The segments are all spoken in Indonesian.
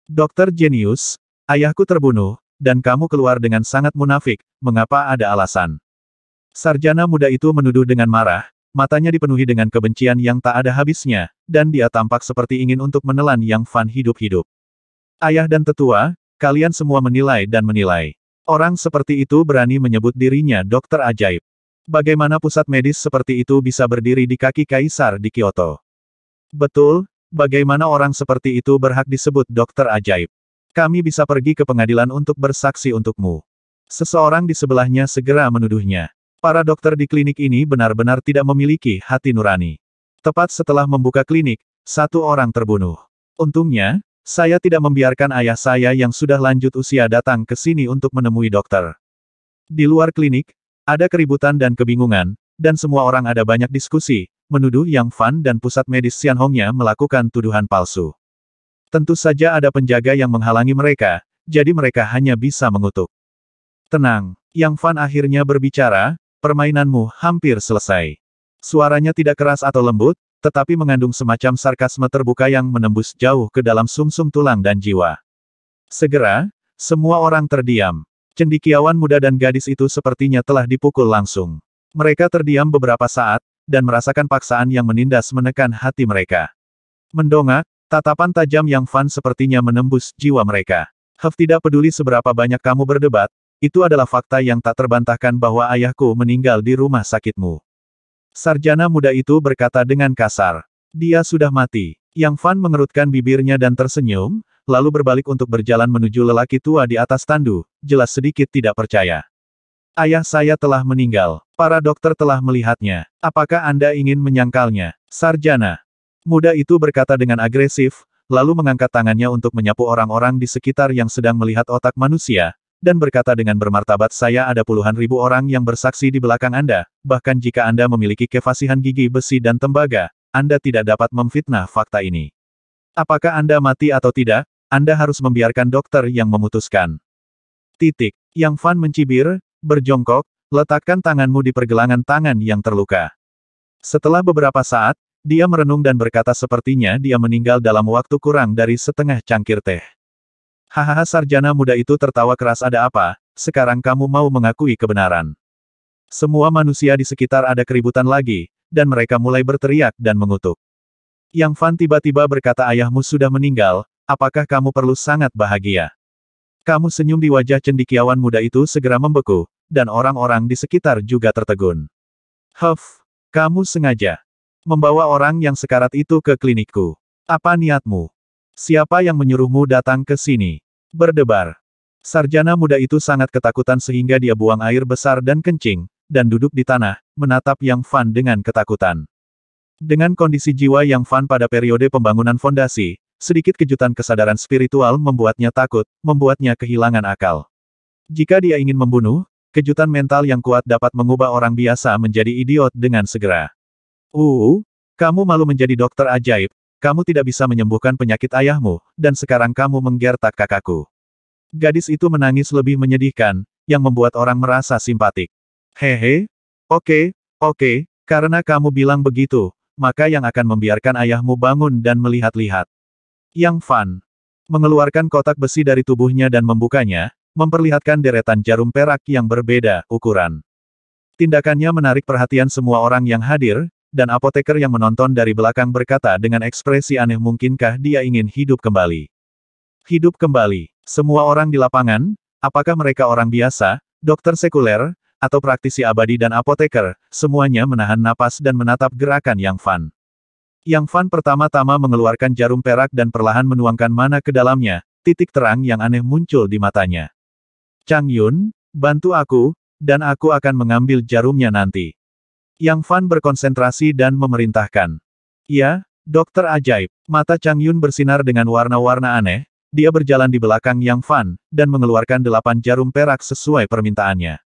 Dokter jenius, ayahku terbunuh, dan kamu keluar dengan sangat munafik, mengapa ada alasan? Sarjana muda itu menuduh dengan marah, matanya dipenuhi dengan kebencian yang tak ada habisnya, dan dia tampak seperti ingin untuk menelan Yang Fan hidup-hidup. Ayah dan tetua, kalian semua menilai dan menilai. Orang seperti itu berani menyebut dirinya dokter ajaib. Bagaimana pusat medis seperti itu bisa berdiri di kaki kaisar di Kyoto? Betul, bagaimana orang seperti itu berhak disebut dokter ajaib? Kami bisa pergi ke pengadilan untuk bersaksi untukmu. Seseorang di sebelahnya segera menuduhnya. Para dokter di klinik ini benar-benar tidak memiliki hati nurani. Tepat setelah membuka klinik, satu orang terbunuh. Untungnya, saya tidak membiarkan ayah saya yang sudah lanjut usia datang ke sini untuk menemui dokter. Di luar klinik, ada keributan dan kebingungan, dan semua orang ada banyak diskusi, menuduh Yang Fan dan pusat medis Xianhongnya melakukan tuduhan palsu. Tentu saja ada penjaga yang menghalangi mereka, jadi mereka hanya bisa mengutuk. Tenang, Yang Fan akhirnya berbicara, permainanmu hampir selesai. Suaranya tidak keras atau lembut, tetapi mengandung semacam sarkasme terbuka yang menembus jauh ke dalam sumsum tulang dan jiwa. Segera, semua orang terdiam. Cendekiawan muda dan gadis itu sepertinya telah dipukul langsung. Mereka terdiam beberapa saat, dan merasakan paksaan yang menindas menekan hati mereka. Mendongak, tatapan tajam Yang Fan sepertinya menembus jiwa mereka. Tidak peduli seberapa banyak kamu berdebat, itu adalah fakta yang tak terbantahkan bahwa ayahku meninggal di rumah sakitmu. Sarjana muda itu berkata dengan kasar. Dia sudah mati. Yang Fan mengerutkan bibirnya dan tersenyum, lalu berbalik untuk berjalan menuju lelaki tua di atas tandu, jelas sedikit tidak percaya. Ayah saya telah meninggal. Para dokter telah melihatnya. Apakah Anda ingin menyangkalnya? Sarjana muda itu berkata dengan agresif, lalu mengangkat tangannya untuk menyapu orang-orang di sekitar yang sedang melihat otak manusia, dan berkata dengan bermartabat, saya ada puluhan ribu orang yang bersaksi di belakang Anda, bahkan jika Anda memiliki kefasihan gigi besi dan tembaga, Anda tidak dapat memfitnah fakta ini. Apakah Anda mati atau tidak, Anda harus membiarkan dokter yang memutuskan. Titik. Yang Fan mencibir, berjongkok, letakkan tanganmu di pergelangan tangan yang terluka. Setelah beberapa saat, dia merenung dan berkata sepertinya dia meninggal dalam waktu kurang dari setengah cangkir teh. Hahaha, sarjana muda itu tertawa keras. Ada apa, sekarang kamu mau mengakui kebenaran? Semua manusia di sekitar ada keributan lagi, dan mereka mulai berteriak dan mengutuk. Yang Fan tiba-tiba berkata, ayahmu sudah meninggal, apakah kamu perlu sangat bahagia? Kamu senyum. Di wajah cendekiawan muda itu segera membeku, dan orang-orang di sekitar juga tertegun. Kamu sengaja membawa orang yang sekarat itu ke klinikku. Apa niatmu? Siapa yang menyuruhmu datang ke sini? Berdebar. Sarjana muda itu sangat ketakutan sehingga dia buang air besar dan kencing, dan duduk di tanah, menatap Yang Fan dengan ketakutan. Dengan kondisi jiwa Yang Fan pada periode pembangunan fondasi, sedikit kejutan kesadaran spiritual membuatnya takut, membuatnya kehilangan akal. Jika dia ingin membunuh, kejutan mental yang kuat dapat mengubah orang biasa menjadi idiot dengan segera. Kamu malu menjadi dokter ajaib, kamu tidak bisa menyembuhkan penyakit ayahmu, dan sekarang kamu menggertak kakakku. Gadis itu menangis lebih menyedihkan, yang membuat orang merasa simpatik. Hehe, oke, karena kamu bilang begitu, maka yang akan membiarkan ayahmu bangun dan melihat-lihat. Yang Fan mengeluarkan kotak besi dari tubuhnya dan membukanya, memperlihatkan deretan jarum perak yang berbeda ukuran. Tindakannya menarik perhatian semua orang yang hadir, dan apoteker yang menonton dari belakang berkata dengan ekspresi aneh, mungkinkah dia ingin hidup kembali? Hidup kembali. Semua orang di lapangan, apakah mereka orang biasa, dokter sekuler, atau praktisi abadi dan apoteker, semuanya menahan napas dan menatap gerakan Yang Fan. Yang Fan pertama-tama mengeluarkan jarum perak dan perlahan menuangkan mana ke dalamnya, titik terang yang aneh muncul di matanya. Chang Yun, bantu aku, dan aku akan mengambil jarumnya nanti. Yang Fan berkonsentrasi dan memerintahkan. Ya, dokter ajaib. Mata Chang Yun bersinar dengan warna-warna aneh, dia berjalan di belakang Yang Fan, dan mengeluarkan 8 jarum perak sesuai permintaannya.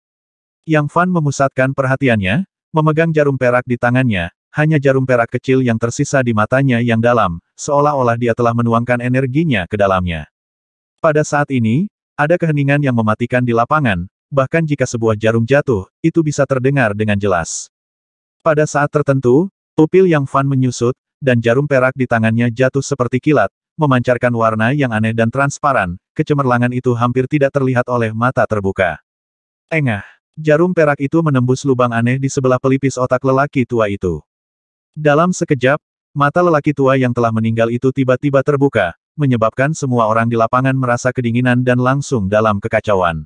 Yang Fan memusatkan perhatiannya, memegang jarum perak di tangannya, hanya jarum perak kecil yang tersisa di matanya yang dalam, seolah-olah dia telah menuangkan energinya ke dalamnya. Pada saat ini, ada keheningan yang mematikan di lapangan, bahkan jika sebuah jarum jatuh, itu bisa terdengar dengan jelas. Pada saat tertentu, pupil Yang Fan menyusut, dan jarum perak di tangannya jatuh seperti kilat, memancarkan warna yang aneh dan transparan, kecemerlangan itu hampir tidak terlihat oleh mata terbuka. Engah! Jarum perak itu menembus lubang aneh di sebelah pelipis otak lelaki tua itu. Dalam sekejap, mata lelaki tua yang telah meninggal itu tiba-tiba terbuka, menyebabkan semua orang di lapangan merasa kedinginan dan langsung dalam kekacauan.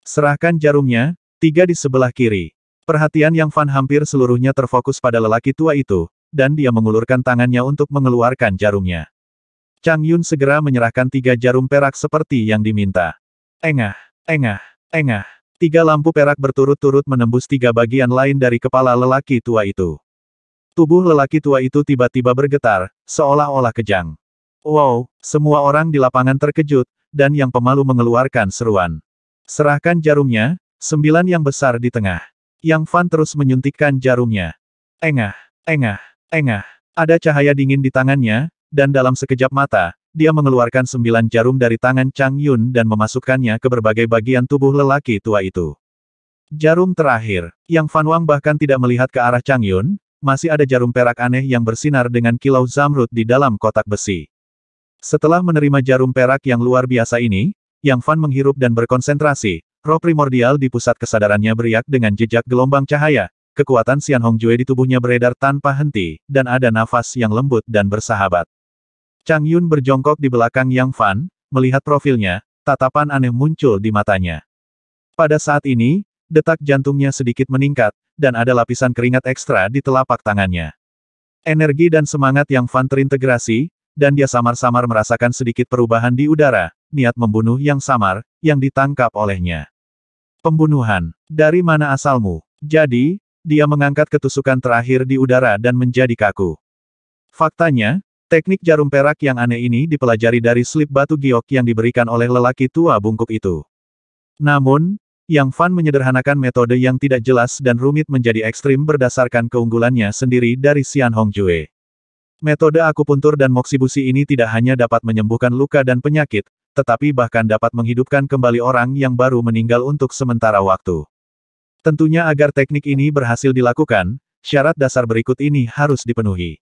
Serahkan jarumnya, 3 di sebelah kiri. Perhatian Yang Fan hampir seluruhnya terfokus pada lelaki tua itu, dan dia mengulurkan tangannya untuk mengeluarkan jarumnya. Chang Yun segera menyerahkan 3 jarum perak seperti yang diminta. Engah, engah, engah. 3 lampu perak berturut-turut menembus 3 bagian lain dari kepala lelaki tua itu. Tubuh lelaki tua itu tiba-tiba bergetar, seolah-olah kejang. Wow, semua orang di lapangan terkejut, dan Yang Pemalu mengeluarkan seruan. Serahkan jarumnya, 9 yang besar di tengah. Yang Fan terus menyuntikkan jarumnya. Engah, engah, engah. Ada cahaya dingin di tangannya, dan dalam sekejap mata, dia mengeluarkan 9 jarum dari tangan Chang Yun dan memasukkannya ke berbagai bagian tubuh lelaki tua itu. Jarum terakhir, Yang Fan Wang bahkan tidak melihat ke arah Chang Yun, masih ada jarum perak aneh yang bersinar dengan kilau zamrud di dalam kotak besi. Setelah menerima jarum perak yang luar biasa ini, Yang Fan menghirup dan berkonsentrasi, roh primordial di pusat kesadarannya beriak dengan jejak gelombang cahaya, kekuatan Xian Hongjue di tubuhnya beredar tanpa henti, dan ada nafas yang lembut dan bersahabat. Chang Yun berjongkok di belakang Yang Fan, melihat profilnya, tatapan aneh muncul di matanya. Pada saat ini, detak jantungnya sedikit meningkat, dan ada lapisan keringat ekstra di telapak tangannya. Energi dan semangat Yang Fan terintegrasi, dan dia samar-samar merasakan sedikit perubahan di udara, niat membunuh yang samar, yang ditangkap olehnya. Pembunuhan. Dari mana asalmu? Jadi, dia mengangkat ketusukan terakhir di udara dan menjadi kaku. Faktanya, teknik jarum perak yang aneh ini dipelajari dari slip batu giok yang diberikan oleh lelaki tua bungkuk itu. Namun, Yang Fan menyederhanakan metode yang tidak jelas dan rumit menjadi ekstrim berdasarkan keunggulannya sendiri dari Xian Hongjue. Metode akupuntur dan moksibusi ini tidak hanya dapat menyembuhkan luka dan penyakit, tetapi bahkan dapat menghidupkan kembali orang yang baru meninggal untuk sementara waktu. Tentunya agar teknik ini berhasil dilakukan, syarat dasar berikut ini harus dipenuhi.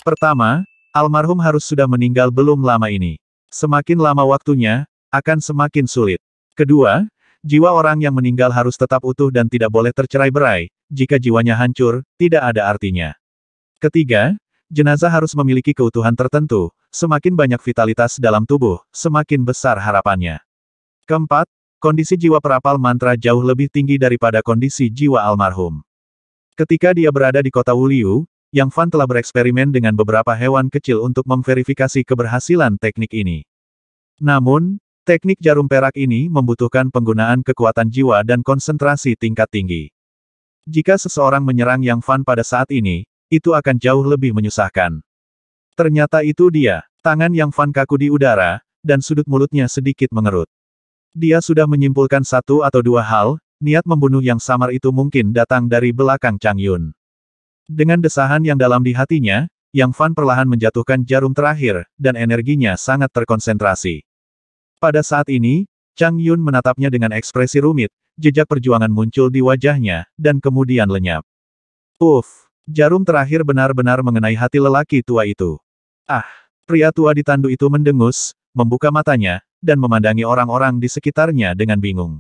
Pertama, almarhum harus sudah meninggal belum lama ini. Semakin lama waktunya, akan semakin sulit. Kedua, jiwa orang yang meninggal harus tetap utuh dan tidak boleh tercerai-berai, jika jiwanya hancur, tidak ada artinya. Ketiga, jenazah harus memiliki keutuhan tertentu, semakin banyak vitalitas dalam tubuh, semakin besar harapannya. Keempat, kondisi jiwa perapal mantra jauh lebih tinggi daripada kondisi jiwa almarhum. Ketika dia berada di kota Wuliu, Yang Fan telah bereksperimen dengan beberapa hewan kecil untuk memverifikasi keberhasilan teknik ini. Namun, teknik jarum perak ini membutuhkan penggunaan kekuatan jiwa dan konsentrasi tingkat tinggi. Jika seseorang menyerang Yang Fan pada saat ini, itu akan jauh lebih menyusahkan. Ternyata itu dia, tangan Yang Fan kaku di udara, dan sudut mulutnya sedikit mengerut. Dia sudah menyimpulkan 1 atau 2 hal, niat membunuh yang samar itu mungkin datang dari belakang Chang Yun. Dengan desahan yang dalam di hatinya, Yang Fan perlahan menjatuhkan jarum terakhir, dan energinya sangat terkonsentrasi. Pada saat ini, Chang Yun menatapnya dengan ekspresi rumit, jejak perjuangan muncul di wajahnya, dan kemudian lenyap. Uff, jarum terakhir benar-benar mengenai hati lelaki tua itu. Ah, pria tua di tandu itu mendengus, membuka matanya, dan memandangi orang-orang di sekitarnya dengan bingung.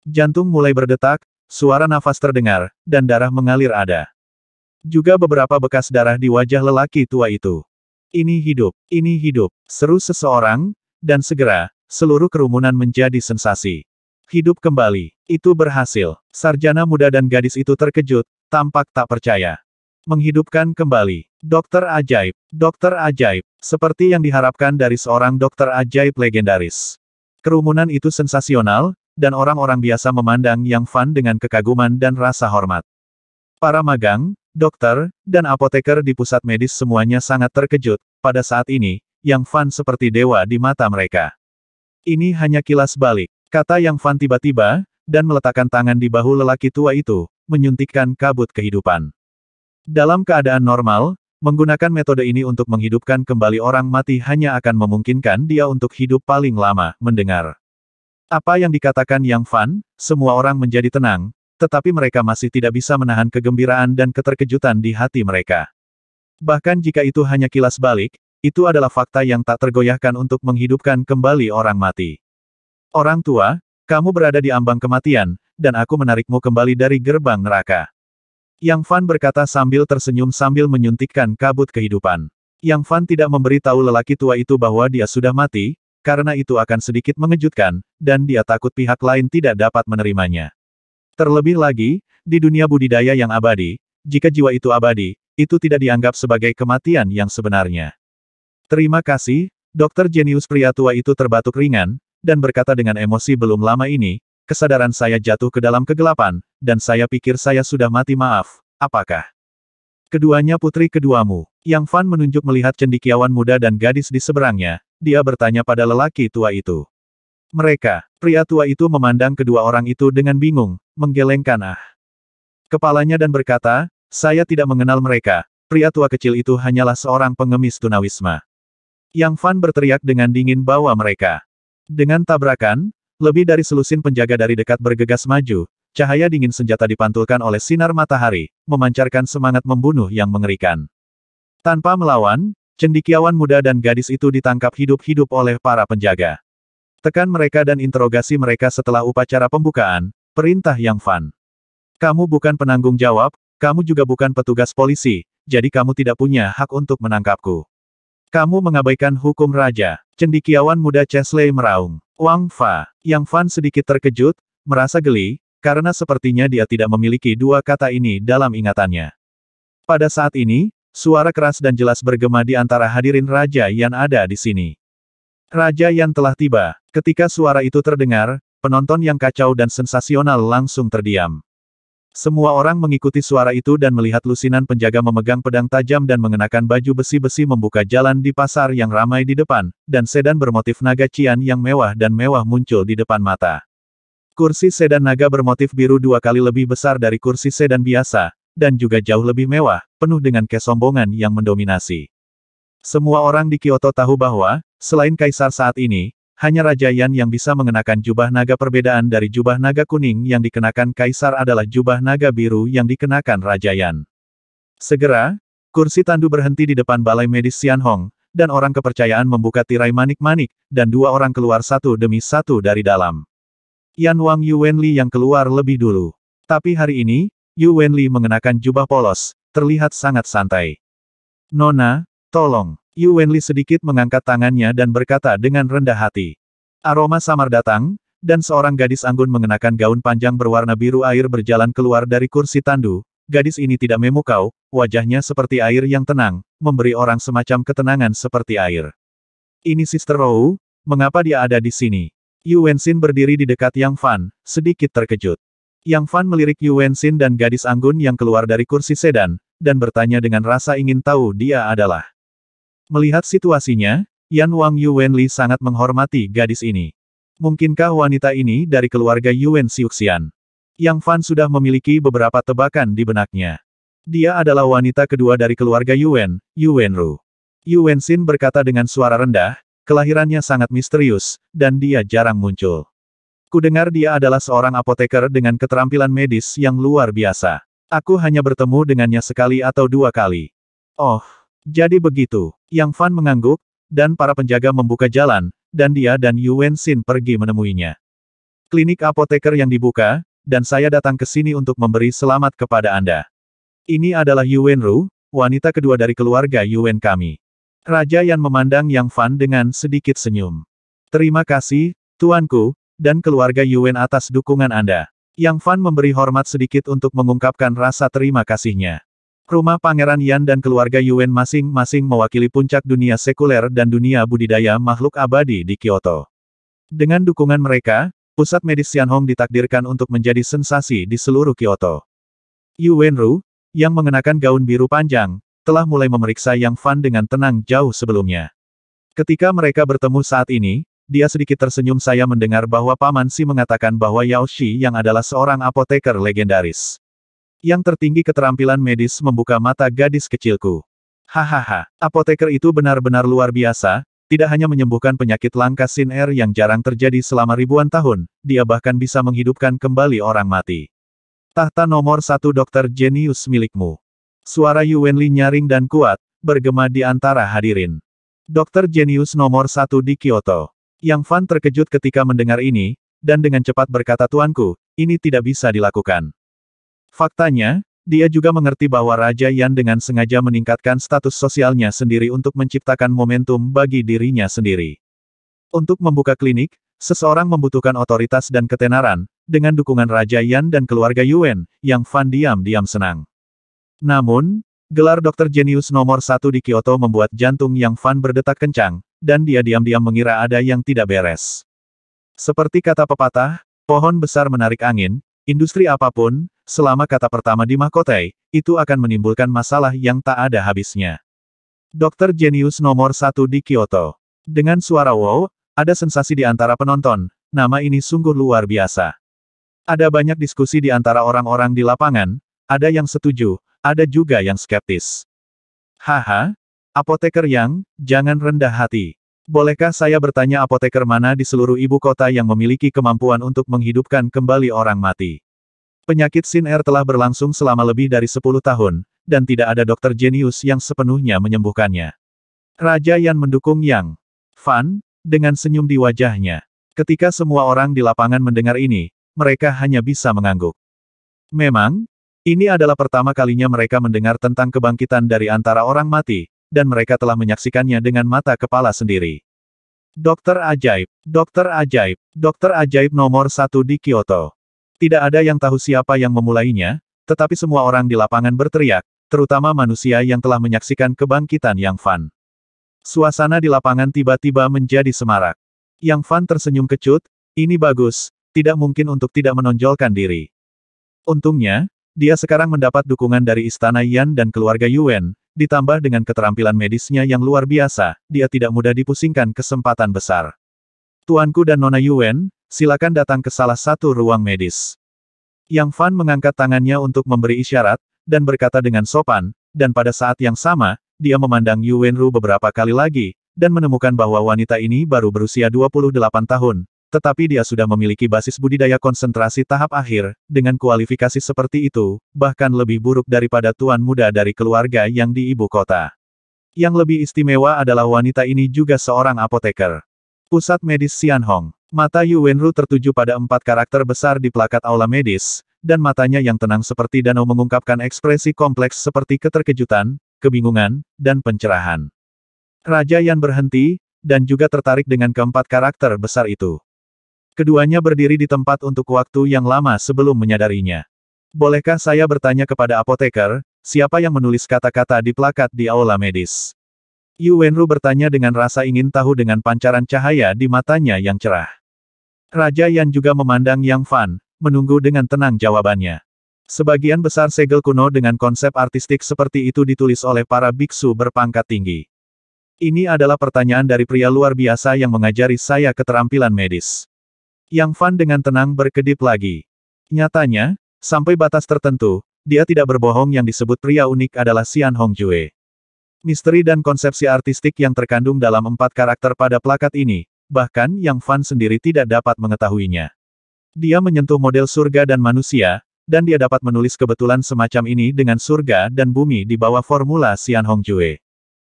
Jantung mulai berdetak, suara nafas terdengar, dan darah mengalir ada. Juga beberapa bekas darah di wajah lelaki tua itu. Ini hidup, seru seseorang, dan segera, seluruh kerumunan menjadi sensasi. Hidup kembali, itu berhasil. Sarjana muda dan gadis itu terkejut, tampak tak percaya. Menghidupkan kembali. Dokter ajaib, seperti yang diharapkan dari seorang dokter ajaib legendaris. Kerumunan itu sensasional, dan orang-orang biasa memandang Yang Fan dengan kekaguman dan rasa hormat. Para magang, dokter, dan apoteker di pusat medis semuanya sangat terkejut, pada saat ini, Yang Fan seperti dewa di mata mereka. Ini hanya kilas balik, kata Yang Fan tiba-tiba, dan meletakkan tangan di bahu lelaki tua itu, menyuntikkan kabut kehidupan. Dalam keadaan normal, menggunakan metode ini untuk menghidupkan kembali orang mati hanya akan memungkinkan dia untuk hidup paling lama, mendengar apa yang dikatakan Yang Fan, semua orang menjadi tenang, tetapi mereka masih tidak bisa menahan kegembiraan dan keterkejutan di hati mereka. Bahkan jika itu hanya kilas balik, itu adalah fakta yang tak tergoyahkan untuk menghidupkan kembali orang mati. Orang tua, kamu berada di ambang kematian, dan aku menarikmu kembali dari gerbang neraka. Yang Fan berkata sambil tersenyum sambil menyuntikkan kabut kehidupan. Yang Fan tidak memberitahu lelaki tua itu bahwa dia sudah mati, karena itu akan sedikit mengejutkan, dan dia takut pihak lain tidak dapat menerimanya. Terlebih lagi, di dunia budidaya yang abadi, jika jiwa itu abadi, itu tidak dianggap sebagai kematian yang sebenarnya. Terima kasih, Dokter Jenius. Pria tua itu terbatuk ringan, dan berkata dengan emosi, belum lama ini, kesadaran saya jatuh ke dalam kegelapan, dan saya pikir saya sudah mati. Maaf, apakah keduanya putri keduamu? Yang Fan menunjuk melihat cendekiawan muda dan gadis di seberangnya, dia bertanya pada lelaki tua itu. Mereka, pria tua itu memandang kedua orang itu dengan bingung, menggelengkan kepalanya dan berkata, saya tidak mengenal mereka, pria tua kecil itu hanyalah seorang pengemis tunawisma. Yang Fan berteriak dengan dingin bahwa mereka. Dengan tabrakan, lebih dari selusin penjaga dari dekat bergegas maju, cahaya dingin senjata dipantulkan oleh sinar matahari, memancarkan semangat membunuh yang mengerikan. Tanpa melawan, cendekiawan muda dan gadis itu ditangkap hidup-hidup oleh para penjaga. Tekan mereka dan interogasi mereka setelah upacara pembukaan, perintah Yang Fan. Kamu bukan penanggung jawab, kamu juga bukan petugas polisi, jadi kamu tidak punya hak untuk menangkapku. Kamu mengabaikan hukum raja. Cendekiawan muda Chesley meraung. Wang Fa. Yang Fan sedikit terkejut, merasa geli, karena sepertinya dia tidak memiliki dua kata ini dalam ingatannya. Pada saat ini, suara keras dan jelas bergema di antara hadirin Raja Yan ada di sini. Raja Yan telah tiba. Ketika suara itu terdengar, penonton yang kacau dan sensasional langsung terdiam. Semua orang mengikuti suara itu dan melihat lusinan penjaga memegang pedang tajam dan mengenakan baju besi-besi membuka jalan di pasar yang ramai di depan, dan sedan bermotif naga cian yang mewah dan mewah muncul di depan mata. Kursi sedan naga bermotif biru 2 kali lebih besar dari kursi sedan biasa, dan juga jauh lebih mewah, penuh dengan kesombongan yang mendominasi. Semua orang di Kyoto tahu bahwa, selain kaisar saat ini, hanya Raja Yan yang bisa mengenakan jubah naga. Perbedaan dari jubah naga kuning yang dikenakan kaisar adalah jubah naga biru yang dikenakan Raja Yan. Segera, kursi tandu berhenti di depan balai medis Xianhong, dan orang kepercayaan membuka tirai manik-manik, dan 2 orang keluar satu demi satu dari dalam. Yan Wang Yu Wenli yang keluar lebih dulu. Tapi hari ini, Yu Wenli mengenakan jubah polos, terlihat sangat santai. Nona, tolong. Yu Wenli sedikit mengangkat tangannya dan berkata dengan rendah hati. Aroma samar datang, dan seorang gadis anggun mengenakan gaun panjang berwarna biru air berjalan keluar dari kursi tandu. Gadis ini tidak memukau, wajahnya seperti air yang tenang, memberi orang semacam ketenangan seperti air. Ini Sister Rou, mengapa dia ada di sini? Yu Wenxin berdiri di dekat Yang Fan, sedikit terkejut. Yang Fan melirik Yu Wenxin dan gadis anggun yang keluar dari kursi sedan, dan bertanya dengan rasa ingin tahu dia adalah. Melihat situasinya, Yan Wang Yu Wenli sangat menghormati gadis ini. Mungkinkah wanita ini dari keluarga Yuan Xiuxian? Yang Fan sudah memiliki beberapa tebakan di benaknya. Dia adalah wanita kedua dari keluarga Yuan, Yuan Ru. Yu Wenxin berkata dengan suara rendah, kelahirannya sangat misterius, dan dia jarang muncul. Kudengar dia adalah seorang apoteker dengan keterampilan medis yang luar biasa. Aku hanya bertemu dengannya sekali atau 2 kali. Oh. Jadi begitu, Yang Fan mengangguk, dan para penjaga membuka jalan, dan dia dan Yu Wenxin pergi menemuinya. Klinik apoteker yang dibuka, dan saya datang ke sini untuk memberi selamat kepada Anda. Ini adalah Yuan Ru, wanita kedua dari keluarga Yuan kami. Raja Yan memandang Yang Fan dengan sedikit senyum. Terima kasih, tuanku, dan keluarga Yuan atas dukungan Anda. Yang Fan memberi hormat sedikit untuk mengungkapkan rasa terima kasihnya. Rumah Pangeran Yan dan keluarga Yuan masing-masing mewakili puncak dunia sekuler dan dunia budidaya makhluk abadi di Kyoto. Dengan dukungan mereka, pusat medis Xianhong ditakdirkan untuk menjadi sensasi di seluruh Kyoto. Yuan Ru, yang mengenakan gaun biru panjang, telah mulai memeriksa Yang Fan dengan tenang jauh sebelumnya. Ketika mereka bertemu saat ini, dia sedikit tersenyum. Saya mendengar bahwa Paman Si mengatakan bahwa Yao Shi yang adalah seorang apoteker legendaris. Yang tertinggi keterampilan medis membuka mata gadis kecilku. Hahaha, apoteker itu benar-benar luar biasa, tidak hanya menyembuhkan penyakit langka Sin Er yang jarang terjadi selama ribuan tahun, dia bahkan bisa menghidupkan kembali orang mati. Tahta nomor 1 dokter jenius milikmu. Suara Yu Wenli nyaring dan kuat, bergema di antara hadirin. Dokter jenius nomor satu di Kyoto. Yang Fan terkejut ketika mendengar ini, dan dengan cepat berkata, "Tuanku, ini tidak bisa dilakukan." Faktanya, dia juga mengerti bahwa Raja Yan dengan sengaja meningkatkan status sosialnya sendiri untuk menciptakan momentum bagi dirinya sendiri. Untuk membuka klinik, seseorang membutuhkan otoritas dan ketenaran. Dengan dukungan Raja Yan dan keluarga Yuan, Yang Fan diam-diam senang. Namun, gelar dokter jenius nomor satu di Kyoto membuat jantung Yang Fan berdetak kencang, dan dia diam-diam mengira ada yang tidak beres. Seperti kata pepatah, pohon besar menarik angin, industri apapun, selama kata pertama dimahkotai, itu akan menimbulkan masalah yang tak ada habisnya. Dokter jenius nomor satu di Kyoto. Dengan suara wow, ada sensasi di antara penonton, nama ini sungguh luar biasa. Ada banyak diskusi di antara orang-orang di lapangan, ada yang setuju, ada juga yang skeptis. Haha, apoteker Yang, jangan rendah hati. Bolehkah saya bertanya apoteker mana di seluruh ibu kota yang memiliki kemampuan untuk menghidupkan kembali orang mati? Penyakit Sin Er telah berlangsung selama lebih dari 10 tahun, dan tidak ada dokter jenius yang sepenuhnya menyembuhkannya. Raja Yan mendukung Yang Fan, dengan senyum di wajahnya. Ketika semua orang di lapangan mendengar ini, mereka hanya bisa mengangguk. Memang, ini adalah pertama kalinya mereka mendengar tentang kebangkitan dari antara orang mati, dan mereka telah menyaksikannya dengan mata kepala sendiri. Dokter ajaib, dokter ajaib, dokter ajaib nomor satu di Kyoto. Tidak ada yang tahu siapa yang memulainya, tetapi semua orang di lapangan berteriak, terutama manusia yang telah menyaksikan kebangkitan Yang Fan. Suasana di lapangan tiba-tiba menjadi semarak. Yang Fan tersenyum kecut, ini bagus, tidak mungkin untuk tidak menonjolkan diri. Untungnya, dia sekarang mendapat dukungan dari Istana Yan dan keluarga Yuan, ditambah dengan keterampilan medisnya yang luar biasa, dia tidak mudah dipusingkan kesempatan besar. Tuanku dan Nona Yuan, silakan datang ke salah satu ruang medis. Yang Fan mengangkat tangannya untuk memberi isyarat, dan berkata dengan sopan, dan pada saat yang sama, dia memandang Yuanru beberapa kali lagi, dan menemukan bahwa wanita ini baru berusia 28 tahun, tetapi dia sudah memiliki basis budidaya konsentrasi tahap akhir, dengan kualifikasi seperti itu, bahkan lebih buruk daripada tuan muda dari keluarga yang di ibu kota. Yang lebih istimewa adalah wanita ini juga seorang apoteker. Pusat Medis Xianhong. Mata Yuanru tertuju pada 4 karakter besar di plakat aula medis, dan matanya yang tenang seperti danau mengungkapkan ekspresi kompleks seperti keterkejutan, kebingungan, dan pencerahan. Raja Yan berhenti, dan juga tertarik dengan keempat karakter besar itu. Keduanya berdiri di tempat untuk waktu yang lama sebelum menyadarinya. Bolehkah saya bertanya kepada apoteker, siapa yang menulis kata-kata di plakat di aula medis? Yuanru bertanya dengan rasa ingin tahu dengan pancaran cahaya di matanya yang cerah. Raja Yan juga memandang Yang Fan, menunggu dengan tenang jawabannya. Sebagian besar segel kuno dengan konsep artistik seperti itu ditulis oleh para biksu berpangkat tinggi. Ini adalah pertanyaan dari pria luar biasa yang mengajari saya keterampilan medis. Yang Fan dengan tenang berkedip lagi. Nyatanya, sampai batas tertentu, dia tidak berbohong yang disebut pria unik adalah Xian Hongjue. Misteri dan konsepsi artistik yang terkandung dalam 4 karakter pada plakat ini, bahkan Yang Fan sendiri tidak dapat mengetahuinya. Dia menyentuh model surga dan manusia, dan dia dapat menulis kebetulan semacam ini dengan surga dan bumi di bawah formula Xian Hongjue.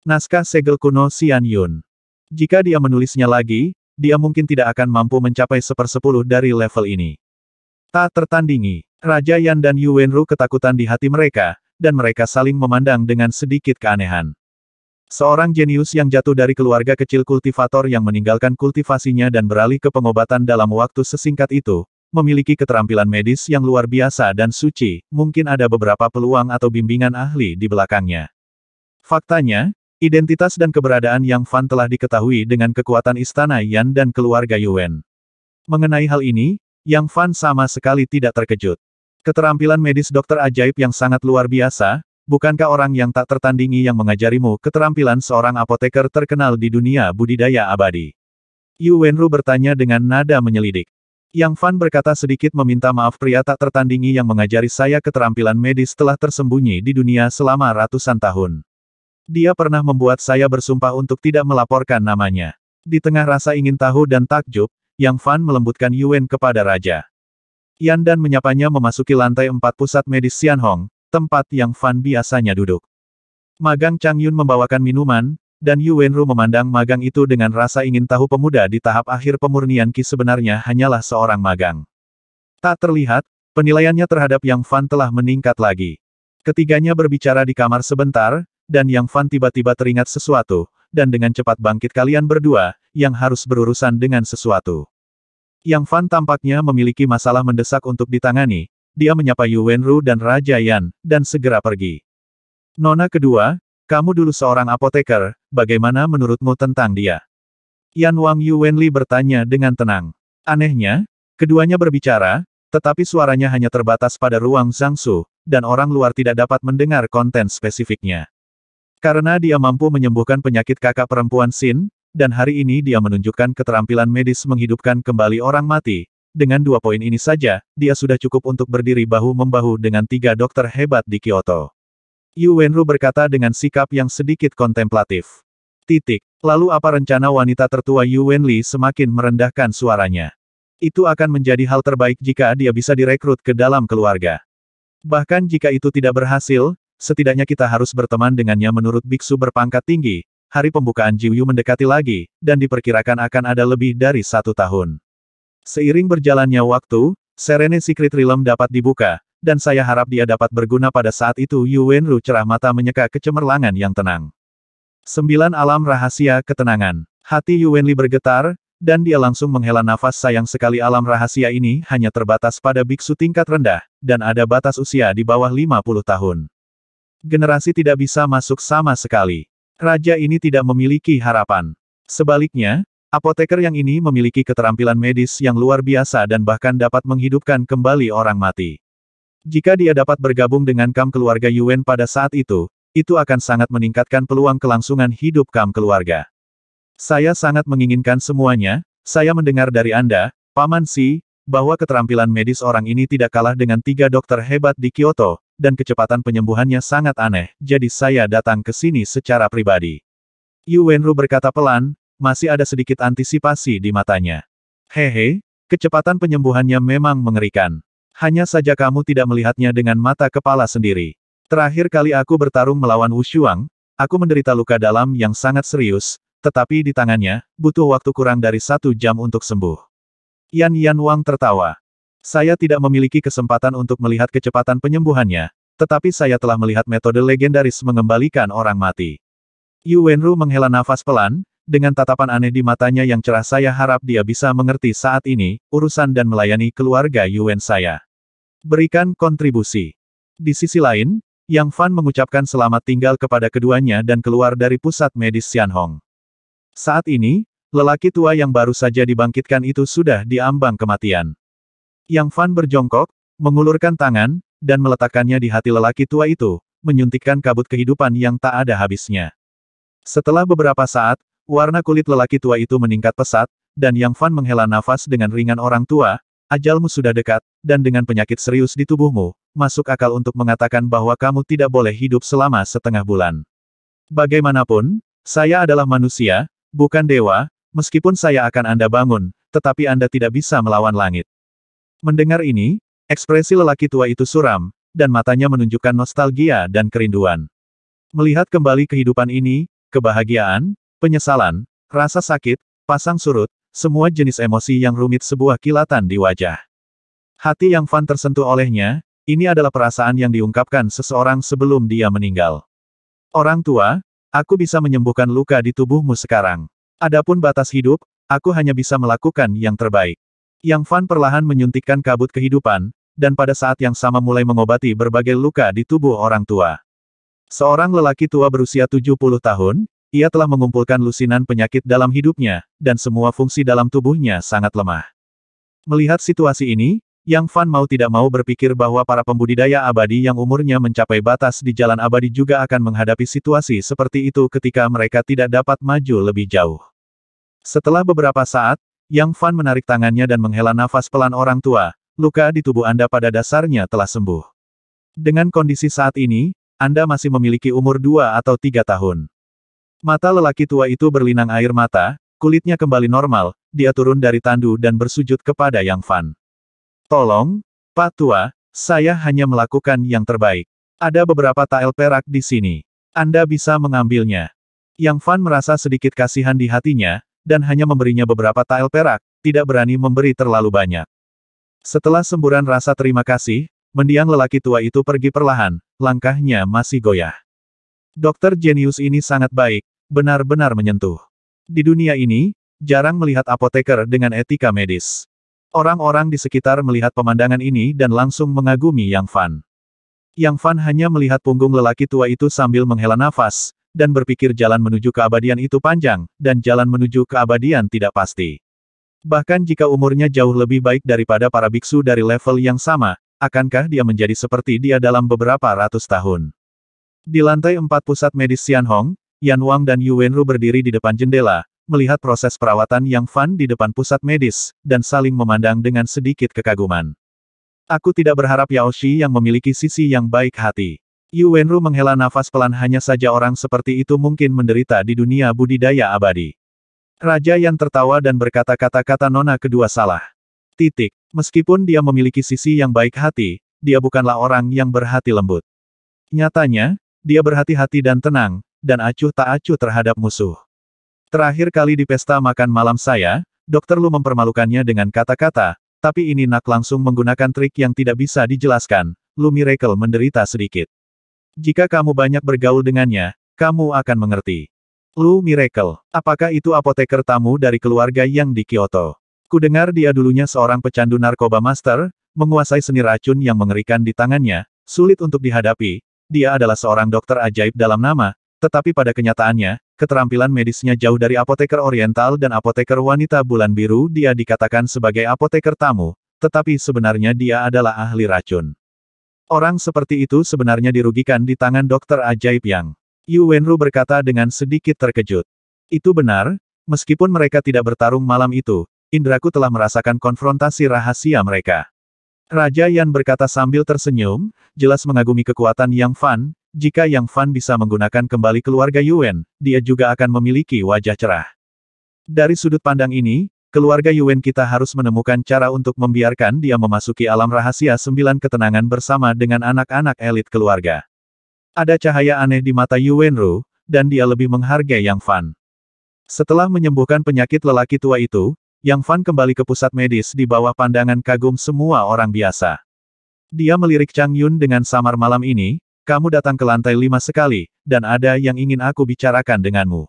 Naskah segel kuno Xian Yun. Jika dia menulisnya lagi, dia mungkin tidak akan mampu mencapai 1/10 dari level ini. Tak tertandingi, Raja Yan dan Yuanru ketakutan di hati mereka, dan mereka saling memandang dengan sedikit keanehan. Seorang jenius yang jatuh dari keluarga kecil kultivator yang meninggalkan kultivasinya dan beralih ke pengobatan dalam waktu sesingkat itu, memiliki keterampilan medis yang luar biasa dan suci, mungkin ada beberapa peluang atau bimbingan ahli di belakangnya. Faktanya, identitas dan keberadaan Yang Fan telah diketahui dengan kekuatan Istana Yan dan keluarga Yuan. Mengenai hal ini, Yang Fan sama sekali tidak terkejut. Keterampilan medis dokter ajaib yang sangat luar biasa, bukankah orang yang tak tertandingi yang mengajarimu keterampilan seorang apoteker terkenal di dunia budidaya abadi? Yuanru bertanya dengan nada menyelidik. Yang Fan berkata sedikit meminta maaf, pria tak tertandingi yang mengajari saya keterampilan medis telah tersembunyi di dunia selama ratusan tahun. Dia pernah membuat saya bersumpah untuk tidak melaporkan namanya. Di tengah rasa ingin tahu dan takjub, Yang Fan melembutkan Yuan kepada Raja Yan dan menyapanya memasuki lantai 4 pusat medis Xianhong, tempat Yang Fan biasanya duduk. Magang Chang Yun membawakan minuman, Dan Yu Wenru memandang magang itu dengan rasa ingin tahu. Pemuda di tahap akhir pemurnian Qi sebenarnya hanyalah seorang magang. Tak terlihat, penilaiannya terhadap Yang Fan telah meningkat lagi. Ketiganya berbicara di kamar sebentar, dan Yang Fan tiba-tiba teringat sesuatu, dan dengan cepat bangkit. Kalian berdua, yang harus berurusan dengan sesuatu. Yang Fan tampaknya memiliki masalah mendesak untuk ditangani. Dia menyapa Yu Wenru dan Raja Yan, dan segera pergi. Nona kedua, kamu dulu seorang apoteker, bagaimana menurutmu tentang dia? Yan Wang Yu Wenli bertanya dengan tenang. Anehnya, keduanya berbicara, tetapi suaranya hanya terbatas pada ruang Zhangsu, dan orang luar tidak dapat mendengar konten spesifiknya. Karena dia mampu menyembuhkan penyakit kakak perempuan Xin, dan hari ini dia menunjukkan keterampilan medis menghidupkan kembali orang mati. Dengan 2 poin ini saja, dia sudah cukup untuk berdiri bahu-membahu dengan 3 dokter hebat di Kyoto. Yu Wenru berkata dengan sikap yang sedikit kontemplatif. Lalu apa rencana wanita tertua? Yu Wenli semakin merendahkan suaranya. Itu akan menjadi hal terbaik jika dia bisa direkrut ke dalam keluarga. Bahkan jika itu tidak berhasil, setidaknya kita harus berteman dengannya. Menurut biksu berpangkat tinggi, hari pembukaan Jiuyu mendekati lagi, dan diperkirakan akan ada lebih dari 1 tahun. Seiring berjalannya waktu, Serene Secret Realm dapat dibuka, dan saya harap dia dapat berguna pada saat itu. Yu Wenru cerah mata menyeka kecemerlangan yang tenang. 9 alam rahasia ketenangan. Hati Yu Wenli bergetar, dan dia langsung menghela nafas. Sayang sekali alam rahasia ini hanya terbatas pada biksu tingkat rendah, dan ada batas usia di bawah 50 tahun. Generasi tidak bisa masuk sama sekali. Raja ini tidak memiliki harapan. Sebaliknya, apoteker yang ini memiliki keterampilan medis yang luar biasa dan bahkan dapat menghidupkan kembali orang mati. Jika dia dapat bergabung dengan kam keluarga Yuan pada saat itu akan sangat meningkatkan peluang kelangsungan hidup kam keluarga. Saya sangat menginginkan semuanya. Saya mendengar dari Anda, Paman Si, bahwa keterampilan medis orang ini tidak kalah dengan 3 dokter hebat di Kyoto, dan kecepatan penyembuhannya sangat aneh, jadi saya datang ke sini secara pribadi. Yu Wenru berkata pelan, masih ada sedikit antisipasi di matanya. Hehe, kecepatan penyembuhannya memang mengerikan. Hanya saja kamu tidak melihatnya dengan mata kepala sendiri. Terakhir kali aku bertarung melawan Wu Shuang, aku menderita luka dalam yang sangat serius, tetapi di tangannya, butuh waktu kurang dari 1 jam untuk sembuh. Yan Wang tertawa. Saya tidak memiliki kesempatan untuk melihat kecepatan penyembuhannya, tetapi saya telah melihat metode legendaris mengembalikan orang mati. Yu Wenru menghela nafas pelan, dengan tatapan aneh di matanya yang cerah. Saya harap dia bisa mengerti saat ini, urusan dan melayani keluarga Yuan saya. Berikan kontribusi. Di sisi lain, Yang Fan mengucapkan selamat tinggal kepada keduanya dan keluar dari pusat medis Xianhong. Saat ini, lelaki tua yang baru saja dibangkitkan itu sudah di ambang kematian. Yang Fan berjongkok, mengulurkan tangan, dan meletakkannya di hati lelaki tua itu, menyuntikkan kabut kehidupan yang tak ada habisnya. Setelah beberapa saat, warna kulit lelaki tua itu meningkat pesat, dan Yang Fan menghela nafas dengan ringan. Orang tua, ajalmu sudah dekat, dan dengan penyakit serius di tubuhmu, masuk akal untuk mengatakan bahwa kamu tidak boleh hidup selama setengah bulan. Bagaimanapun, saya adalah manusia, bukan dewa, meskipun saya akan Anda bangun, tetapi Anda tidak bisa melawan langit. Mendengar ini, ekspresi lelaki tua itu suram, dan matanya menunjukkan nostalgia dan kerinduan. Melihat kembali kehidupan ini, kebahagiaan, penyesalan, rasa sakit, pasang surut, semua jenis emosi yang rumit sebuah kilatan di wajah. Hati Yang Fan tersentuh olehnya, ini adalah perasaan yang diungkapkan seseorang sebelum dia meninggal. Orang tua, aku bisa menyembuhkan luka di tubuhmu sekarang. Adapun batas hidup, aku hanya bisa melakukan yang terbaik. Yang Fan perlahan menyuntikkan kabut kehidupan, dan pada saat yang sama mulai mengobati berbagai luka di tubuh orang tua. Seorang lelaki tua berusia 70 tahun, ia telah mengumpulkan lusinan penyakit dalam hidupnya, dan semua fungsi dalam tubuhnya sangat lemah. Melihat situasi ini, Yang Fan mau tidak mau berpikir bahwa para pembudidaya abadi yang umurnya mencapai batas di jalan abadi juga akan menghadapi situasi seperti itu ketika mereka tidak dapat maju lebih jauh. Setelah beberapa saat, Yang Fan menarik tangannya dan menghela nafas pelan. Orang tua, luka di tubuh Anda pada dasarnya telah sembuh. Dengan kondisi saat ini, Anda masih memiliki umur 2 atau 3 tahun. Mata lelaki tua itu berlinang air mata, kulitnya kembali normal, dia turun dari tandu dan bersujud kepada Yang Fan. Tolong, Pak Tua, saya hanya melakukan yang terbaik. Ada beberapa tael perak di sini. Anda bisa mengambilnya. Yang Fan merasa sedikit kasihan di hatinya, dan hanya memberinya beberapa tael perak, tidak berani memberi terlalu banyak. Setelah semburan rasa terima kasih, mendiang lelaki tua itu pergi perlahan, langkahnya masih goyah. Dokter jenius ini sangat baik, benar-benar menyentuh. Di dunia ini, jarang melihat apoteker dengan etika medis. Orang-orang di sekitar melihat pemandangan ini dan langsung mengagumi Yang Fan. Yang Fan hanya melihat punggung lelaki tua itu sambil menghela nafas, dan berpikir jalan menuju keabadian itu panjang, dan jalan menuju keabadian tidak pasti. Bahkan jika umurnya jauh lebih baik daripada para biksu dari level yang sama, akankah dia menjadi seperti dia dalam beberapa ratus tahun? Di lantai 4 pusat medis Xianhong, Yan Wang dan Yu Wenru berdiri di depan jendela, melihat proses perawatan Yang Fan di depan pusat medis, dan saling memandang dengan sedikit kekaguman. Aku tidak berharap Yao Shi yang memiliki sisi yang baik hati. Yu Wenru menghela nafas pelan, hanya saja orang seperti itu mungkin menderita di dunia budidaya abadi. Raja Yan tertawa dan berkata kata-kata nona kedua salah. Titik. Meskipun dia memiliki sisi yang baik hati, dia bukanlah orang yang berhati lembut. Nyatanya, dia berhati-hati dan tenang, dan acuh tak acuh terhadap musuh. Terakhir kali di pesta makan malam saya, Dr. Lu mempermalukannya dengan kata-kata, tapi ini nak langsung menggunakan trik yang tidak bisa dijelaskan. Lu Miracle menderita sedikit. Jika kamu banyak bergaul dengannya, kamu akan mengerti. Lu Miracle, apakah itu apoteker tamu dari keluarga yang di Kyoto? Kudengar dia dulunya seorang pecandu narkoba master, menguasai seni racun yang mengerikan di tangannya, sulit untuk dihadapi. Dia adalah seorang dokter ajaib dalam nama, tetapi pada kenyataannya, keterampilan medisnya jauh dari apoteker oriental dan apoteker wanita bulan biru. Dia dikatakan sebagai apoteker tamu, tetapi sebenarnya dia adalah ahli racun. Orang seperti itu sebenarnya dirugikan di tangan dokter ajaib yang. Yu Wenru berkata dengan sedikit terkejut. Itu benar, meskipun mereka tidak bertarung malam itu, indraku telah merasakan konfrontasi rahasia mereka. Raja Yan berkata sambil tersenyum, jelas mengagumi kekuatan Yang Fan. Jika Yang Fan bisa menggunakan kembali keluarga Yuan, dia juga akan memiliki wajah cerah. Dari sudut pandang ini, keluarga Yuan kita harus menemukan cara untuk membiarkan dia memasuki alam rahasia 9 ketenangan bersama dengan anak-anak elit keluarga. Ada cahaya aneh di mata Yu Wenru, dan dia lebih menghargai Yang Fan. Setelah menyembuhkan penyakit lelaki tua itu, Yang Fan kembali ke pusat medis di bawah pandangan kagum semua orang biasa. Dia melirik Chang Yun dengan samar, malam ini, kamu datang ke lantai 5 sekali, dan ada yang ingin aku bicarakan denganmu.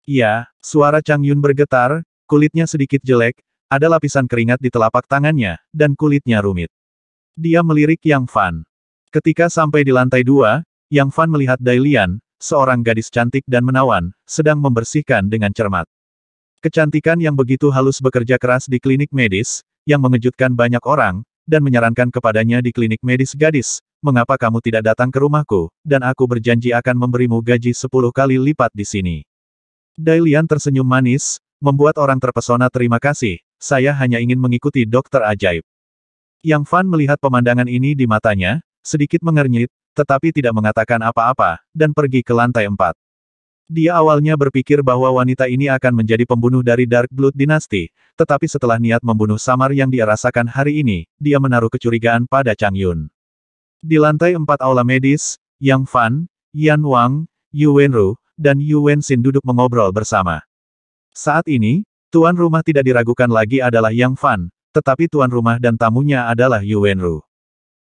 Ya, suara Chang Yun bergetar, kulitnya sedikit jelek, ada lapisan keringat di telapak tangannya, dan kulitnya rumit. Dia melirik Yang Fan. Ketika sampai di lantai 2, Yang Fan melihat Dai Lian, seorang gadis cantik dan menawan, sedang membersihkan dengan cermat. Kecantikan yang begitu halus bekerja keras di klinik medis, yang mengejutkan banyak orang, dan menyarankan kepadanya di klinik medis, gadis, mengapa kamu tidak datang ke rumahku, dan aku berjanji akan memberimu gaji 10 kali lipat di sini. Dai Lian tersenyum manis, membuat orang terpesona. Terima kasih, saya hanya ingin mengikuti dokter ajaib. Yang Fan melihat pemandangan ini di matanya, sedikit mengernyit, tetapi tidak mengatakan apa-apa, dan pergi ke lantai 4. Dia awalnya berpikir bahwa wanita ini akan menjadi pembunuh dari Dark Blood Dynasty, tetapi setelah niat membunuh samar yang dia rasakan hari ini, dia menaruh kecurigaan pada Chang Yun. Di lantai 4 aula medis, Yang Fan, Yan Wang, Yu Wenru, dan Yu Wenxin duduk mengobrol bersama. Saat ini, tuan rumah tidak diragukan lagi adalah Yang Fan, tetapi tuan rumah dan tamunya adalah Yu Wenru.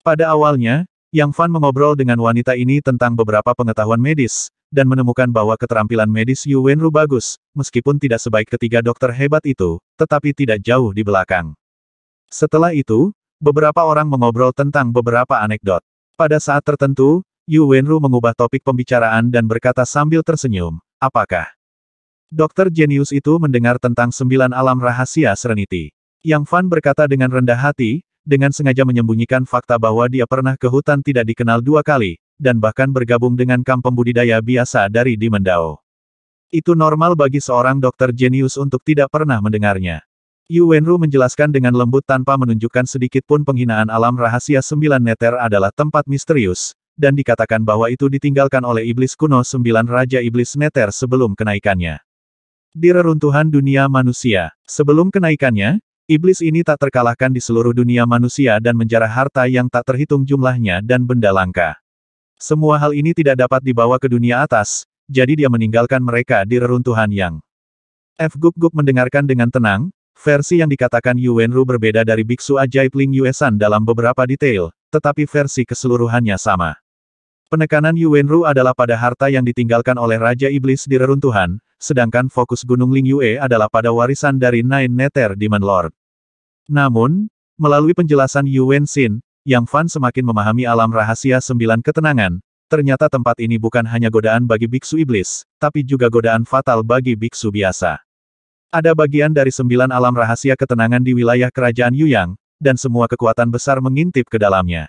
Pada awalnya, Yang Fan mengobrol dengan wanita ini tentang beberapa pengetahuan medis, dan menemukan bahwa keterampilan medis Yu Wenru bagus, meskipun tidak sebaik ketiga dokter hebat itu, tetapi tidak jauh di belakang. Setelah itu, beberapa orang mengobrol tentang beberapa anekdot. Pada saat tertentu, Yu Wenru mengubah topik pembicaraan dan berkata sambil tersenyum, apakah dokter jenius itu mendengar tentang 9 alam rahasia Serenity? Yang Fan berkata dengan rendah hati, dengan sengaja menyembunyikan fakta bahwa dia pernah ke hutan tidak dikenal 2 kali, dan bahkan bergabung dengan kamp pembudidaya biasa dari Dimendao. Itu normal bagi seorang dokter jenius untuk tidak pernah mendengarnya. Yu Wenru menjelaskan dengan lembut tanpa menunjukkan sedikit pun penghinaan. Alam rahasia 9 neter adalah tempat misterius, dan dikatakan bahwa itu ditinggalkan oleh iblis kuno 9 Raja Iblis Neter sebelum kenaikannya. Di reruntuhan dunia manusia, sebelum kenaikannya, iblis ini tak terkalahkan di seluruh dunia manusia dan menjarah harta yang tak terhitung jumlahnya dan benda langka. Semua hal ini tidak dapat dibawa ke dunia atas, jadi dia meninggalkan mereka di reruntuhan yang. F. Guk mendengarkan dengan tenang, versi yang dikatakan Yu Wenru berbeda dari biksu ajaib Ling Yuesan dalam beberapa detail, tetapi versi keseluruhannya sama. Penekanan Yu Wenru adalah pada harta yang ditinggalkan oleh Raja Iblis di reruntuhan, sedangkan fokus Gunung Ling Yue adalah pada warisan dari Nine Nether Demon Lord. Namun, melalui penjelasan Yu Wenxin, Yang Fan semakin memahami alam rahasia 9 ketenangan, ternyata tempat ini bukan hanya godaan bagi biksu iblis, tapi juga godaan fatal bagi biksu biasa. Ada bagian dari 9 alam rahasia ketenangan di wilayah kerajaan Yuyang, dan semua kekuatan besar mengintip ke dalamnya.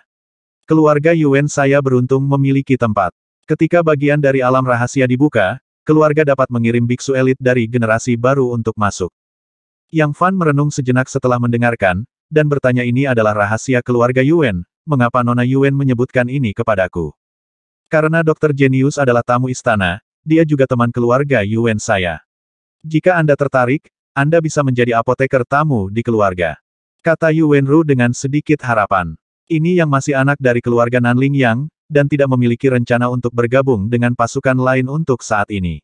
Keluarga Yuan saya beruntung memiliki tempat. Ketika bagian dari alam rahasia dibuka, keluarga dapat mengirim biksu elit dari generasi baru untuk masuk. Yang Fan merenung sejenak setelah mendengarkan, dan bertanya ini adalah rahasia keluarga Yuan, mengapa Nona Yuan menyebutkan ini kepadaku? Karena Dr. Genius adalah tamu istana, dia juga teman keluarga Yuan saya. Jika Anda tertarik, Anda bisa menjadi apoteker tamu di keluarga. Kata Yu Wenru dengan sedikit harapan. Ini yang masih anak dari keluarga Nanling Yang, dan tidak memiliki rencana untuk bergabung dengan pasukan lain untuk saat ini.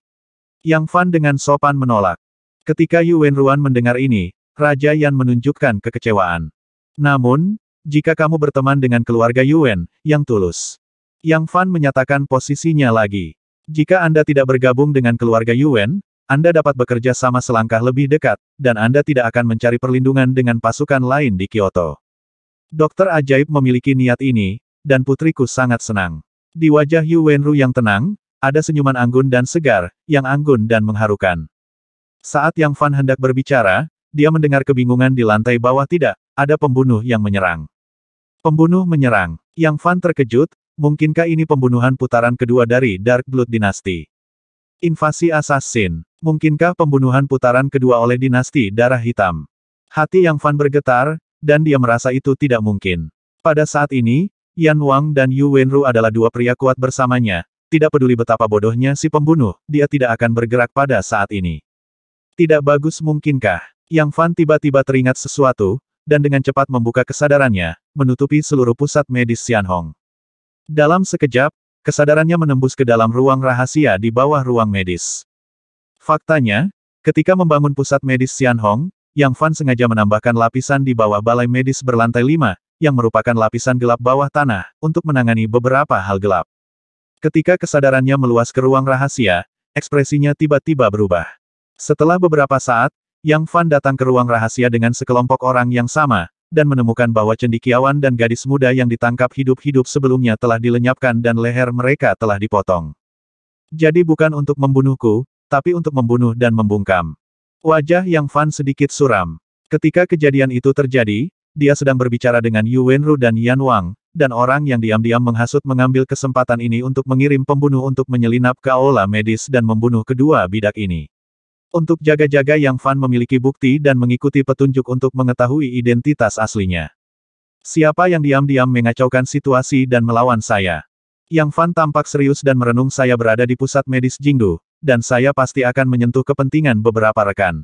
Yang Fan dengan sopan menolak. Ketika Yu Wenruan mendengar ini, Raja Yan menunjukkan kekecewaan. Namun, jika kamu berteman dengan keluarga Yuan, yang tulus. Yang Fan menyatakan posisinya lagi. Jika Anda tidak bergabung dengan keluarga Yuan, Anda dapat bekerja sama selangkah lebih dekat, dan Anda tidak akan mencari perlindungan dengan pasukan lain di Kyoto. Dokter ajaib memiliki niat ini, dan putriku sangat senang. Di wajah Yu Wenru yang tenang, ada senyuman anggun dan segar, yang anggun dan mengharukan. Saat Yang Fan hendak berbicara, dia mendengar kebingungan di lantai bawah tidak, ada pembunuh yang menyerang. Pembunuh menyerang. Yang Fan terkejut, mungkinkah ini pembunuhan putaran kedua dari Dark Blood Dynasty? Invasi assassin. Mungkinkah pembunuhan putaran kedua oleh dinasti darah hitam? Hati Yang Fan bergetar, dan dia merasa itu tidak mungkin. Pada saat ini, Yan Wang dan Yu Wenru adalah dua pria kuat bersamanya, tidak peduli betapa bodohnya si pembunuh, dia tidak akan bergerak pada saat ini. Tidak bagus mungkinkah? Yang Fan tiba-tiba teringat sesuatu, dan dengan cepat membuka kesadarannya, menutupi seluruh pusat medis Xianhong. Dalam sekejap, kesadarannya menembus ke dalam ruang rahasia di bawah ruang medis. Faktanya, ketika membangun pusat medis Xianhong, Yang Fan sengaja menambahkan lapisan di bawah balai medis berlantai 5, yang merupakan lapisan gelap bawah tanah, untuk menangani beberapa hal gelap. Ketika kesadarannya meluas ke ruang rahasia, ekspresinya tiba-tiba berubah. Setelah beberapa saat, Yang Fan datang ke ruang rahasia dengan sekelompok orang yang sama, dan menemukan bahwa cendekiawan dan gadis muda yang ditangkap hidup-hidup sebelumnya telah dilenyapkan dan leher mereka telah dipotong. Jadi bukan untuk membunuhku, tapi untuk membunuh dan membungkam. Wajah Yang Fan sedikit suram. Ketika kejadian itu terjadi, dia sedang berbicara dengan Yu Wenru dan Yan Wang, dan orang yang diam-diam menghasut mengambil kesempatan ini untuk mengirim pembunuh untuk menyelinap ke aula medis dan membunuh kedua bidak ini. Untuk jaga-jaga Yang Fan memiliki bukti dan mengikuti petunjuk untuk mengetahui identitas aslinya. Siapa yang diam-diam mengacaukan situasi dan melawan saya? Yang Fan tampak serius dan merenung. Saya berada di pusat medis Jingdu, dan saya pasti akan menyentuh kepentingan beberapa rekan.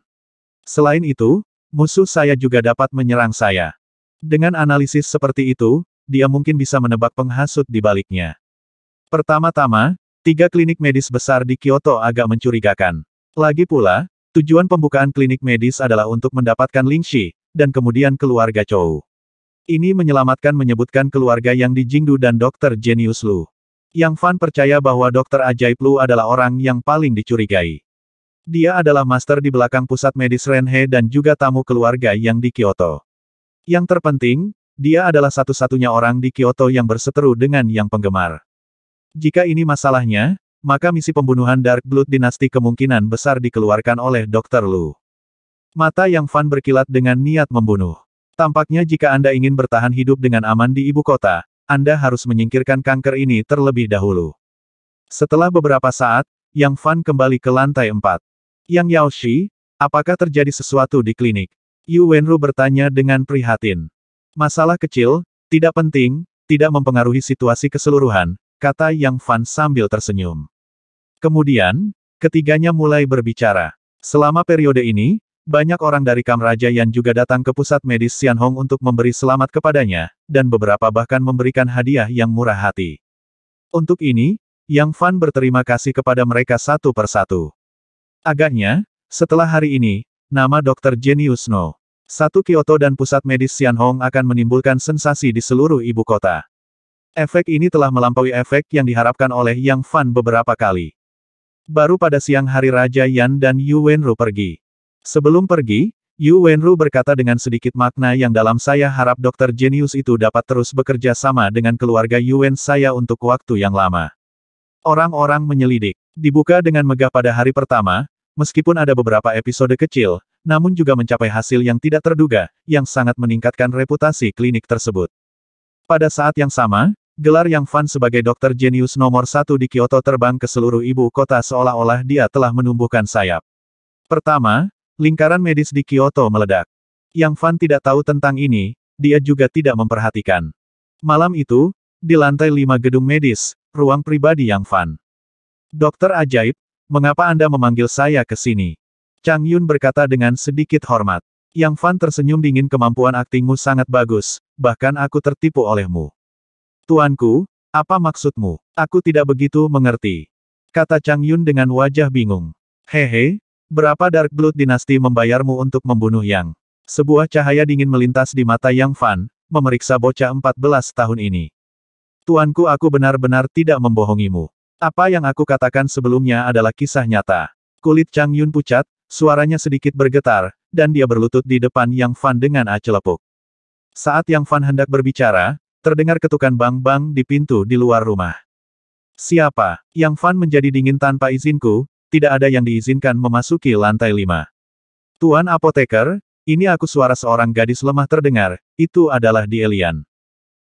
Selain itu, musuh saya juga dapat menyerang saya. Dengan analisis seperti itu, dia mungkin bisa menebak penghasut di baliknya. Pertama-tama, 3 klinik medis besar di Kyoto agak mencurigakan. Lagi pula, tujuan pembukaan klinik medis adalah untuk mendapatkan Lingxi, dan kemudian keluarga Chou. Ini menyebutkan keluarga yang di Jingdu dan Dr. Genius Lu. Yang Fan percaya bahwa Dr. Ajaib Lu adalah orang yang paling dicurigai. Dia adalah master di belakang pusat medis Renhe dan juga tamu keluarga yang di Kyoto. Yang terpenting, dia adalah satu-satunya orang di Kyoto yang berseteru dengan yang penggemar. Jika ini masalahnya, maka misi pembunuhan Dark Blood Dynasty kemungkinan besar dikeluarkan oleh Dr. Lu. Mata Yang Fan berkilat dengan niat membunuh. Tampaknya jika Anda ingin bertahan hidup dengan aman di ibu kota, Anda harus menyingkirkan kanker ini terlebih dahulu. Setelah beberapa saat, Yang Fan kembali ke lantai 4. Yang Yaoshi, apakah terjadi sesuatu di klinik? Yu Wenru bertanya dengan prihatin. Masalah kecil, tidak penting, tidak mempengaruhi situasi keseluruhan, kata Yang Fan sambil tersenyum. Kemudian, ketiganya mulai berbicara. Selama periode ini, banyak orang dari Kam Raja Yan juga datang ke pusat medis Xianhong untuk memberi selamat kepadanya, dan beberapa bahkan memberikan hadiah yang murah hati. Untuk ini, Yang Fan berterima kasih kepada mereka satu persatu. Agaknya, setelah hari ini, nama Dr. Genius No. 1 Kyoto dan pusat medis Xianhong akan menimbulkan sensasi di seluruh ibu kota. Efek ini telah melampaui efek yang diharapkan oleh Yang Fan beberapa kali. Baru pada siang hari Raja Yan dan Yu Wenru pergi. Sebelum pergi, Yu Wenru berkata dengan sedikit makna yang dalam, saya harap Dr. Genius itu dapat terus bekerja sama dengan keluarga Yuan saya untuk waktu yang lama. Orang-orang menyelidik. Dibuka dengan megah pada hari pertama, meskipun ada beberapa episode kecil, namun juga mencapai hasil yang tidak terduga, yang sangat meningkatkan reputasi klinik tersebut. Pada saat yang sama, gelar Yang Fan sebagai Dr. Genius nomor 1 di Kyoto terbang ke seluruh ibu kota seolah-olah dia telah menumbuhkan sayap. Pertama, lingkaran medis di Kyoto meledak. Yang Fan tidak tahu tentang ini, dia juga tidak memperhatikan. Malam itu, di lantai 5 gedung medis, ruang pribadi Yang Fan. Dokter ajaib, mengapa Anda memanggil saya ke sini? Chang Yun berkata dengan sedikit hormat. Yang Fan tersenyum dingin, kemampuan aktingmu sangat bagus, bahkan aku tertipu olehmu. Tuanku, apa maksudmu? Aku tidak begitu mengerti. Kata Chang Yun dengan wajah bingung. Hehe, berapa Dark Blood Dynasty membayarmu untuk membunuh Yang? Sebuah cahaya dingin melintas di mata Yang Fan, memeriksa bocah 14 tahun ini. Tuanku, aku benar-benar tidak membohongimu. Apa yang aku katakan sebelumnya adalah kisah nyata. Kulit Chang Yun pucat, suaranya sedikit bergetar, dan dia berlutut di depan Yang Fan dengan celepuk. Saat Yang Fan hendak berbicara, terdengar ketukan bang-bang di pintu di luar rumah. Siapa? Yang Fan menjadi dingin. Tanpa izinku, tidak ada yang diizinkan memasuki lantai 5. Tuan apoteker, ini aku. Suara seorang gadis lemah terdengar, itu adalah Dielian.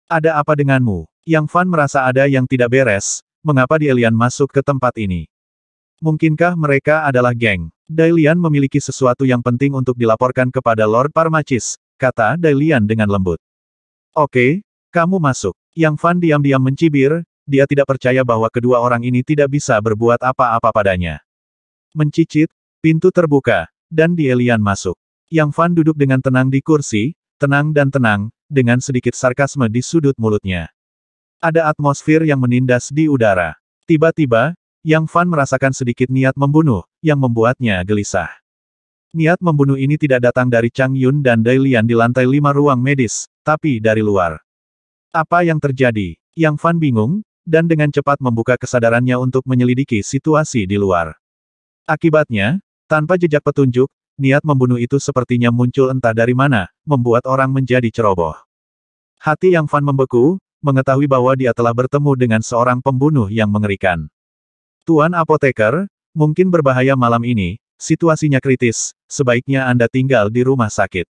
Ada apa denganmu? Yang Fan merasa ada yang tidak beres, mengapa Dielian masuk ke tempat ini? Mungkinkah mereka adalah geng? Dailian memiliki sesuatu yang penting untuk dilaporkan kepada Lord Parmachis, kata Dailian dengan lembut. Oke, kamu masuk. Yang Fan diam-diam mencibir, dia tidak percaya bahwa kedua orang ini tidak bisa berbuat apa-apa padanya. Mencicit, pintu terbuka, dan Dielian masuk. Yang Fan duduk dengan tenang di kursi, tenang dan tenang, dengan sedikit sarkasme di sudut mulutnya. Ada atmosfer yang menindas di udara. Tiba-tiba, Yang Fan merasakan sedikit niat membunuh, yang membuatnya gelisah. Niat membunuh ini tidak datang dari Chang Yun dan Dailian di lantai 5 ruang medis, tapi dari luar. Apa yang terjadi? Yang Fan bingung, dan dengan cepat membuka kesadarannya untuk menyelidiki situasi di luar. Akibatnya, tanpa jejak petunjuk, niat membunuh itu sepertinya muncul entah dari mana, membuat orang menjadi ceroboh. Hati Yang Fan membeku, mengetahui bahwa dia telah bertemu dengan seorang pembunuh yang mengerikan. Tuan apoteker, mungkin berbahaya malam ini, situasinya kritis, sebaiknya Anda tinggal di rumah sakit.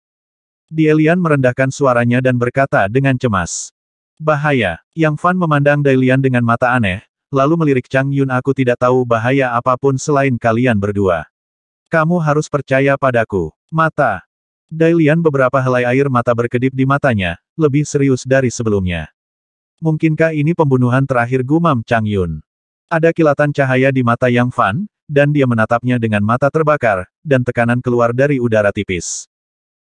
Dielian merendahkan suaranya dan berkata dengan cemas. Bahaya. Yang Fan memandang Dailian dengan mata aneh, lalu melirik Chang Yun. Aku tidak tahu bahaya apapun selain kalian berdua. Kamu harus percaya padaku. Mata. Dailian, beberapa helai air mata berkedip di matanya, lebih serius dari sebelumnya. Mungkinkah ini pembunuhan terakhir, gumam Chang Yun. Ada kilatan cahaya di mata Yang Fan, dan dia menatapnya dengan mata terbakar, dan tekanan keluar dari udara tipis.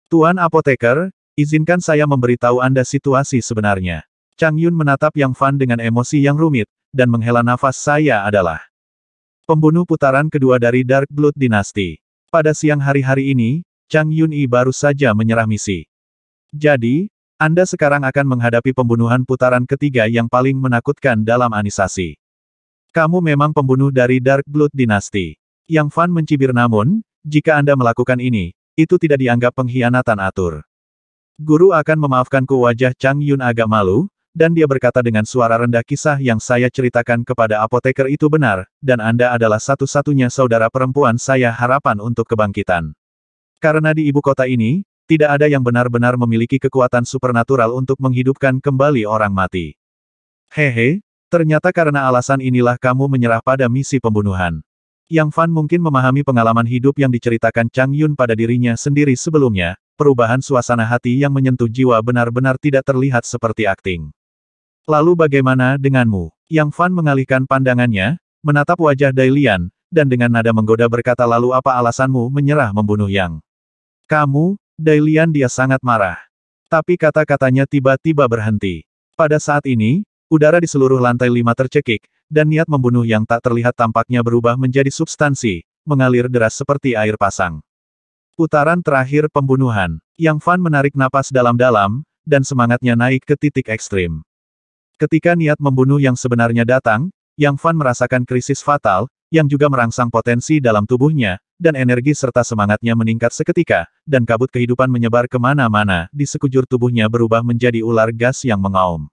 Tuan apoteker, izinkan saya memberitahu Anda situasi sebenarnya. Chang Yun menatap Yang Fan dengan emosi yang rumit, dan menghela nafas. Saya adalah pembunuh putaran kedua dari Dark Blood Dynasty. Pada siang hari ini, Chang Yun baru saja menyerah misi. Jadi, Anda sekarang akan menghadapi pembunuhan putaran ketiga yang paling menakutkan dalam anisasi. Kamu memang pembunuh dari Dark Blood Dynasty. Yang Fan mencibir, namun, jika Anda melakukan ini, itu tidak dianggap pengkhianatan atur. Guru akan memaafkanku. Wajah Chang Yun agak malu, dan dia berkata dengan suara rendah, kisah yang saya ceritakan kepada apoteker itu benar, dan Anda adalah satu-satunya saudara perempuan saya harapan untuk kebangkitan. Karena di ibu kota ini, tidak ada yang benar-benar memiliki kekuatan supernatural untuk menghidupkan kembali orang mati. Hehe, ternyata karena alasan inilah kamu menyerah pada misi pembunuhan. Yang Fan mungkin memahami pengalaman hidup yang diceritakan Chang Yun pada dirinya sendiri sebelumnya, perubahan suasana hati yang menyentuh jiwa benar-benar tidak terlihat seperti akting. Lalu bagaimana denganmu? Yang Fan mengalihkan pandangannya, menatap wajah Dailian, dan dengan nada menggoda berkata, lalu apa alasanmu menyerah membunuh Yang? Kamu, Dailian, dia sangat marah. Tapi kata-katanya tiba-tiba berhenti. Pada saat ini, udara di seluruh lantai 5 tercekik, dan niat membunuh yang tak terlihat tampaknya berubah menjadi substansi, mengalir deras seperti air pasang. Putaran terakhir pembunuhan. Yang Fan menarik napas dalam-dalam, dan semangatnya naik ke titik ekstrim. Ketika niat membunuh yang sebenarnya datang, Yang Fan merasakan krisis fatal, yang juga merangsang potensi dalam tubuhnya, dan energi serta semangatnya meningkat seketika, dan kabut kehidupan menyebar kemana-mana, di sekujur tubuhnya berubah menjadi ular gas yang mengaum.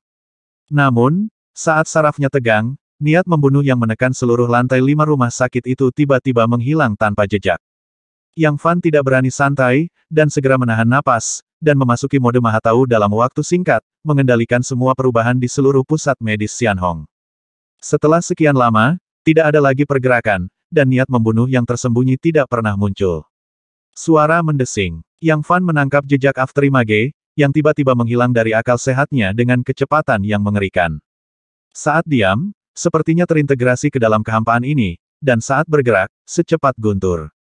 Namun, saat sarafnya tegang, niat membunuh yang menekan seluruh lantai 5 rumah sakit itu tiba-tiba menghilang tanpa jejak. Yang Fan tidak berani santai, dan segera menahan napas, dan memasuki mode Mahatau dalam waktu singkat, mengendalikan semua perubahan di seluruh pusat medis Xianhong. Setelah sekian lama, tidak ada lagi pergerakan, dan niat membunuh yang tersembunyi tidak pernah muncul. Suara mendesing. Yang Fan menangkap jejak afterimage, yang tiba-tiba menghilang dari akal sehatnya dengan kecepatan yang mengerikan. Saat diam, sepertinya terintegrasi ke dalam kehampaan ini, dan saat bergerak, secepat guntur.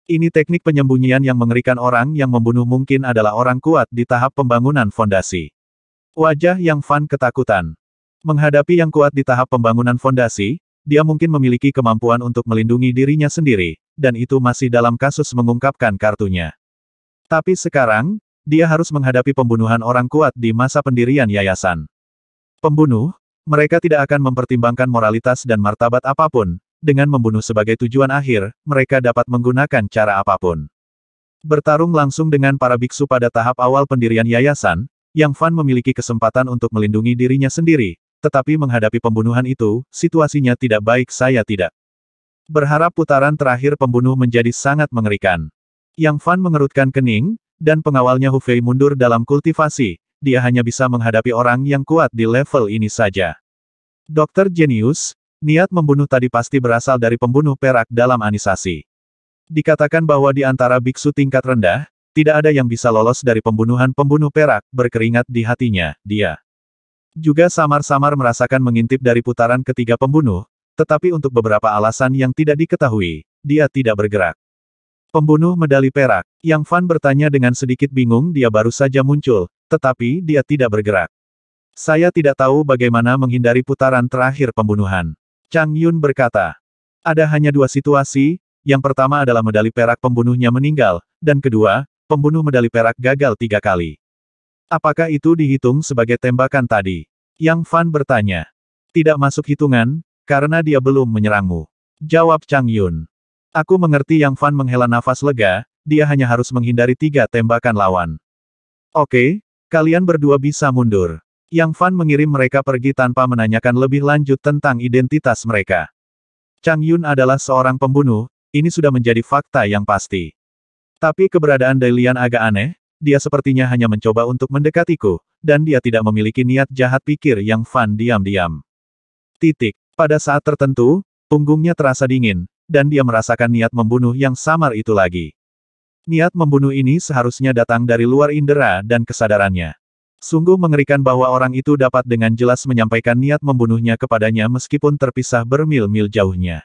Ini teknik penyembunyian yang mengerikan. Orang yang membunuh mungkin adalah orang kuat di tahap pembangunan fondasi. Wajah Yang Fan ketakutan. Menghadapi yang kuat di tahap pembangunan fondasi, dia mungkin memiliki kemampuan untuk melindungi dirinya sendiri, dan itu masih dalam kasus mengungkapkan kartunya. Tapi sekarang, dia harus menghadapi pembunuhan orang kuat di masa pendirian yayasan. Pembunuh, mereka tidak akan mempertimbangkan moralitas dan martabat apapun, dengan membunuh sebagai tujuan akhir, mereka dapat menggunakan cara apapun. Bertarung langsung dengan para biksu pada tahap awal pendirian yayasan, Yang Fan memiliki kesempatan untuk melindungi dirinya sendiri, tetapi menghadapi pembunuhan itu, situasinya tidak baik. Saya tidak berharap putaran terakhir pembunuh menjadi sangat mengerikan. Yang Fan mengerutkan kening, dan pengawalnya Hu Fei mundur dalam kultivasi, dia hanya bisa menghadapi orang yang kuat di level ini saja. Dokter Jenius, niat membunuh tadi pasti berasal dari pembunuh perak dalam anisasi. Dikatakan bahwa di antara biksu tingkat rendah, tidak ada yang bisa lolos dari pembunuh perak, berkeringat di hatinya, dia juga samar-samar merasakan mengintip dari putaran ketiga pembunuh, tetapi untuk beberapa alasan yang tidak diketahui, dia tidak bergerak. Pembunuh medali perak. Yang Fan bertanya dengan sedikit bingung. Dia baru saja muncul, tetapi dia tidak bergerak. Saya tidak tahu bagaimana menghindari putaran terakhir pembunuhan. Chang Yun berkata. Ada hanya dua situasi, yang pertama adalah medali perak pembunuhnya meninggal, dan kedua, pembunuh medali perak gagal 3 kali. Apakah itu dihitung sebagai tembakan tadi? Yang Fan bertanya. Tidak masuk hitungan, karena dia belum menyerangmu. Jawab Chang Yun. Aku mengerti. Yang Fan menghela nafas lega, dia hanya harus menghindari 3 tembakan lawan. Oke, kalian berdua bisa mundur. Yang Fan mengirim mereka pergi tanpa menanyakan lebih lanjut tentang identitas mereka. Chang Yun adalah seorang pembunuh, ini sudah menjadi fakta yang pasti. Tapi keberadaan Dai Lian agak aneh, dia sepertinya hanya mencoba untuk mendekatiku, dan dia tidak memiliki niat jahat, pikir Yang Fan diam-diam. Pada saat tertentu, punggungnya terasa dingin, dan dia merasakan niat membunuh yang samar itu lagi. Niat membunuh ini seharusnya datang dari luar indera dan kesadarannya. Sungguh mengerikan bahwa orang itu dapat dengan jelas menyampaikan niat membunuhnya kepadanya meskipun terpisah bermil-mil jauhnya.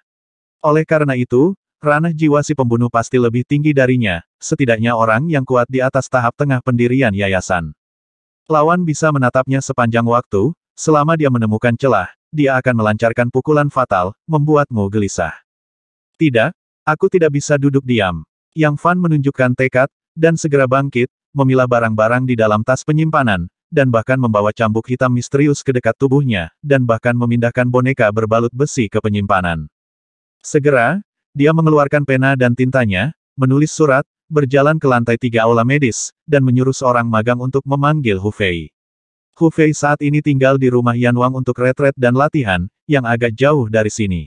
Oleh karena itu, ranah jiwa si pembunuh pasti lebih tinggi darinya, setidaknya orang yang kuat di atas tahap tengah pendirian yayasan. Lawan bisa menatapnya sepanjang waktu, selama dia menemukan celah, dia akan melancarkan pukulan fatal, membuatmu gelisah. Tidak, aku tidak bisa duduk diam. Yang Fan menunjukkan tekad, dan segera bangkit, memilah barang-barang di dalam tas penyimpanan, dan bahkan membawa cambuk hitam misterius ke dekat tubuhnya, dan bahkan memindahkan boneka berbalut besi ke penyimpanan. Segera, dia mengeluarkan pena dan tintanya, menulis surat, berjalan ke lantai 3 aula medis, dan menyuruh seorang magang untuk memanggil Hu Fei. Hu Fei saat ini tinggal di rumah Yanwang untuk retret dan latihan, yang agak jauh dari sini.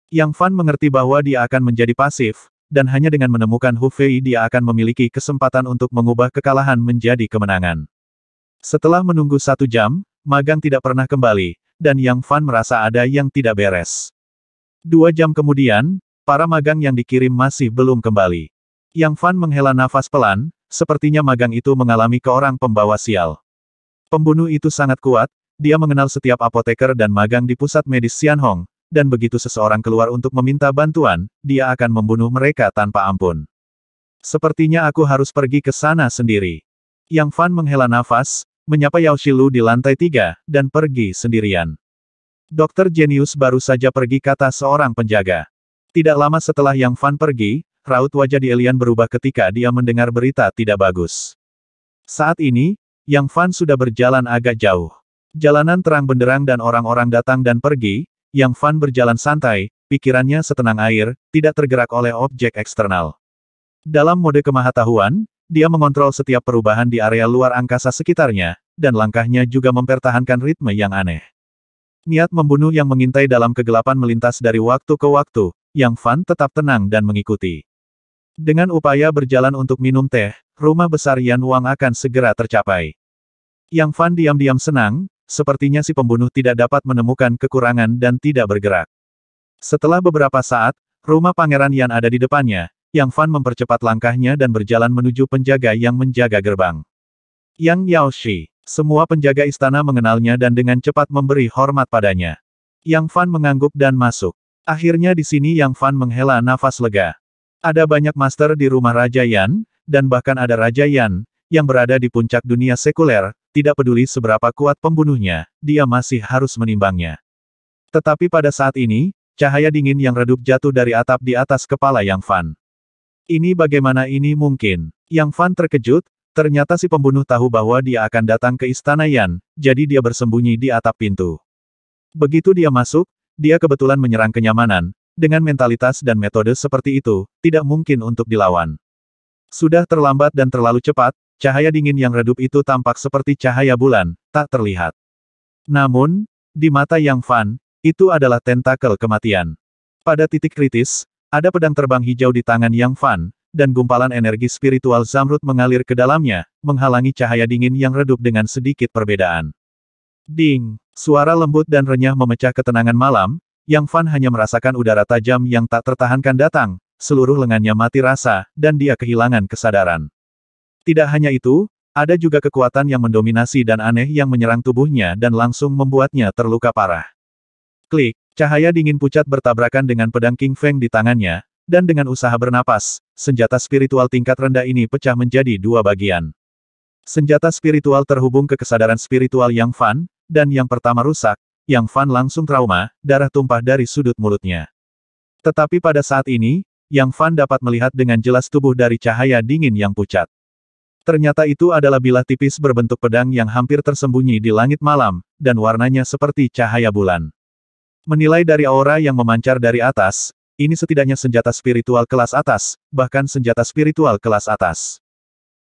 Yang Fan mengerti bahwa dia akan menjadi pasif, dan hanya dengan menemukan Hu Fei dia akan memiliki kesempatan untuk mengubah kekalahan menjadi kemenangan. Setelah menunggu 1 jam, magang tidak pernah kembali, dan Yang Fan merasa ada yang tidak beres. 2 jam kemudian, para magang yang dikirim masih belum kembali. Yang Fan menghela nafas pelan, sepertinya magang itu mengalami keorang pembawa sial. Pembunuh itu sangat kuat, dia mengenal setiap apoteker dan magang di pusat medis Xianhong, dan begitu seseorang keluar untuk meminta bantuan, dia akan membunuh mereka tanpa ampun. Sepertinya aku harus pergi ke sana sendiri. Yang Fan menghela nafas, menyapa Yao Shilu di lantai 3, dan pergi sendirian. Dokter jenius baru saja pergi, kata seorang penjaga. Tidak lama setelah Yang Fan pergi, raut wajah Di Elian berubah ketika dia mendengar berita tidak bagus. Saat ini, Yang Fan sudah berjalan agak jauh. Jalanan terang benderang dan orang-orang datang dan pergi. Yang Fan berjalan santai, pikirannya setenang air, tidak tergerak oleh objek eksternal. Dalam mode kemahatauan, dia mengontrol setiap perubahan di area luar angkasa sekitarnya, dan langkahnya juga mempertahankan ritme yang aneh. Niat membunuh yang mengintai dalam kegelapan melintas dari waktu ke waktu. Yang Fan tetap tenang dan mengikuti. Dengan upaya berjalan untuk minum teh, rumah besar Yan Wang akan segera tercapai. Yang Fan diam-diam senang, sepertinya si pembunuh tidak dapat menemukan kekurangan dan tidak bergerak. Setelah beberapa saat, rumah Pangeran Yan ada di depannya. Yang Fan mempercepat langkahnya dan berjalan menuju penjaga yang menjaga gerbang. Yang Yaoshi. Semua penjaga istana mengenalnya dan dengan cepat memberi hormat padanya. Yang Fan mengangguk dan masuk. Akhirnya di sini Yang Fan menghela nafas lega. Ada banyak master di rumah Raja Yan, dan bahkan ada Raja Yan, yang berada di puncak dunia sekuler, tidak peduli seberapa kuat pembunuhnya, dia masih harus menimbangnya. Tetapi pada saat ini, cahaya dingin yang redup jatuh dari atap di atas kepala Yang Fan. Ini bagaimana ini mungkin? Yang Fan terkejut, ternyata si pembunuh tahu bahwa dia akan datang ke istana Yan, jadi dia bersembunyi di atap pintu. Begitu dia masuk, dia kebetulan menyerang kenyamanan, dengan mentalitas dan metode seperti itu, tidak mungkin untuk dilawan. Sudah terlambat dan terlalu cepat, cahaya dingin yang redup itu tampak seperti cahaya bulan, tak terlihat. Namun, di mata Yang Fan, itu adalah tentakel kematian. Pada titik kritis, ada pedang terbang hijau di tangan Yang Fan, dan gumpalan energi spiritual Zamrud mengalir ke dalamnya, menghalangi cahaya dingin yang redup dengan sedikit perbedaan. Ding! Suara lembut dan renyah memecah ketenangan malam. Yang Fan hanya merasakan udara tajam yang tak tertahankan datang, seluruh lengannya mati rasa, dan dia kehilangan kesadaran. Tidak hanya itu, ada juga kekuatan yang mendominasi dan aneh yang menyerang tubuhnya dan langsung membuatnya terluka parah. Klik! Cahaya dingin pucat bertabrakan dengan pedang King Feng di tangannya, dan dengan usaha bernapas, senjata spiritual tingkat rendah ini pecah menjadi dua bagian. Senjata spiritual terhubung ke kesadaran spiritual Yang Fan, dan yang pertama rusak. Yang Fan langsung trauma, darah tumpah dari sudut mulutnya. Tetapi pada saat ini, Yang Fan dapat melihat dengan jelas tubuh dari cahaya dingin yang pucat. Ternyata itu adalah bilah tipis berbentuk pedang yang hampir tersembunyi di langit malam, dan warnanya seperti cahaya bulan. Menilai dari aura yang memancar dari atas, ini setidaknya senjata spiritual kelas atas, bahkan senjata spiritual kelas atas.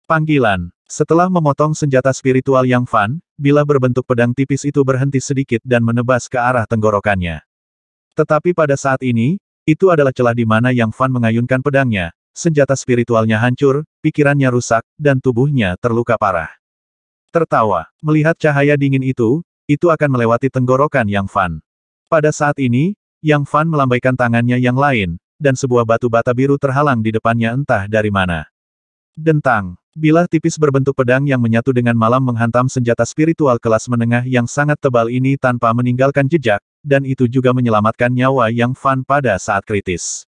Panggilan. Setelah memotong senjata spiritual Yang Fan, bilah berbentuk pedang tipis itu berhenti sedikit dan menebas ke arah tenggorokannya. Tetapi pada saat ini, itu adalah celah di mana Yang Fan mengayunkan pedangnya, senjata spiritualnya hancur, pikirannya rusak, dan tubuhnya terluka parah. Tertawa. Melihat cahaya dingin itu akan melewati tenggorokan Yang Fan. Pada saat ini, Yang Fan melambaikan tangannya yang lain, dan sebuah batu bata biru terhalang di depannya entah dari mana. Dentang. Bilah tipis berbentuk pedang yang menyatu dengan malam menghantam senjata spiritual kelas menengah yang sangat tebal ini tanpa meninggalkan jejak, dan itu juga menyelamatkan nyawa Yang Fan pada saat kritis.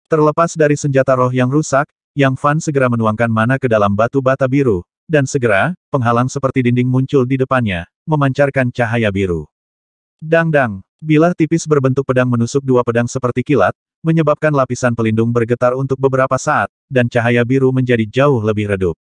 Terlepas dari senjata roh yang rusak, Yang Fan segera menuangkan mana ke dalam batu bata biru, dan segera, penghalang seperti dinding muncul di depannya, memancarkan cahaya biru. Dang-dang. Bilah tipis berbentuk pedang menusuk dua pedang seperti kilat, menyebabkan lapisan pelindung bergetar untuk beberapa saat, dan cahaya biru menjadi jauh lebih redup.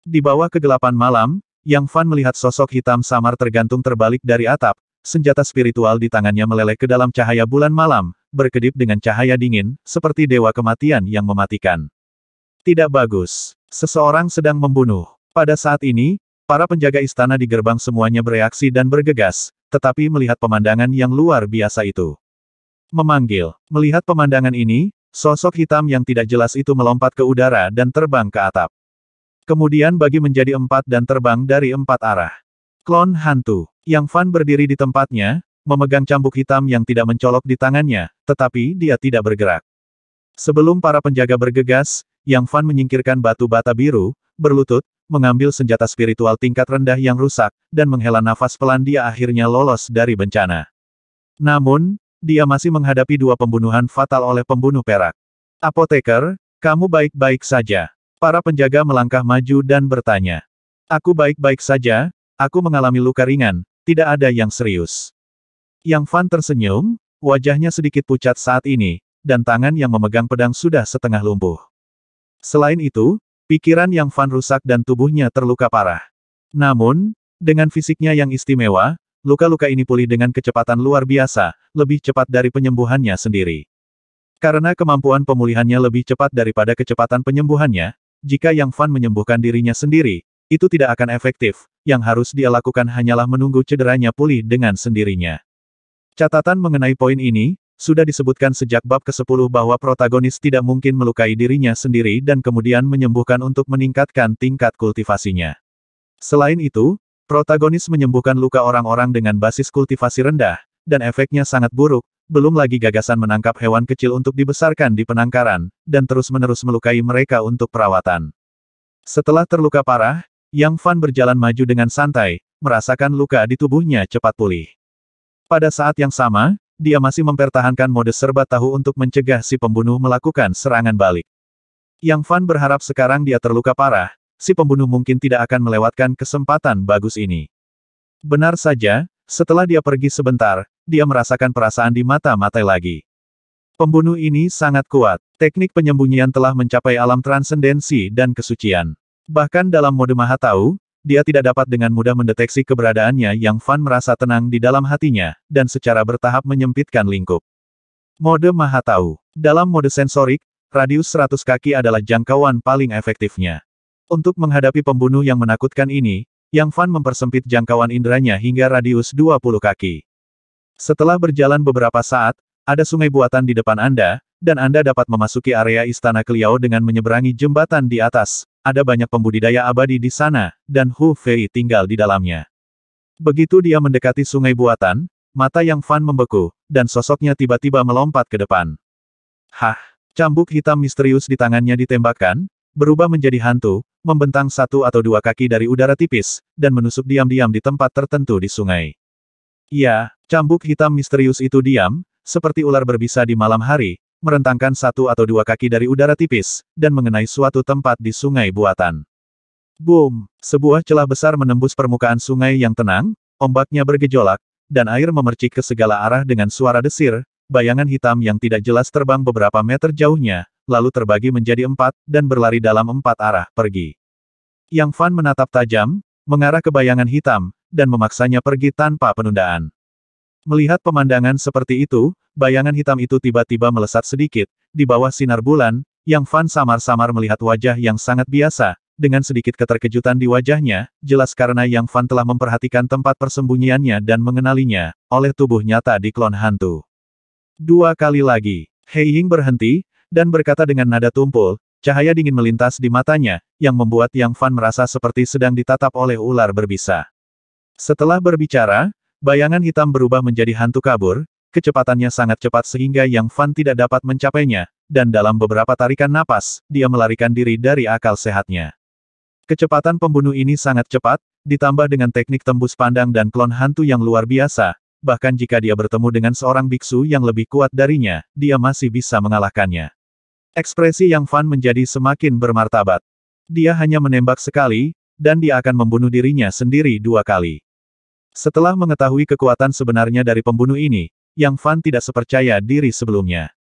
Di bawah kegelapan malam, Yang Fan melihat sosok hitam samar tergantung terbalik dari atap, senjata spiritual di tangannya meleleh ke dalam cahaya bulan malam, berkedip dengan cahaya dingin, seperti dewa kematian yang mematikan. Tidak bagus. Seseorang sedang membunuh. Pada saat ini, para penjaga istana di gerbang semuanya bereaksi dan bergegas, tetapi melihat pemandangan yang luar biasa itu. Memanggil. Melihat pemandangan ini, sosok hitam yang tidak jelas itu melompat ke udara dan terbang ke atap. Kemudian bagi menjadi empat dan terbang dari empat arah. Klon hantu. Yang Fan berdiri di tempatnya, memegang cambuk hitam yang tidak mencolok di tangannya, tetapi dia tidak bergerak. Sebelum para penjaga bergegas, Yang Fan menyingkirkan batu bata biru, berlutut, mengambil senjata spiritual tingkat rendah yang rusak, dan menghela nafas pelan dia akhirnya lolos dari bencana. Namun, dia masih menghadapi dua pembunuhan fatal oleh pembunuh perak. Apoteker, kamu baik-baik saja. Para penjaga melangkah maju dan bertanya. Aku baik-baik saja, aku mengalami luka ringan, tidak ada yang serius. Yang Fan tersenyum, wajahnya sedikit pucat saat ini, dan tangan yang memegang pedang sudah setengah lumpuh. Selain itu, pikiran Yang Fan rusak dan tubuhnya terluka parah. Namun, dengan fisiknya yang istimewa, luka-luka ini pulih dengan kecepatan luar biasa, lebih cepat dari penyembuhannya sendiri. Karena kemampuan pemulihannya lebih cepat daripada kecepatan penyembuhannya, jika Yang Fan menyembuhkan dirinya sendiri, itu tidak akan efektif, yang harus dia lakukan hanyalah menunggu cederanya pulih dengan sendirinya. Catatan mengenai poin ini, sudah disebutkan sejak bab ke-10 bahwa protagonis tidak mungkin melukai dirinya sendiri dan kemudian menyembuhkan untuk meningkatkan tingkat kultivasinya. Selain itu, protagonis menyembuhkan luka orang-orang dengan basis kultivasi rendah, dan efeknya sangat buruk, belum lagi gagasan menangkap hewan kecil untuk dibesarkan di penangkaran, dan terus-menerus melukai mereka untuk perawatan. Setelah terluka parah, Yang Fan berjalan maju dengan santai, merasakan luka di tubuhnya cepat pulih. Pada saat yang sama, dia masih mempertahankan mode serba tahu untuk mencegah si pembunuh melakukan serangan balik. Yang Fan berharap sekarang dia terluka parah, si pembunuh mungkin tidak akan melewatkan kesempatan bagus ini. Benar saja, setelah dia pergi sebentar, dia merasakan perasaan di mata-mata lagi. Pembunuh ini sangat kuat. Teknik penyembunyian telah mencapai alam transendensi dan kesucian. Bahkan dalam mode Maha Tahu, dia tidak dapat dengan mudah mendeteksi keberadaannya. Yang Fan merasa tenang di dalam hatinya, dan secara bertahap menyempitkan lingkup. Mode Maha Tahu. Dalam mode sensorik, radius 100 kaki adalah jangkauan paling efektifnya. Untuk menghadapi pembunuh yang menakutkan ini, Yang Fan mempersempit jangkauan inderanya hingga radius 20 kaki. Setelah berjalan beberapa saat, ada sungai buatan di depan Anda, dan Anda dapat memasuki area Istana Keliao dengan menyeberangi jembatan di atas. Ada banyak pembudidaya abadi di sana, dan Hu Fei tinggal di dalamnya. Begitu dia mendekati sungai buatan, mata Yang Fan membeku, dan sosoknya tiba-tiba melompat ke depan. Hah! Cambuk hitam misterius di tangannya ditembakkan, berubah menjadi hantu, membentang 1 atau 2 kaki dari udara tipis, dan menusuk diam-diam di tempat tertentu di sungai. Ya, cambuk hitam misterius itu diam, seperti ular berbisa di malam hari, merentangkan 1 atau 2 kaki dari udara tipis, dan mengenai suatu tempat di sungai buatan. Boom! Sebuah celah besar menembus permukaan sungai yang tenang, ombaknya bergejolak, dan air memercik ke segala arah dengan suara desir. Bayangan hitam yang tidak jelas terbang beberapa meter jauhnya, lalu terbagi menjadi 4, dan berlari dalam 4 arah, pergi. Yang Fan menatap tajam, mengarah ke bayangan hitam, dan memaksanya pergi tanpa penundaan. Melihat pemandangan seperti itu, bayangan hitam itu tiba-tiba melesat sedikit, di bawah sinar bulan. Yang Fan samar-samar melihat wajah yang sangat biasa, dengan sedikit keterkejutan di wajahnya, jelas karena Yang Fan telah memperhatikan tempat persembunyiannya dan mengenalinya, oleh tubuh nyata di klon hantu. 2 kali lagi, Hei Ying berhenti, dan berkata dengan nada tumpul, cahaya dingin melintas di matanya, yang membuat Yang Fan merasa seperti sedang ditatap oleh ular berbisa. Setelah berbicara, bayangan hitam berubah menjadi hantu kabur, kecepatannya sangat cepat sehingga Yang Fan tidak dapat mencapainya, dan dalam beberapa tarikan napas, dia melarikan diri dari akal sehatnya. Kecepatan pembunuh ini sangat cepat, ditambah dengan teknik tembus pandang dan klon hantu yang luar biasa, bahkan jika dia bertemu dengan seorang biksu yang lebih kuat darinya, dia masih bisa mengalahkannya. Ekspresi Yang Fan menjadi semakin bermartabat. Dia hanya menembak sekali, dan dia akan membunuh dirinya sendiri 2 kali. Setelah mengetahui kekuatan sebenarnya dari pembunuh ini, Yang Fan tidak sepercaya diri sebelumnya.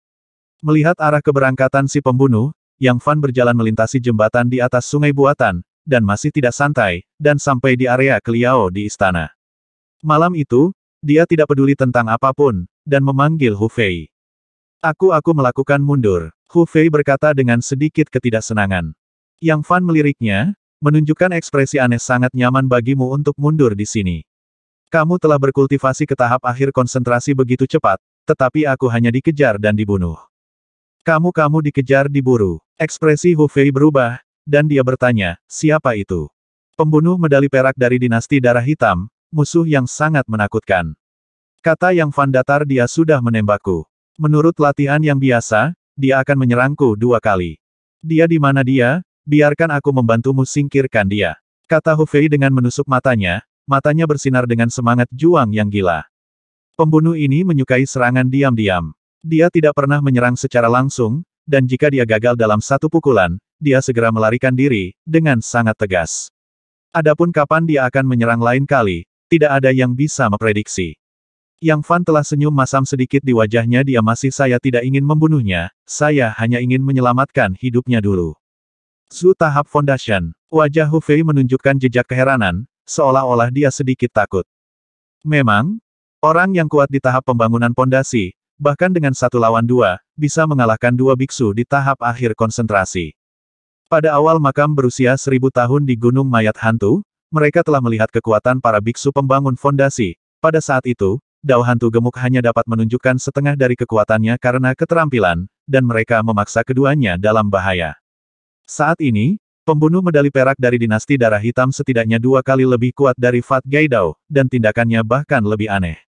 Melihat arah keberangkatan si pembunuh, Yang Fan berjalan melintasi jembatan di atas sungai buatan, dan masih tidak santai, dan sampai di area Keliao di istana. Malam itu, dia tidak peduli tentang apapun, dan memanggil Hu Fei. Aku melakukan mundur, Hu Fei berkata dengan sedikit ketidaksenangan. Yang Fan meliriknya, menunjukkan ekspresi aneh sangat nyaman bagimu untuk mundur di sini. Kamu telah berkultivasi ke tahap akhir konsentrasi begitu cepat, tetapi aku hanya dikejar dan dibunuh. Kamu dikejar diburu. Ekspresi Hu Fei berubah, dan dia bertanya, siapa itu? Pembunuh medali perak dari dinasti darah hitam, musuh yang sangat menakutkan. Kata Yang Fan datar, dia sudah menembakku. Menurut latihan yang biasa, dia akan menyerangku 2 kali. Dia di mana dia? Biarkan aku membantumu singkirkan dia. Kata Hu Fei dengan menusuk matanya bersinar dengan semangat juang yang gila. Pembunuh ini menyukai serangan diam-diam. Dia tidak pernah menyerang secara langsung, dan jika dia gagal dalam 1 pukulan, dia segera melarikan diri, dengan sangat tegas. Adapun kapan dia akan menyerang lain kali, tidak ada yang bisa memprediksi. Yang Fan telah senyum masam sedikit di wajahnya. Dia masih saya tidak ingin membunuhnya, saya hanya ingin menyelamatkan hidupnya dulu. Zu tahap Foundation. Wajah Hu Fei menunjukkan jejak keheranan, seolah-olah dia sedikit takut. Memang, orang yang kuat di tahap pembangunan pondasi, bahkan dengan 1 lawan 2, bisa mengalahkan 2 biksu di tahap akhir konsentrasi. Pada awal makam berusia 1000 tahun di Gunung Mayat Hantu, mereka telah melihat kekuatan para biksu pembangun fondasi. Pada saat itu, Dao Hantu Gemuk hanya dapat menunjukkan setengah dari kekuatannya karena keterampilan, dan mereka memaksa keduanya dalam bahaya. Saat ini, pembunuh medali perak dari dinasti darah hitam setidaknya 2 kali lebih kuat dari Fat Gaidao, dan tindakannya bahkan lebih aneh.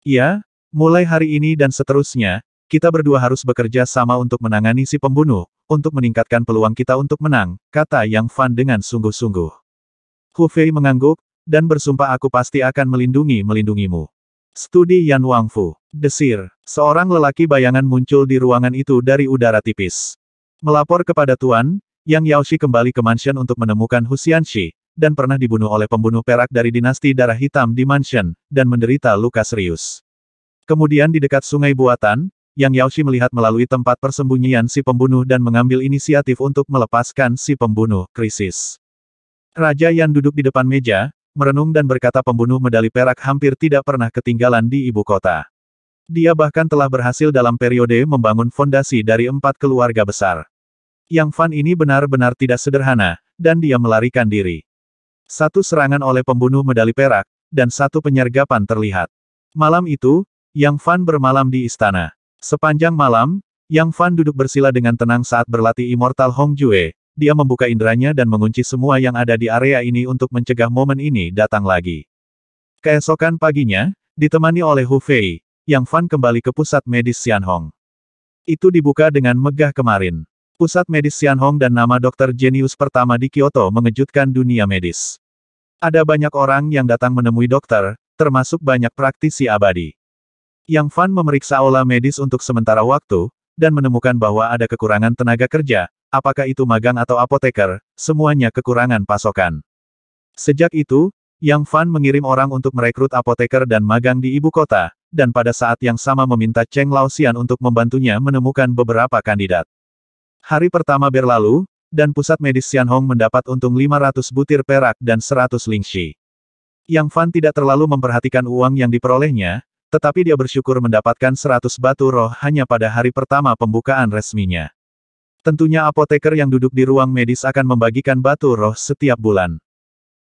Ya, mulai hari ini dan seterusnya, kita berdua harus bekerja sama untuk menangani si pembunuh, untuk meningkatkan peluang kita untuk menang, kata Yang Fan dengan sungguh-sungguh. Hu Fei mengangguk, dan bersumpah aku pasti akan melindungimu. Studi Yan Wangfu. Desir. Seorang lelaki bayangan muncul di ruangan itu dari udara tipis. Melapor kepada Tuan, Yang Yaoshi kembali ke mansion untuk menemukan Hu Xianxi, dan pernah dibunuh oleh pembunuh perak dari dinasti darah hitam di mansion, dan menderita luka serius. Kemudian di dekat sungai buatan, Yang Yaoshi melihat melalui tempat persembunyian si pembunuh dan mengambil inisiatif untuk melepaskan si pembunuh krisis. Raja Yan duduk di depan meja, merenung dan berkata pembunuh medali perak hampir tidak pernah ketinggalan di ibu kota. Dia bahkan telah berhasil dalam periode membangun fondasi dari 4 keluarga besar. Yang Fan ini benar-benar tidak sederhana, dan dia melarikan diri. 1 serangan oleh pembunuh medali perak, dan 1 penyergapan terlihat. Malam itu, Yang Fan bermalam di istana. Sepanjang malam, Yang Fan duduk bersila dengan tenang saat berlatih Immortal Hong Jue. Dia membuka inderanya dan mengunci semua yang ada di area ini untuk mencegah momen ini datang lagi. Keesokan paginya, ditemani oleh Hu Fei, Yang Fan kembali ke pusat medis Xianhong. Itu dibuka dengan megah kemarin. Pusat medis Xianhong dan nama dokter jenius pertama di Kyoto mengejutkan dunia medis. Ada banyak orang yang datang menemui dokter, termasuk banyak praktisi abadi. Yang Fan memeriksa aula medis untuk sementara waktu, dan menemukan bahwa ada kekurangan tenaga kerja, apakah itu magang atau apoteker, semuanya kekurangan pasokan. Sejak itu, Yang Fan mengirim orang untuk merekrut apoteker dan magang di ibu kota, dan pada saat yang sama meminta Cheng Laoxian untuk membantunya menemukan beberapa kandidat. Hari pertama berlalu, dan pusat medis Xianhong mendapat untung 500 butir perak dan 100 lingxi. Yang Fan tidak terlalu memperhatikan uang yang diperolehnya, tetapi dia bersyukur mendapatkan 100 batu roh hanya pada hari pertama pembukaan resminya. Tentunya apoteker yang duduk di ruang medis akan membagikan batu roh setiap bulan.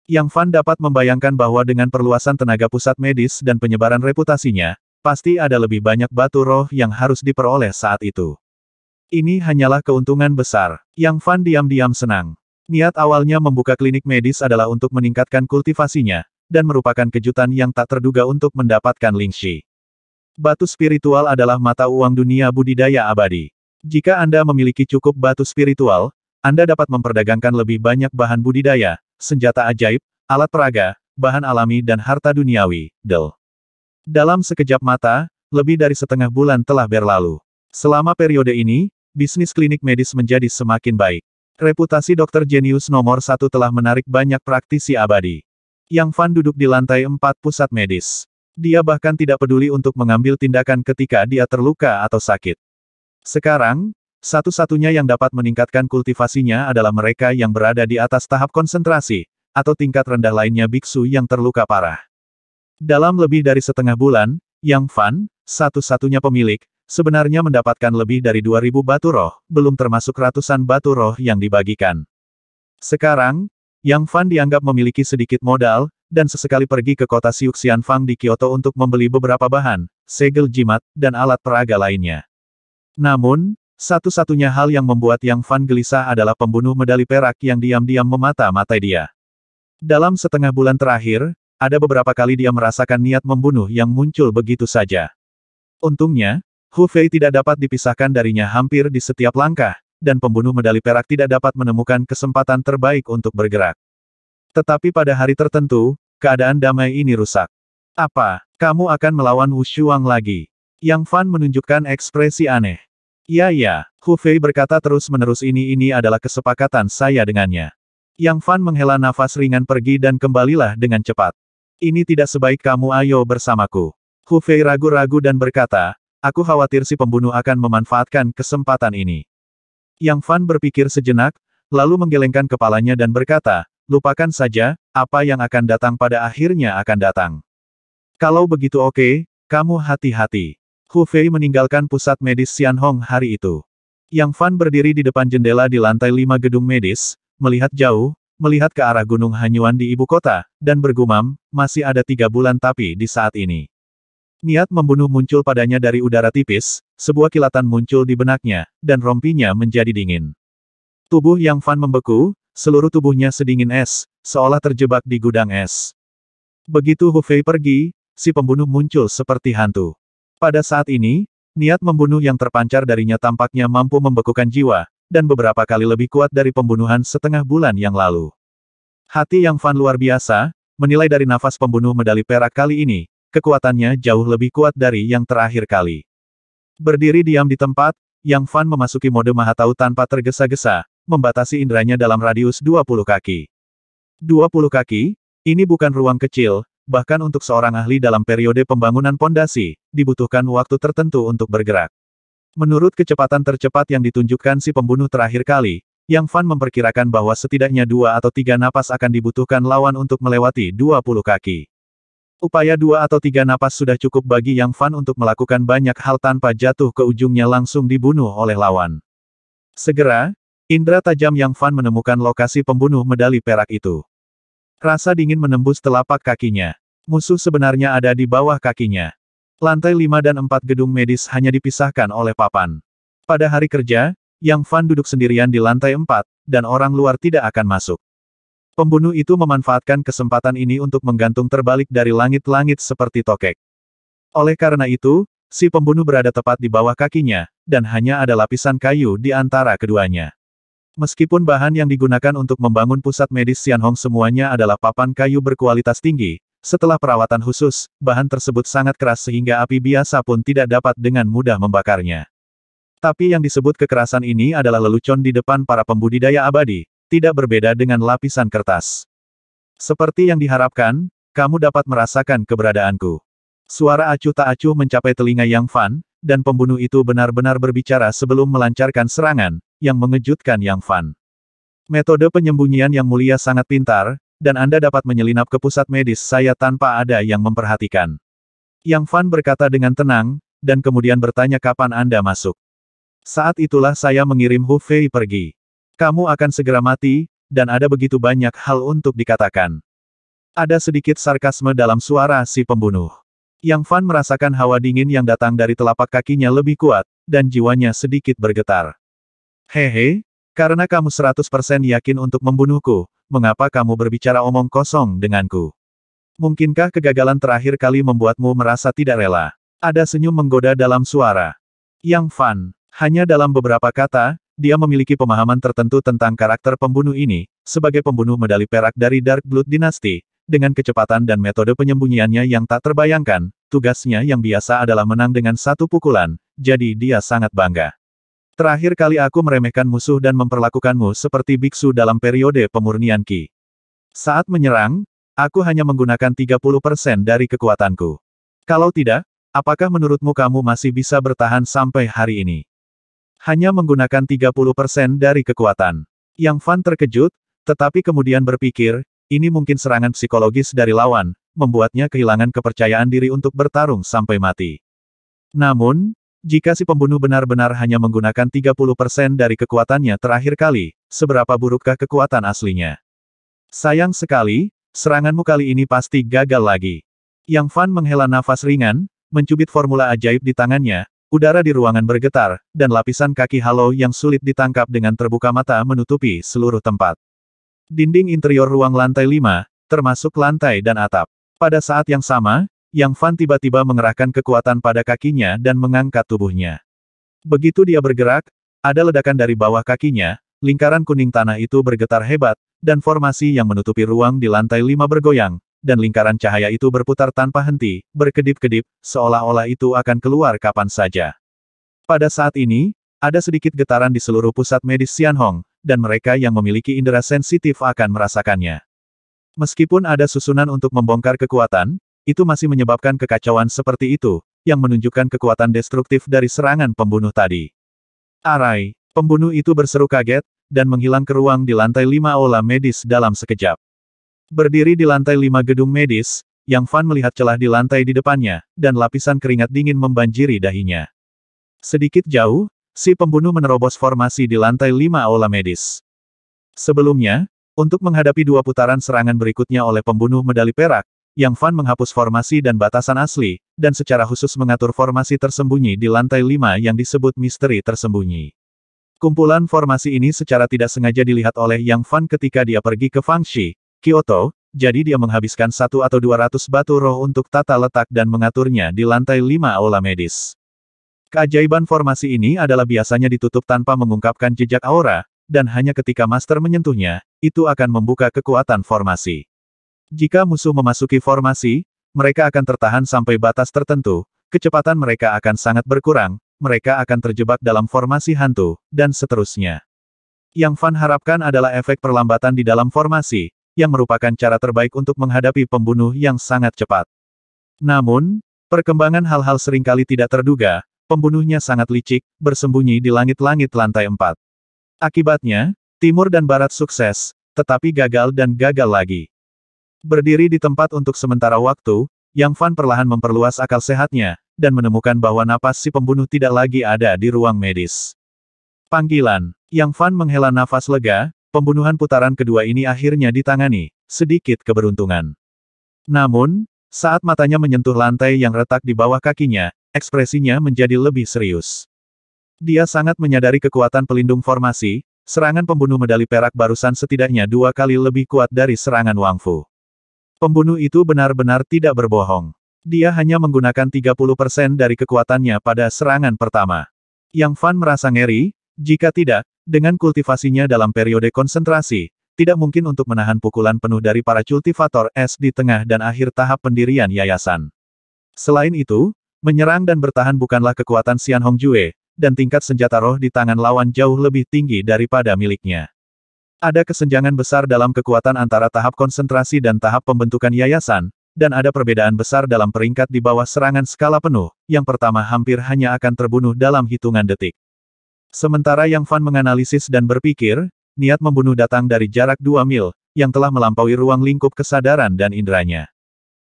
Yang Fan dapat membayangkan bahwa dengan perluasan tenaga pusat medis dan penyebaran reputasinya, pasti ada lebih banyak batu roh yang harus diperoleh saat itu. Ini hanyalah keuntungan besar. Yang Fan diam-diam senang. Niat awalnya membuka klinik medis adalah untuk meningkatkan kultivasinya, dan merupakan kejutan yang tak terduga untuk mendapatkan lingxi. Batu spiritual adalah mata uang dunia budidaya abadi. Jika Anda memiliki cukup batu spiritual, Anda dapat memperdagangkan lebih banyak bahan budidaya, senjata ajaib, alat peraga, bahan alami dan harta duniawi. Dalam sekejap mata, lebih dari setengah bulan telah berlalu. Selama periode ini, bisnis klinik medis menjadi semakin baik. Reputasi dokter jenius nomor 1 telah menarik banyak praktisi abadi. Yang Fan duduk di lantai 4 pusat medis. Dia bahkan tidak peduli untuk mengambil tindakan ketika dia terluka atau sakit. Sekarang, satu-satunya yang dapat meningkatkan kultivasinya adalah mereka yang berada di atas tahap konsentrasi, atau tingkat rendah lainnya biksu yang terluka parah. Dalam lebih dari setengah bulan, Yang Fan, satu-satunya pemilik, sebenarnya mendapatkan lebih dari 2000 batu roh, belum termasuk ratusan batu roh yang dibagikan. Sekarang, Yang Fan dianggap memiliki sedikit modal, dan sesekali pergi ke kota Xiuxianfang di Kyoto untuk membeli beberapa bahan, segel jimat, dan alat peraga lainnya. Namun, satu-satunya hal yang membuat Yang Fan gelisah adalah pembunuh medali perak yang diam-diam memata-matai dia. Dalam setengah bulan terakhir, ada beberapa kali dia merasakan niat membunuh yang muncul begitu saja. Untungnya, Hu Fei tidak dapat dipisahkan darinya hampir di setiap langkah, dan pembunuh medali perak tidak dapat menemukan kesempatan terbaik untuk bergerak. Tetapi pada hari tertentu, keadaan damai ini rusak. Apa, kamu akan melawan Wu Shuang lagi? Yang Fan menunjukkan ekspresi aneh. Ya, Hu Fei berkata terus-menerus ini adalah kesepakatan saya dengannya. Yang Fan menghela nafas ringan pergi dan kembalilah dengan cepat. Ini tidak sebaik kamu ayo bersamaku. Hu Fei ragu-ragu dan berkata, aku khawatir si pembunuh akan memanfaatkan kesempatan ini. Yang Fan berpikir sejenak, lalu menggelengkan kepalanya dan berkata, lupakan saja, apa yang akan datang pada akhirnya akan datang. Kalau begitu oke, kamu hati-hati. Hu Fei meninggalkan pusat medis Xianhong hari itu. Yang Fan berdiri di depan jendela di lantai 5 gedung medis, melihat jauh, melihat ke arah Gunung Hanyuan di ibu kota, dan bergumam, masih ada 3 bulan tapi di saat ini. Niat membunuh muncul padanya dari udara tipis, sebuah kilatan muncul di benaknya, dan rompinya menjadi dingin. Tubuh Yang Fan membeku, seluruh tubuhnya sedingin es, seolah terjebak di gudang es. Begitu Hu Fei pergi, si pembunuh muncul seperti hantu. Pada saat ini, niat membunuh yang terpancar darinya tampaknya mampu membekukan jiwa, dan beberapa kali lebih kuat dari pembunuhan setengah bulan yang lalu. Hati Yang Fan luar biasa, menilai dari nafas pembunuh medali perak kali ini, kekuatannya jauh lebih kuat dari yang terakhir kali. Berdiri diam di tempat, Yang Fan memasuki mode Mahatau tanpa tergesa-gesa, membatasi inderanya dalam radius 20 kaki. 20 kaki? Ini bukan ruang kecil, bahkan untuk seorang ahli dalam periode pembangunan pondasi, dibutuhkan waktu tertentu untuk bergerak. Menurut kecepatan tercepat yang ditunjukkan si pembunuh terakhir kali, Yang Fan memperkirakan bahwa setidaknya 2 atau 3 napas akan dibutuhkan lawan untuk melewati 20 kaki. Upaya 2 atau 3 napas sudah cukup bagi Yang Fan untuk melakukan banyak hal tanpa jatuh ke ujungnya langsung dibunuh oleh lawan. Segera, indera tajam Yang Fan menemukan lokasi pembunuh medali perak itu. Rasa dingin menembus telapak kakinya. Musuh sebenarnya ada di bawah kakinya. Lantai 5 dan 4 gedung medis hanya dipisahkan oleh papan. Pada hari kerja, Yang Fan duduk sendirian di lantai 4, dan orang luar tidak akan masuk. Pembunuh itu memanfaatkan kesempatan ini untuk menggantung terbalik dari langit-langit seperti tokek. Oleh karena itu, si pembunuh berada tepat di bawah kakinya, dan hanya ada lapisan kayu di antara keduanya. Meskipun bahan yang digunakan untuk membangun pusat medis Xianhong semuanya adalah papan kayu berkualitas tinggi, setelah perawatan khusus, bahan tersebut sangat keras sehingga api biasa pun tidak dapat dengan mudah membakarnya. Tapi yang disebut kekerasan ini adalah lelucon di depan para pembudidaya abadi, tidak berbeda dengan lapisan kertas. Seperti yang diharapkan, kamu dapat merasakan keberadaanku. Suara acuh tak acuh mencapai telinga Yang Fan, dan pembunuh itu benar-benar berbicara sebelum melancarkan serangan, yang mengejutkan Yang Fan. Metode penyembunyian yang mulia sangat pintar, dan Anda dapat menyelinap ke pusat medis saya tanpa ada yang memperhatikan. Yang Fan berkata dengan tenang, dan kemudian bertanya kapan Anda masuk. Saat itulah saya mengirim Hu Fei pergi. Kamu akan segera mati, dan ada begitu banyak hal untuk dikatakan. Ada sedikit sarkasme dalam suara si pembunuh. Yang Fan merasakan hawa dingin yang datang dari telapak kakinya lebih kuat, dan jiwanya sedikit bergetar. Hehe, karena kamu 100% yakin untuk membunuhku, mengapa kamu berbicara omong kosong denganku? Mungkinkah kegagalan terakhir kali membuatmu merasa tidak rela? Ada senyum menggoda dalam suara Yang Fan. Hanya dalam beberapa kata, dia memiliki pemahaman tertentu tentang karakter pembunuh ini, sebagai pembunuh medali perak dari Dark Blood Dynasty, dengan kecepatan dan metode penyembunyiannya yang tak terbayangkan, tugasnya yang biasa adalah menang dengan satu pukulan, jadi dia sangat bangga. Terakhir kali aku meremehkan musuh dan memperlakukanmu seperti biksu dalam periode pemurnian Qi. Saat menyerang, aku hanya menggunakan 30% dari kekuatanku. Kalau tidak, apakah menurutmu kamu masih bisa bertahan sampai hari ini? Hanya menggunakan 30% dari kekuatan. Yang Fan terkejut, tetapi kemudian berpikir, ini mungkin serangan psikologis dari lawan, membuatnya kehilangan kepercayaan diri untuk bertarung sampai mati. Namun, jika si pembunuh benar-benar hanya menggunakan 30% dari kekuatannya terakhir kali, seberapa burukkah kekuatan aslinya? Sayang sekali, seranganmu kali ini pasti gagal lagi. Yang Fan menghela nafas ringan, mencubit formula ajaib di tangannya, udara di ruangan bergetar, dan lapisan kaki halo yang sulit ditangkap dengan terbuka mata menutupi seluruh tempat. Dinding interior ruang lantai 5, termasuk lantai dan atap. Pada saat yang sama, Yang Fan tiba-tiba mengerahkan kekuatan pada kakinya dan mengangkat tubuhnya. Begitu dia bergerak, ada ledakan dari bawah kakinya, lingkaran kuning tanah itu bergetar hebat, dan formasi yang menutupi ruang di lantai 5 bergoyang, dan lingkaran cahaya itu berputar tanpa henti, berkedip-kedip, seolah-olah itu akan keluar kapan saja. Pada saat ini, ada sedikit getaran di seluruh pusat medis Xianhong, dan mereka yang memiliki indera sensitif akan merasakannya. Meskipun ada susunan untuk membongkar kekuatan, itu masih menyebabkan kekacauan seperti itu, yang menunjukkan kekuatan destruktif dari serangan pembunuh tadi. Arai, pembunuh itu berseru kaget, dan menghilang ke ruang di lantai 5 aula medis dalam sekejap. Berdiri di lantai 5 gedung medis, Yang Fan melihat celah di lantai di depannya, dan lapisan keringat dingin membanjiri dahinya. Sedikit jauh, si pembunuh menerobos formasi di lantai 5 aula medis. Sebelumnya, untuk menghadapi dua putaran serangan berikutnya oleh pembunuh medali perak, Yang Fan menghapus formasi dan batasan asli, dan secara khusus mengatur formasi tersembunyi di lantai 5 yang disebut misteri tersembunyi. Kumpulan formasi ini secara tidak sengaja dilihat oleh Yang Fan ketika dia pergi ke Fangxi, Kyoto, jadi dia menghabiskan 1 atau 200 batu roh untuk tata letak dan mengaturnya di lantai 5 aula medis. Keajaiban formasi ini adalah biasanya ditutup tanpa mengungkapkan jejak aura, dan hanya ketika master menyentuhnya, itu akan membuka kekuatan formasi. Jika musuh memasuki formasi, mereka akan tertahan sampai batas tertentu, kecepatan mereka akan sangat berkurang, mereka akan terjebak dalam formasi hantu, dan seterusnya. Yang Fan harapkan adalah efek perlambatan di dalam formasi, yang merupakan cara terbaik untuk menghadapi pembunuh yang sangat cepat. Namun, perkembangan hal-hal seringkali tidak terduga, pembunuhnya sangat licik, bersembunyi di langit-langit lantai 4. Akibatnya, timur dan barat sukses, tetapi gagal dan gagal lagi. Berdiri di tempat untuk sementara waktu, Yang Fan perlahan memperluas akal sehatnya, dan menemukan bahwa napas si pembunuh tidak lagi ada di ruang medis. Panggilan. Yang Fan menghela nafas lega, pembunuhan putaran kedua ini akhirnya ditangani, sedikit keberuntungan. Namun, saat matanya menyentuh lantai yang retak di bawah kakinya, ekspresinya menjadi lebih serius. Dia sangat menyadari kekuatan pelindung formasi, serangan pembunuh medali perak barusan setidaknya 2 kali lebih kuat dari serangan Wang Fu. Pembunuh itu benar-benar tidak berbohong. Dia hanya menggunakan 30% dari kekuatannya pada serangan pertama. Yang Fan merasa ngeri, jika tidak, dengan kultivasinya dalam periode konsentrasi, tidak mungkin untuk menahan pukulan penuh dari para kultivator es di tengah dan akhir tahap pendirian yayasan. Selain itu, menyerang dan bertahan bukanlah kekuatan Xian Hongjue, dan tingkat senjata roh di tangan lawan jauh lebih tinggi daripada miliknya. Ada kesenjangan besar dalam kekuatan antara tahap konsentrasi dan tahap pembentukan yayasan, dan ada perbedaan besar dalam peringkat di bawah serangan skala penuh, yang pertama hampir hanya akan terbunuh dalam hitungan detik. Sementara Yang Fan menganalisis dan berpikir, niat membunuh datang dari jarak 2 mil, yang telah melampaui ruang lingkup kesadaran dan inderanya.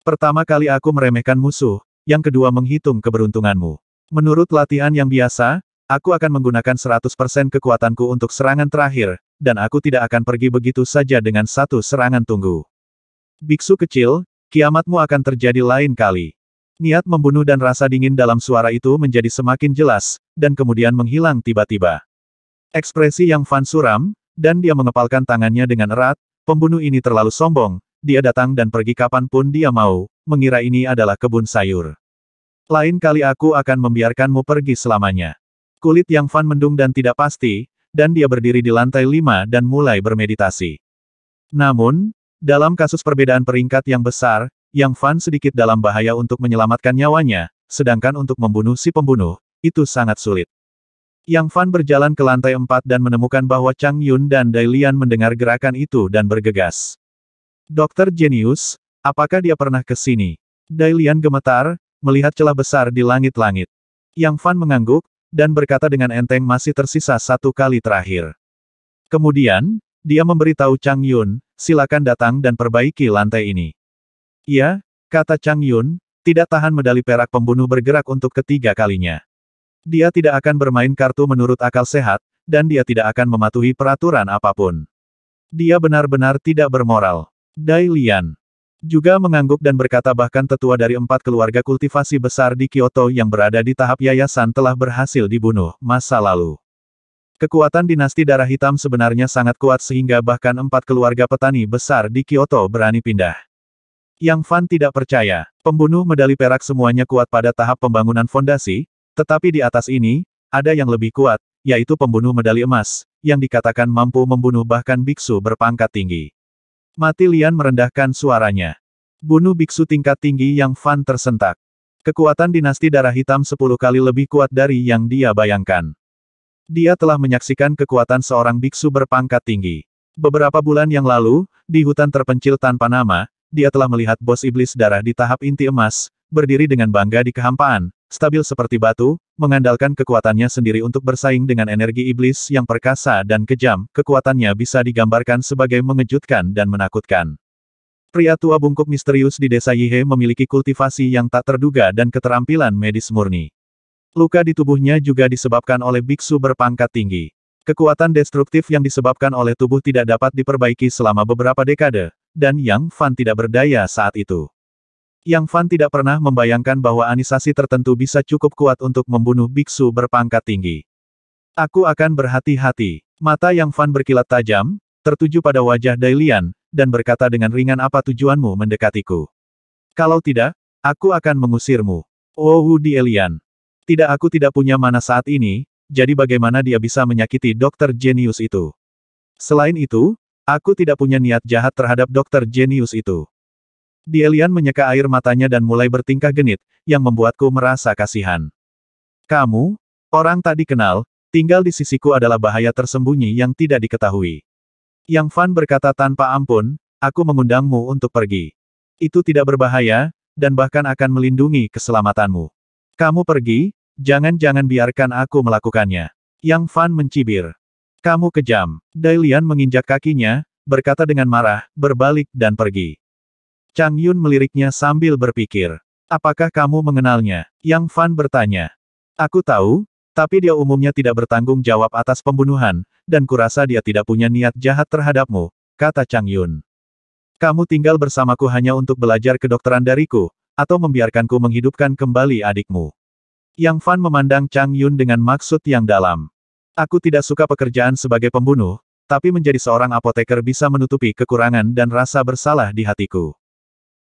Pertama kali aku meremehkan musuh, yang kedua menghitung keberuntunganmu. Menurut latihan yang biasa, aku akan menggunakan 100% kekuatanku untuk serangan terakhir, dan aku tidak akan pergi begitu saja dengan satu serangan tunggu. Biksu kecil, kiamatmu akan terjadi lain kali. Niat membunuh dan rasa dingin dalam suara itu menjadi semakin jelas, dan kemudian menghilang tiba-tiba. Ekspresi Yang Fan suram, dan dia mengepalkan tangannya dengan erat, pembunuh ini terlalu sombong, dia datang dan pergi kapanpun dia mau, mengira ini adalah kebun sayur. Lain kali aku akan membiarkanmu pergi selamanya. Kulit Yang Fan mendung dan tidak pasti, dan dia berdiri di lantai 5 dan mulai bermeditasi. Namun, dalam kasus perbedaan peringkat yang besar, Yang Fan sedikit dalam bahaya untuk menyelamatkan nyawanya, sedangkan untuk membunuh si pembunuh, itu sangat sulit. Yang Fan berjalan ke lantai 4 dan menemukan bahwa Chang Yun dan Dai Lian mendengar gerakan itu dan bergegas. Dokter Jenius, apakah dia pernah ke sini? Dai Lian gemetar, melihat celah besar di langit-langit. Yang Fan mengangguk, dan berkata dengan enteng masih tersisa 1 kali terakhir. Kemudian, dia memberitahu Chang Yun, silakan datang dan perbaiki lantai ini. Ya, kata Chang Yun, tidak tahan medali perak pembunuh bergerak untuk ketiga kalinya. Dia tidak akan bermain kartu menurut akal sehat, dan dia tidak akan mematuhi peraturan apapun. Dia benar-benar tidak bermoral. Dai Lian juga mengangguk dan berkata bahkan tetua dari 4 keluarga kultivasi besar di Kyoto yang berada di tahap yayasan telah berhasil dibunuh masa lalu. Kekuatan dinasti darah hitam sebenarnya sangat kuat sehingga bahkan 4 keluarga petani besar di Kyoto berani pindah. Yang Fan tidak percaya, pembunuh medali perak semuanya kuat pada tahap pembangunan fondasi, tetapi di atas ini, ada yang lebih kuat, yaitu pembunuh medali emas, yang dikatakan mampu membunuh bahkan biksu berpangkat tinggi. Mati Lian merendahkan suaranya. Bunuh biksu tingkat tinggi Yang Fan tersentak. Kekuatan dinasti darah hitam 10 kali lebih kuat dari yang dia bayangkan. Dia telah menyaksikan kekuatan seorang biksu berpangkat tinggi. Beberapa bulan yang lalu, di hutan terpencil tanpa nama, dia telah melihat bos iblis darah di tahap inti emas, berdiri dengan bangga di kehampaan, stabil seperti batu, mengandalkan kekuatannya sendiri untuk bersaing dengan energi iblis yang perkasa dan kejam. Kekuatannya bisa digambarkan sebagai mengejutkan dan menakutkan. Pria tua bungkuk misterius di desa Yihe memiliki kultivasi yang tak terduga dan keterampilan medis murni. Luka di tubuhnya juga disebabkan oleh biksu berpangkat tinggi. Kekuatan destruktif yang disebabkan oleh tubuh tidak dapat diperbaiki selama beberapa dekade, dan Yang Fan tidak berdaya saat itu. Yang Fan tidak pernah membayangkan bahwa anisasi tertentu bisa cukup kuat untuk membunuh biksu berpangkat tinggi. Aku akan berhati-hati. Mata Yang Fan berkilat tajam, tertuju pada wajah Dai Lian, dan berkata dengan ringan, apa tujuanmu mendekatiku? Kalau tidak, aku akan mengusirmu. Oh Wu Lian. Tidak, aku tidak punya mana saat ini, jadi bagaimana dia bisa menyakiti dokter jenius itu? Selain itu, aku tidak punya niat jahat terhadap dokter jenius itu. Lian menyeka air matanya dan mulai bertingkah genit, yang membuatku merasa kasihan. Kamu, orang tak dikenal, tinggal di sisiku adalah bahaya tersembunyi yang tidak diketahui. Yang Fan berkata tanpa ampun, aku mengundangmu untuk pergi. Itu tidak berbahaya, dan bahkan akan melindungi keselamatanmu. Kamu pergi, jangan-jangan biarkan aku melakukannya. Yang Fan mencibir. Kamu kejam. Dai Lian menginjak kakinya, berkata dengan marah, berbalik dan pergi. Chang Yun meliriknya sambil berpikir. Apakah kamu mengenalnya? Yang Fan bertanya. Aku tahu, tapi dia umumnya tidak bertanggung jawab atas pembunuhan, dan kurasa dia tidak punya niat jahat terhadapmu, kata Chang Yun. Kamu tinggal bersamaku hanya untuk belajar kedokteran dariku, atau membiarkanku menghidupkan kembali adikmu. Yang Fan memandang Chang Yun dengan maksud yang dalam. Aku tidak suka pekerjaan sebagai pembunuh, tapi menjadi seorang apoteker bisa menutupi kekurangan dan rasa bersalah di hatiku.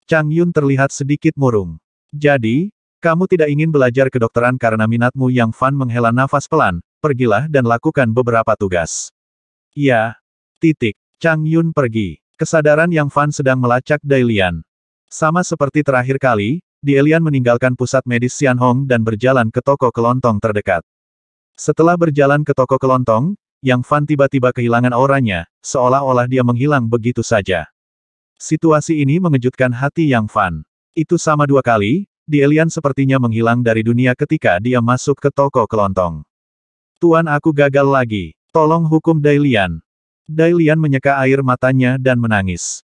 Chang Yun terlihat sedikit murung. Jadi, kamu tidak ingin belajar kedokteran karena minatmu? Yang Fan menghela nafas pelan, pergilah dan lakukan beberapa tugas. Ya. Chang Yun pergi. Kesadaran Yang Fan sedang melacak Dai Lian. Sama seperti terakhir kali, Dai Lian meninggalkan pusat medis Xianhong dan berjalan ke toko kelontong terdekat. Setelah berjalan ke toko kelontong, Yang Fan tiba-tiba kehilangan auranya, seolah-olah dia menghilang begitu saja. Situasi ini mengejutkan hati Yang Fan. Itu sama 2 kali, Dai Lian sepertinya menghilang dari dunia ketika dia masuk ke toko kelontong. Tuan, aku gagal lagi. Tolong hukum Dai Lian. Dai Lian menyeka air matanya dan menangis.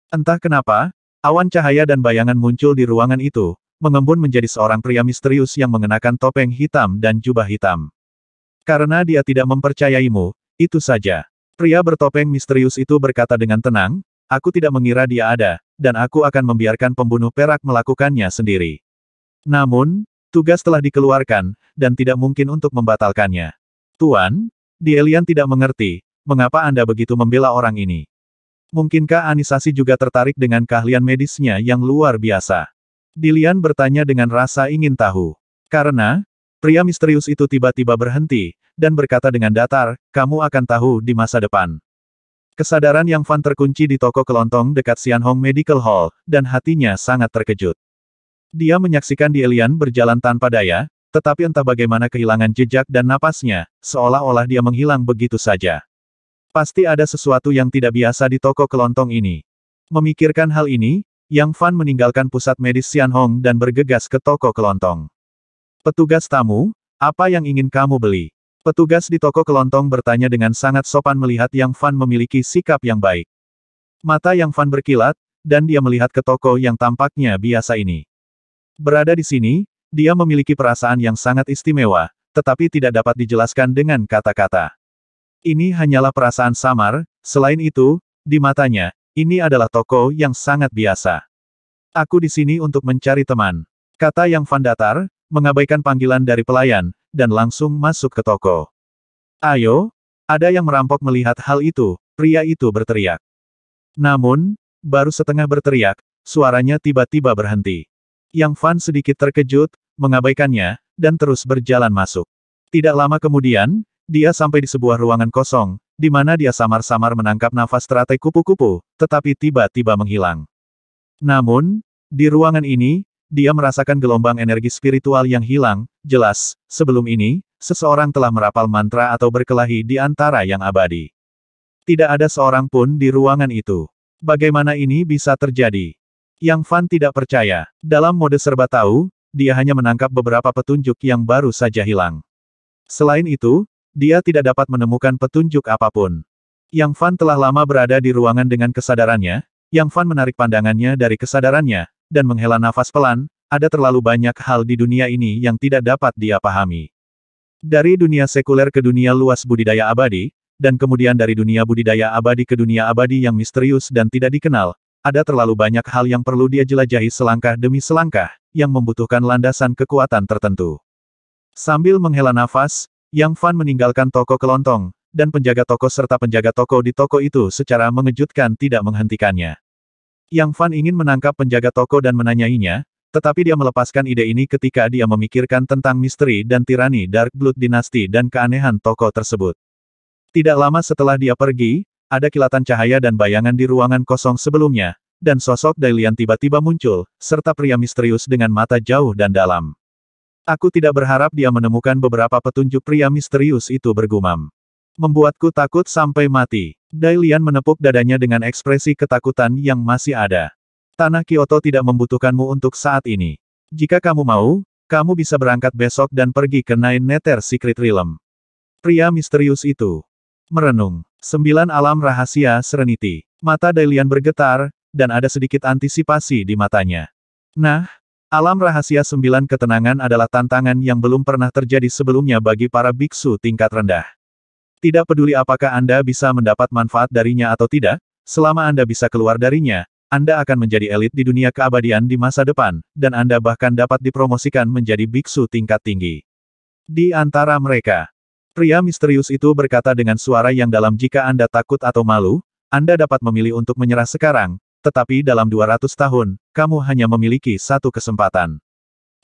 Entah kenapa, awan cahaya dan bayangan muncul di ruangan itu, mengembun menjadi seorang pria misterius yang mengenakan topeng hitam dan jubah hitam. Karena dia tidak mempercayaimu, itu saja. Pria bertopeng misterius itu berkata dengan tenang, aku tidak mengira dia ada, dan aku akan membiarkan pembunuh perak melakukannya sendiri. Namun, tugas telah dikeluarkan, dan tidak mungkin untuk membatalkannya. Tuan, Dai Lian tidak mengerti, mengapa Anda begitu membela orang ini. Mungkinkah Anisasi juga tertarik dengan keahlian medisnya yang luar biasa? Dai Lian bertanya dengan rasa ingin tahu. Karena, pria misterius itu tiba-tiba berhenti, dan berkata dengan datar, kamu akan tahu di masa depan. Kesadaran Yang Fan terkunci di toko kelontong dekat Xianhong Medical Hall, dan hatinya sangat terkejut. Dia menyaksikan Dai Lian berjalan tanpa daya, tetapi entah bagaimana kehilangan jejak dan napasnya, seolah-olah dia menghilang begitu saja. Pasti ada sesuatu yang tidak biasa di toko kelontong ini. Memikirkan hal ini, Yang Fan meninggalkan pusat medis Xianhong dan bergegas ke toko kelontong. Petugas tamu, apa yang ingin kamu beli? Petugas di toko kelontong bertanya dengan sangat sopan melihat Yang Fan memiliki sikap yang baik. Mata Yang Fan berkilat, dan dia melihat ke toko yang tampaknya biasa ini. Berada di sini, dia memiliki perasaan yang sangat istimewa, tetapi tidak dapat dijelaskan dengan kata-kata. Ini hanyalah perasaan samar, selain itu, di matanya, ini adalah toko yang sangat biasa. Aku di sini untuk mencari teman, kata Yang Fan datar, mengabaikan panggilan dari pelayan, dan langsung masuk ke toko. Ayo, ada yang merampok. Melihat hal itu, pria itu berteriak. Namun, baru setengah berteriak, suaranya tiba-tiba berhenti. Yang Fan sedikit terkejut, mengabaikannya, dan terus berjalan masuk. Tidak lama kemudian, dia sampai di sebuah ruangan kosong, di mana dia samar-samar menangkap nafas teratai kupu-kupu, tetapi tiba-tiba menghilang. Namun, di ruangan ini, dia merasakan gelombang energi spiritual yang hilang, jelas, sebelum ini, seseorang telah merapal mantra atau berkelahi di antara yang abadi. Tidak ada seorang pun di ruangan itu. Bagaimana ini bisa terjadi? Yang Fan tidak percaya. Dalam mode serba tahu, dia hanya menangkap beberapa petunjuk yang baru saja hilang. Selain itu, dia tidak dapat menemukan petunjuk apapun. Yang Fan telah lama berada di ruangan dengan kesadarannya. Yang Fan menarik pandangannya dari kesadarannya, dan menghela nafas pelan. Ada terlalu banyak hal di dunia ini yang tidak dapat dia pahami. Dari dunia sekuler ke dunia luas budidaya abadi, dan kemudian dari dunia budidaya abadi ke dunia abadi yang misterius dan tidak dikenal, ada terlalu banyak hal yang perlu dia jelajahi selangkah demi selangkah, yang membutuhkan landasan kekuatan tertentu. Sambil menghela nafas, Yang Fan meninggalkan toko kelontong, dan penjaga toko serta penjaga toko di toko itu secara mengejutkan tidak menghentikannya. Yang Fan ingin menangkap penjaga toko dan menanyainya, tetapi dia melepaskan ide ini ketika dia memikirkan tentang misteri dan tirani Dark Blood Dynasty dan keanehan toko tersebut. Tidak lama setelah dia pergi, ada kilatan cahaya dan bayangan di ruangan kosong sebelumnya, dan sosok Dai Lian tiba-tiba muncul, serta pria misterius dengan mata jauh dan dalam. Aku tidak berharap dia menemukan beberapa petunjuk, pria misterius itu bergumam. Membuatku takut sampai mati. Dai Lian menepuk dadanya dengan ekspresi ketakutan yang masih ada. Tanah Kyoto tidak membutuhkanmu untuk saat ini. Jika kamu mau, kamu bisa berangkat besok dan pergi ke Nine Nether Secret Realm. Pria misterius itu merenung. 9 alam rahasia Serenity. Mata Dai Lian bergetar, dan ada sedikit antisipasi di matanya. Nah, alam rahasia 9 ketenangan adalah tantangan yang belum pernah terjadi sebelumnya bagi para biksu tingkat rendah. Tidak peduli apakah Anda bisa mendapat manfaat darinya atau tidak, selama Anda bisa keluar darinya, Anda akan menjadi elit di dunia keabadian di masa depan, dan Anda bahkan dapat dipromosikan menjadi biksu tingkat tinggi. Di antara mereka, pria misterius itu berkata dengan suara yang dalam, jika Anda takut atau malu, Anda dapat memilih untuk menyerah sekarang, tetapi dalam 200 tahun, kamu hanya memiliki satu kesempatan.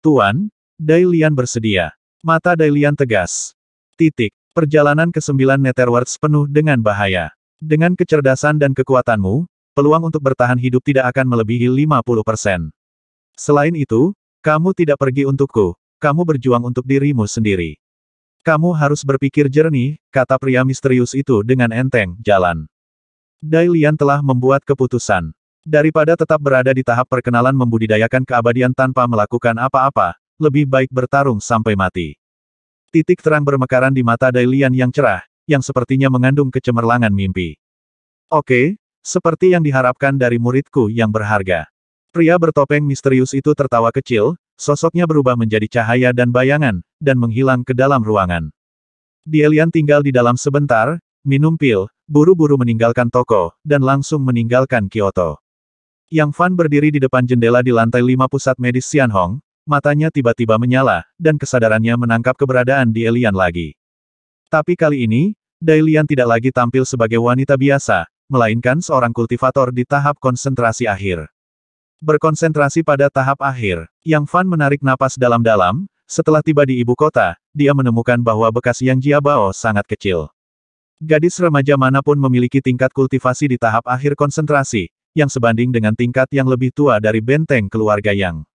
Tuan, Dai Lian bersedia. Mata Dai Lian tegas. Perjalanan ke 9 Netherworlds penuh dengan bahaya. Dengan kecerdasan dan kekuatanmu, peluang untuk bertahan hidup tidak akan melebihi 50%. Selain itu, kamu tidak pergi untukku, kamu berjuang untuk dirimu sendiri. Kamu harus berpikir jernih, kata pria misterius itu dengan enteng, jalan. Dai Lian telah membuat keputusan. Daripada tetap berada di tahap perkenalan membudidayakan keabadian tanpa melakukan apa-apa, lebih baik bertarung sampai mati. Titik terang bermekaran di mata Dai Lian yang cerah, yang sepertinya mengandung kecemerlangan mimpi. Oke, seperti yang diharapkan dari muridku yang berharga. Pria bertopeng misterius itu tertawa kecil, sosoknya berubah menjadi cahaya dan bayangan, dan menghilang ke dalam ruangan. Dai Lian tinggal di dalam sebentar, minum pil, buru-buru meninggalkan toko, dan langsung meninggalkan Kyoto. Yang Fan berdiri di depan jendela di lantai 5 pusat medis Xianhong, matanya tiba-tiba menyala, dan kesadarannya menangkap keberadaan Dai Lian lagi. Tapi kali ini, Dai Lian tidak lagi tampil sebagai wanita biasa, melainkan seorang kultivator di tahap konsentrasi akhir. Berkonsentrasi pada tahap akhir, Yang Fan menarik napas dalam-dalam, setelah tiba di ibu kota, dia menemukan bahwa bekas Yang Jiabao sangat kecil. Gadis remaja manapun memiliki tingkat kultivasi di tahap akhir konsentrasi, yang sebanding dengan tingkat yang lebih tua dari benteng keluarga Yang.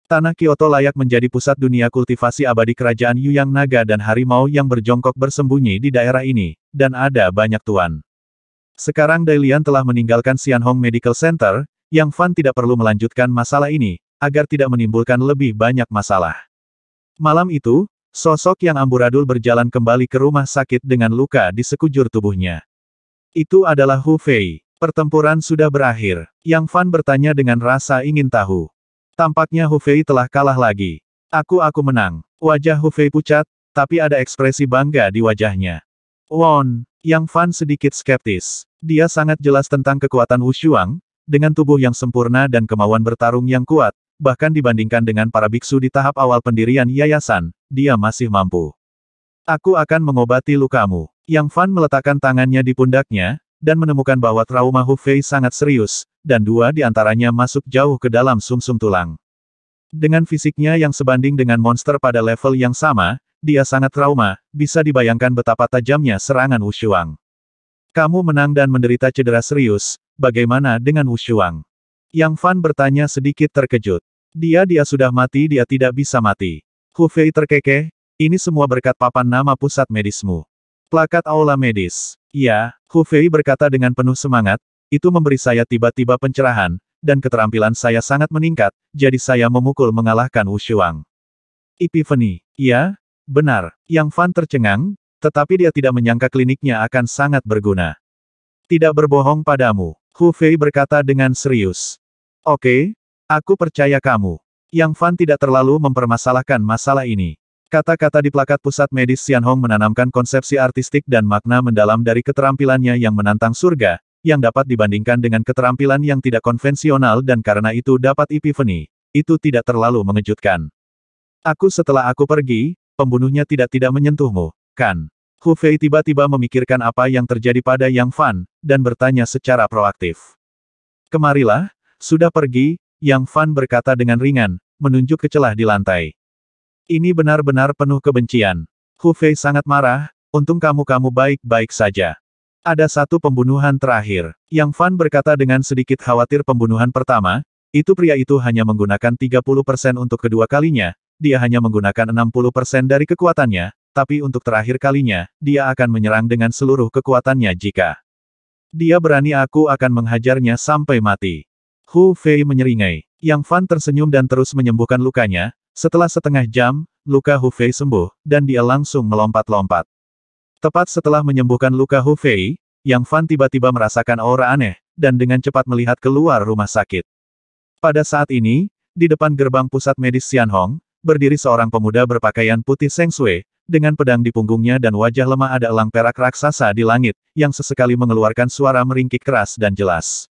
Tanah Kyoto layak menjadi pusat dunia kultivasi abadi kerajaan Yuyang Naga dan harimau yang berjongkok bersembunyi di daerah ini, dan ada banyak tuan. Sekarang Dai Lian telah meninggalkan Xianhong Medical Center, Yang Fan tidak perlu melanjutkan masalah ini, agar tidak menimbulkan lebih banyak masalah. Malam itu, sosok yang amburadul berjalan kembali ke rumah sakit dengan luka di sekujur tubuhnya. Itu adalah Hu Fei. Pertempuran sudah berakhir. Yang Fan bertanya dengan rasa ingin tahu. Tampaknya Hu Fei telah kalah lagi. Aku menang. Wajah Hu Fei pucat, tapi ada ekspresi bangga di wajahnya. Won, Yang Fan sedikit skeptis. Dia sangat jelas tentang kekuatan Wu Shuang, dengan tubuh yang sempurna dan kemauan bertarung yang kuat, bahkan dibandingkan dengan para biksu di tahap awal pendirian yayasan, dia masih mampu. Aku akan mengobati lukamu. Yang Fan meletakkan tangannya di pundaknya, dan menemukan bahwa trauma Hu Fei sangat serius, dan 2 di antaranya masuk jauh ke dalam sumsum tulang. Dengan fisiknya yang sebanding dengan monster pada level yang sama, dia sangat trauma, bisa dibayangkan betapa tajamnya serangan Wu Shuang. Kamu menang dan menderita cedera serius, bagaimana dengan Wu Shuang? Yang Fan bertanya sedikit terkejut. Dia sudah mati, dia tidak bisa mati. Hu Fei terkekeh, Ini semua berkat papan nama pusat medismu. Plakat aula medis. Ya, Hu Fei berkata dengan penuh semangat, itu memberi saya tiba-tiba pencerahan, dan keterampilan saya sangat meningkat, jadi saya memukul mengalahkan Wu Shuang. Epiphany. Ya, benar. Yang Fan tercengang, tetapi dia tidak menyangka kliniknya akan sangat berguna. Tidak berbohong padamu, Hu Fei berkata dengan serius. Oke, aku percaya kamu. Yang Fan tidak terlalu mempermasalahkan masalah ini. Kata-kata di plakat pusat medis Xianhong menanamkan konsepsi artistik dan makna mendalam dari keterampilannya yang menantang surga, yang dapat dibandingkan dengan keterampilan yang tidak konvensional dan karena itu dapat epiphany. Itu tidak terlalu mengejutkan. Setelah aku pergi, pembunuhnya tidak menyentuhmu, kan? Hu Fei tiba-tiba memikirkan apa yang terjadi pada Yang Fan, dan bertanya secara proaktif. Kemarilah, sudah pergi, Yang Fan berkata dengan ringan, menunjuk ke celah di lantai. Ini benar-benar penuh kebencian. Hu Fei sangat marah, untung kamu baik-baik saja. Ada satu pembunuhan terakhir. Yang Fan berkata dengan sedikit khawatir pembunuhan pertama, itu pria itu hanya menggunakan 30% untuk kedua kalinya, dia hanya menggunakan 60% dari kekuatannya, tapi untuk terakhir kalinya, dia akan menyerang dengan seluruh kekuatannya jika dia berani aku akan menghajarnya sampai mati. Hu Fei menyeringai. Yang Fan tersenyum dan terus menyembuhkan lukanya. Setelah setengah jam, luka Hu Fei sembuh, dan dia langsung melompat-lompat. Tepat setelah menyembuhkan luka Hu Fei, Yang Fan tiba-tiba merasakan aura aneh, dan dengan cepat melihat keluar rumah sakit. Pada saat ini, di depan gerbang pusat medis Xianhong, berdiri seorang pemuda berpakaian putih Seng Sui, dengan pedang di punggungnya dan wajah lemah ada elang perak raksasa di langit, yang sesekali mengeluarkan suara meringkik keras dan jelas.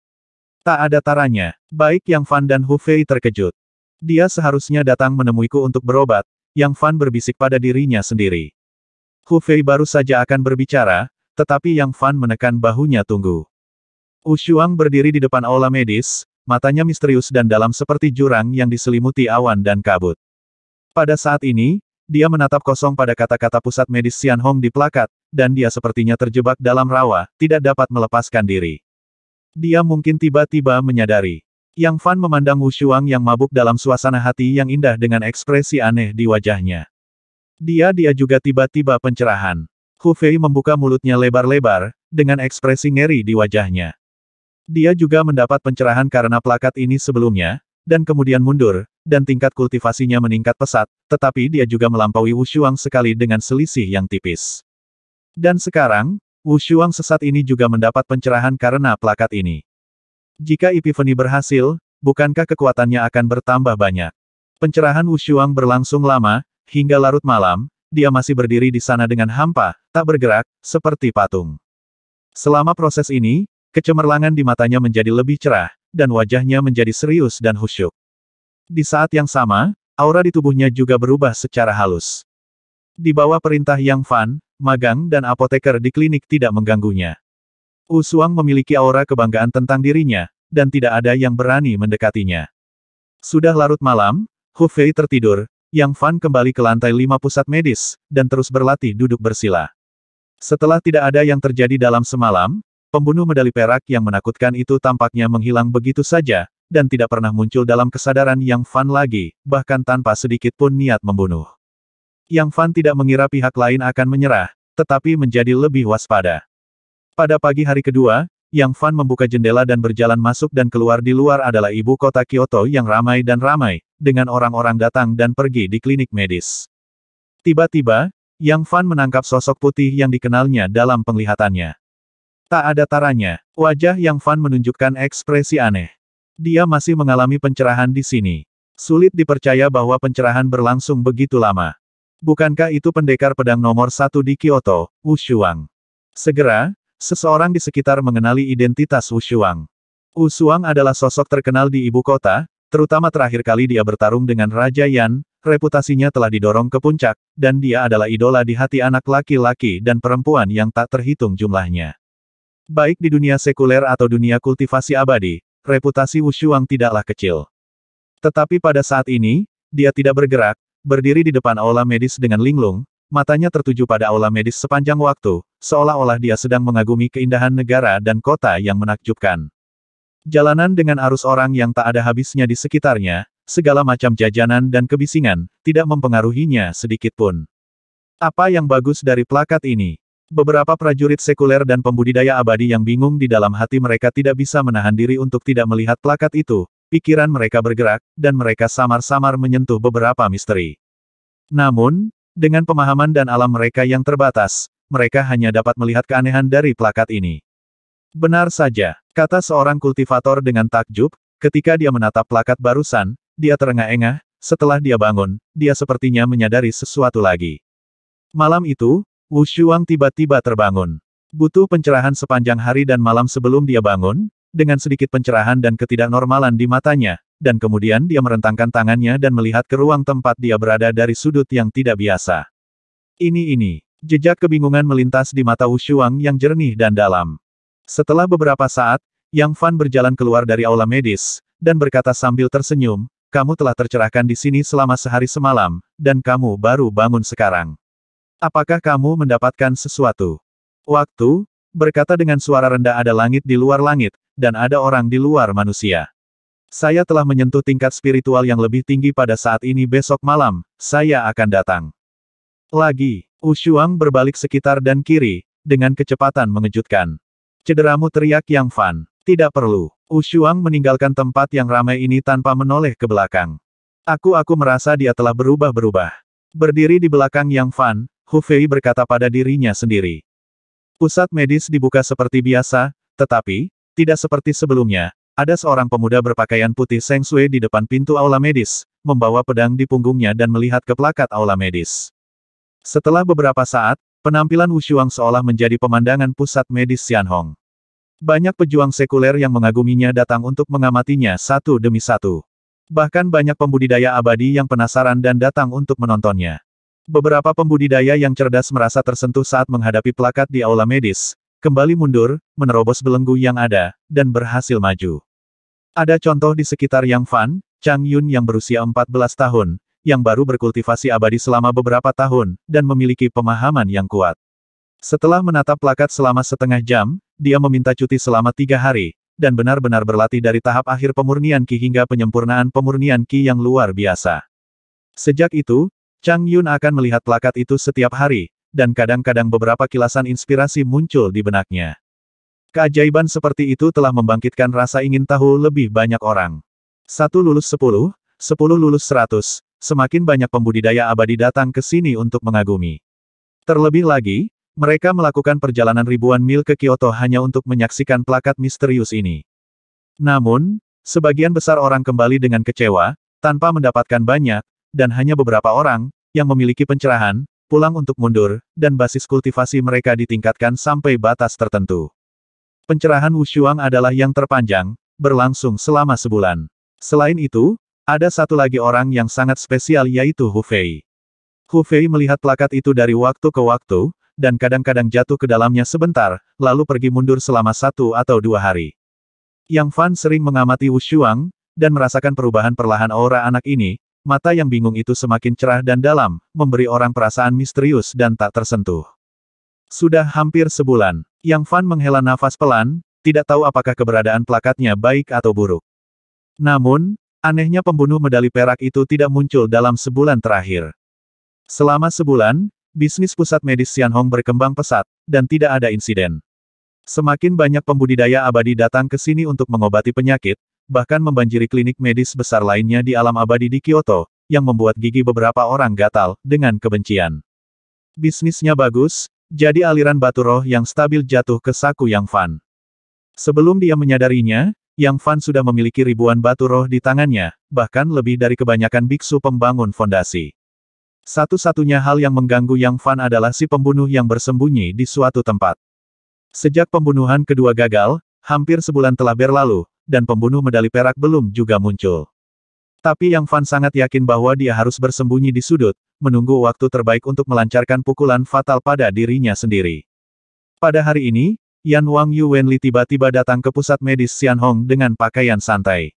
Tak ada taranya, baik Yang Fan dan Hu Fei terkejut. Dia seharusnya datang menemuiku untuk berobat, Yang Fan berbisik pada dirinya sendiri. Hu Fei baru saja akan berbicara, tetapi Yang Fan menekan bahunya tunggu. Wu Shuang berdiri di depan aula medis, matanya misterius dan dalam seperti jurang yang diselimuti awan dan kabut. Pada saat ini, dia menatap kosong pada kata-kata pusat medis Xianhong di plakat, dan dia sepertinya terjebak dalam rawa, tidak dapat melepaskan diri. Dia mungkin tiba-tiba menyadari. Yang Fan memandang Wu Shuang yang mabuk dalam suasana hati yang indah dengan ekspresi aneh di wajahnya. Dia juga tiba-tiba pencerahan. Hu Fei membuka mulutnya lebar-lebar, dengan ekspresi ngeri di wajahnya. Dia juga mendapat pencerahan karena plakat ini sebelumnya, dan kemudian mundur, dan tingkat kultivasinya meningkat pesat, tetapi dia juga melampaui Wu Shuang sekali dengan selisih yang tipis. Dan sekarang, Wu Shuang sesat ini juga mendapat pencerahan karena plakat ini. Jika epiphany berhasil, bukankah kekuatannya akan bertambah banyak? Pencerahan Wu Shuang berlangsung lama, hingga larut malam, dia masih berdiri di sana dengan hampa, tak bergerak, seperti patung. Selama proses ini, kecemerlangan di matanya menjadi lebih cerah, dan wajahnya menjadi serius dan khusyuk. Di saat yang sama, aura di tubuhnya juga berubah secara halus. Di bawah perintah Yang Fan, magang dan apoteker di klinik tidak mengganggunya. Wu Shuang memiliki aura kebanggaan tentang dirinya, dan tidak ada yang berani mendekatinya. Sudah larut malam, Hu Fei tertidur, Yang Fan kembali ke lantai 5 pusat medis, dan terus berlatih duduk bersila. Setelah tidak ada yang terjadi dalam semalam, pembunuh medali perak yang menakutkan itu tampaknya menghilang begitu saja, dan tidak pernah muncul dalam kesadaran Yang Fan lagi, bahkan tanpa sedikit pun niat membunuh. Yang Fan tidak mengira pihak lain akan menyerah, tetapi menjadi lebih waspada. Pada pagi hari kedua, Yang Fan membuka jendela dan berjalan masuk dan keluar. Di luar adalah ibu kota Kyoto yang ramai dan ramai, dengan orang-orang datang dan pergi di klinik medis. Tiba-tiba, Yang Fan menangkap sosok putih yang dikenalnya dalam penglihatannya. Tak ada taranya, wajah Yang Fan menunjukkan ekspresi aneh. Dia masih mengalami pencerahan di sini. Sulit dipercaya bahwa pencerahan berlangsung begitu lama. Bukankah itu pendekar pedang nomor 1 di Kyoto, Wu Shuang? Segera, seseorang di sekitar mengenali identitas Wu Shuang. Wu Shuang adalah sosok terkenal di ibu kota, terutama terakhir kali dia bertarung dengan Raja Yan, reputasinya telah didorong ke puncak, dan dia adalah idola di hati anak laki-laki dan perempuan yang tak terhitung jumlahnya. Baik di dunia sekuler atau dunia kultivasi abadi, reputasi Wu Shuang tidaklah kecil. Tetapi pada saat ini, dia tidak bergerak, berdiri di depan aula medis dengan linglung, matanya tertuju pada aula medis sepanjang waktu, seolah-olah dia sedang mengagumi keindahan negara dan kota yang menakjubkan. Jalanan dengan arus orang yang tak ada habisnya di sekitarnya, segala macam jajanan dan kebisingan, tidak mempengaruhinya sedikit pun. Apa yang bagus dari plakat ini? Beberapa prajurit sekuler dan pembudidaya abadi yang bingung di dalam hati mereka tidak bisa menahan diri untuk tidak melihat plakat itu. Pikiran mereka bergerak, dan mereka samar-samar menyentuh beberapa misteri. Namun, dengan pemahaman dan alam mereka yang terbatas, mereka hanya dapat melihat keanehan dari plakat ini. Benar saja, kata seorang kultivator dengan takjub, ketika dia menatap plakat barusan, dia terengah-engah, setelah dia bangun, dia sepertinya menyadari sesuatu lagi. Malam itu, Wu Shuang tiba-tiba terbangun. Butuh pencerahan sepanjang hari dan malam sebelum dia bangun, dengan sedikit pencerahan dan ketidaknormalan di matanya, dan kemudian dia merentangkan tangannya dan melihat ke ruang tempat dia berada dari sudut yang tidak biasa. Ini. Jejak kebingungan melintas di mata Wu Shuang yang jernih dan dalam. Setelah beberapa saat, Yang Fan berjalan keluar dari aula medis, dan berkata sambil tersenyum, "Kamu telah tercerahkan di sini selama sehari semalam, dan kamu baru bangun sekarang. Apakah kamu mendapatkan sesuatu?" "Waktu," berkata dengan suara rendah, "ada langit di luar langit, dan ada orang di luar manusia. Saya telah menyentuh tingkat spiritual yang lebih tinggi pada saat ini. Besok malam, saya akan datang lagi." Wu Shuang berbalik sekitar dan kiri, dengan kecepatan mengejutkan. "Cederamu," teriak Yang Fan. "Tidak perlu." Wu Shuang meninggalkan tempat yang ramai ini tanpa menoleh ke belakang. Aku merasa dia telah berubah." Berdiri di belakang Yang Fan, Hu Fei berkata pada dirinya sendiri. Pusat medis dibuka seperti biasa, tetapi, tidak seperti sebelumnya. Ada seorang pemuda berpakaian putih Seng Sui di depan pintu aula medis, membawa pedang di punggungnya dan melihat ke plakat aula medis. Setelah beberapa saat, penampilan Wu Shuang seolah menjadi pemandangan pusat medis Xianhong. Banyak pejuang sekuler yang mengaguminya datang untuk mengamatinya satu demi satu. Bahkan banyak pembudidaya abadi yang penasaran dan datang untuk menontonnya. Beberapa pembudidaya yang cerdas merasa tersentuh saat menghadapi plakat di aula medis, kembali mundur, menerobos belenggu yang ada, dan berhasil maju. Ada contoh di sekitar Yang Fan, Chang Yun yang berusia 14 tahun, yang baru berkultivasi abadi selama beberapa tahun, dan memiliki pemahaman yang kuat. Setelah menatap plakat selama setengah jam, dia meminta cuti selama 3 hari, dan benar-benar berlatih dari tahap akhir pemurnian Qi hingga penyempurnaan pemurnian Qi yang luar biasa. Sejak itu, Chang Yun akan melihat plakat itu setiap hari, dan kadang-kadang beberapa kilasan inspirasi muncul di benaknya. Keajaiban seperti itu telah membangkitkan rasa ingin tahu lebih banyak orang. 1 lulus 10, 10 lulus 100, semakin banyak pembudidaya abadi datang ke sini untuk mengagumi. Terlebih lagi, mereka melakukan perjalanan ribuan mil ke Kyoto hanya untuk menyaksikan plakat misterius ini. Namun, sebagian besar orang kembali dengan kecewa, tanpa mendapatkan banyak, dan hanya beberapa orang, yang memiliki pencerahan, pulang untuk mundur, dan basis kultivasi mereka ditingkatkan sampai batas tertentu. Pencerahan Wu Shuang adalah yang terpanjang, berlangsung selama sebulan. Selain itu, ada satu lagi orang yang sangat spesial yaitu Hu Fei. Hu Fei melihat plakat itu dari waktu ke waktu, dan kadang-kadang jatuh ke dalamnya sebentar, lalu pergi mundur selama 1 atau 2 hari. Yang Fan sering mengamati Wu Shuang, dan merasakan perubahan perlahan aura anak ini, mata yang bingung itu semakin cerah dan dalam, memberi orang perasaan misterius dan tak tersentuh. Sudah hampir sebulan, Yang Fan menghela nafas pelan, tidak tahu apakah keberadaan plakatnya baik atau buruk. Namun, anehnya pembunuh medali perak itu tidak muncul dalam sebulan terakhir. Selama sebulan, bisnis pusat medis Xianhong berkembang pesat, dan tidak ada insiden. Semakin banyak pembudidaya abadi datang ke sini untuk mengobati penyakit, bahkan membanjiri klinik medis besar lainnya di alam abadi di Kyoto, yang membuat gigi beberapa orang gatal, dengan kebencian. Bisnisnya bagus, jadi aliran batu roh yang stabil jatuh ke saku Yang Fan. Sebelum dia menyadarinya, Yang Fan sudah memiliki ribuan batu roh di tangannya, bahkan lebih dari kebanyakan biksu pembangun fondasi. Satu-satunya hal yang mengganggu Yang Fan adalah si pembunuh yang bersembunyi di suatu tempat. Sejak pembunuhan kedua gagal, hampir sebulan telah berlalu, dan pembunuh medali perak belum juga muncul. Tapi Yang Fan sangat yakin bahwa dia harus bersembunyi di sudut, menunggu waktu terbaik untuk melancarkan pukulan fatal pada dirinya sendiri. Pada hari ini, Yan Wang Yu Wenli tiba-tiba datang ke pusat medis Xianhong dengan pakaian santai.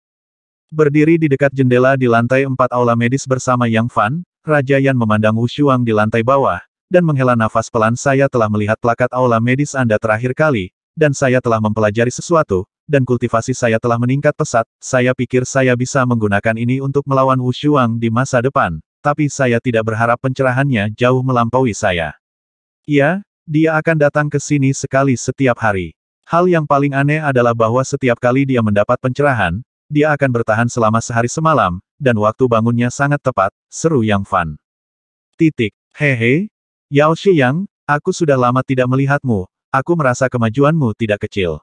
Berdiri di dekat jendela di lantai 4 aula medis bersama Yang Fan, Raja Yan memandang Wu Shuang di lantai bawah, dan menghela nafas pelan. "Saya telah melihat plakat aula medis Anda terakhir kali, dan saya telah mempelajari sesuatu, dan kultivasi saya telah meningkat pesat. Saya pikir saya bisa menggunakan ini untuk melawan Wu Shuang di masa depan. tapi saya tidak berharap pencerahannya jauh melampaui saya. Iya, dia akan datang ke sini sekali setiap hari. Hal yang paling aneh adalah bahwa setiap kali dia mendapat pencerahan, dia akan bertahan selama sehari semalam, dan waktu bangunnya sangat tepat, seru Yang Fan. Hehe, Yao Shiyang, aku sudah lama tidak melihatmu, aku merasa kemajuanmu tidak kecil.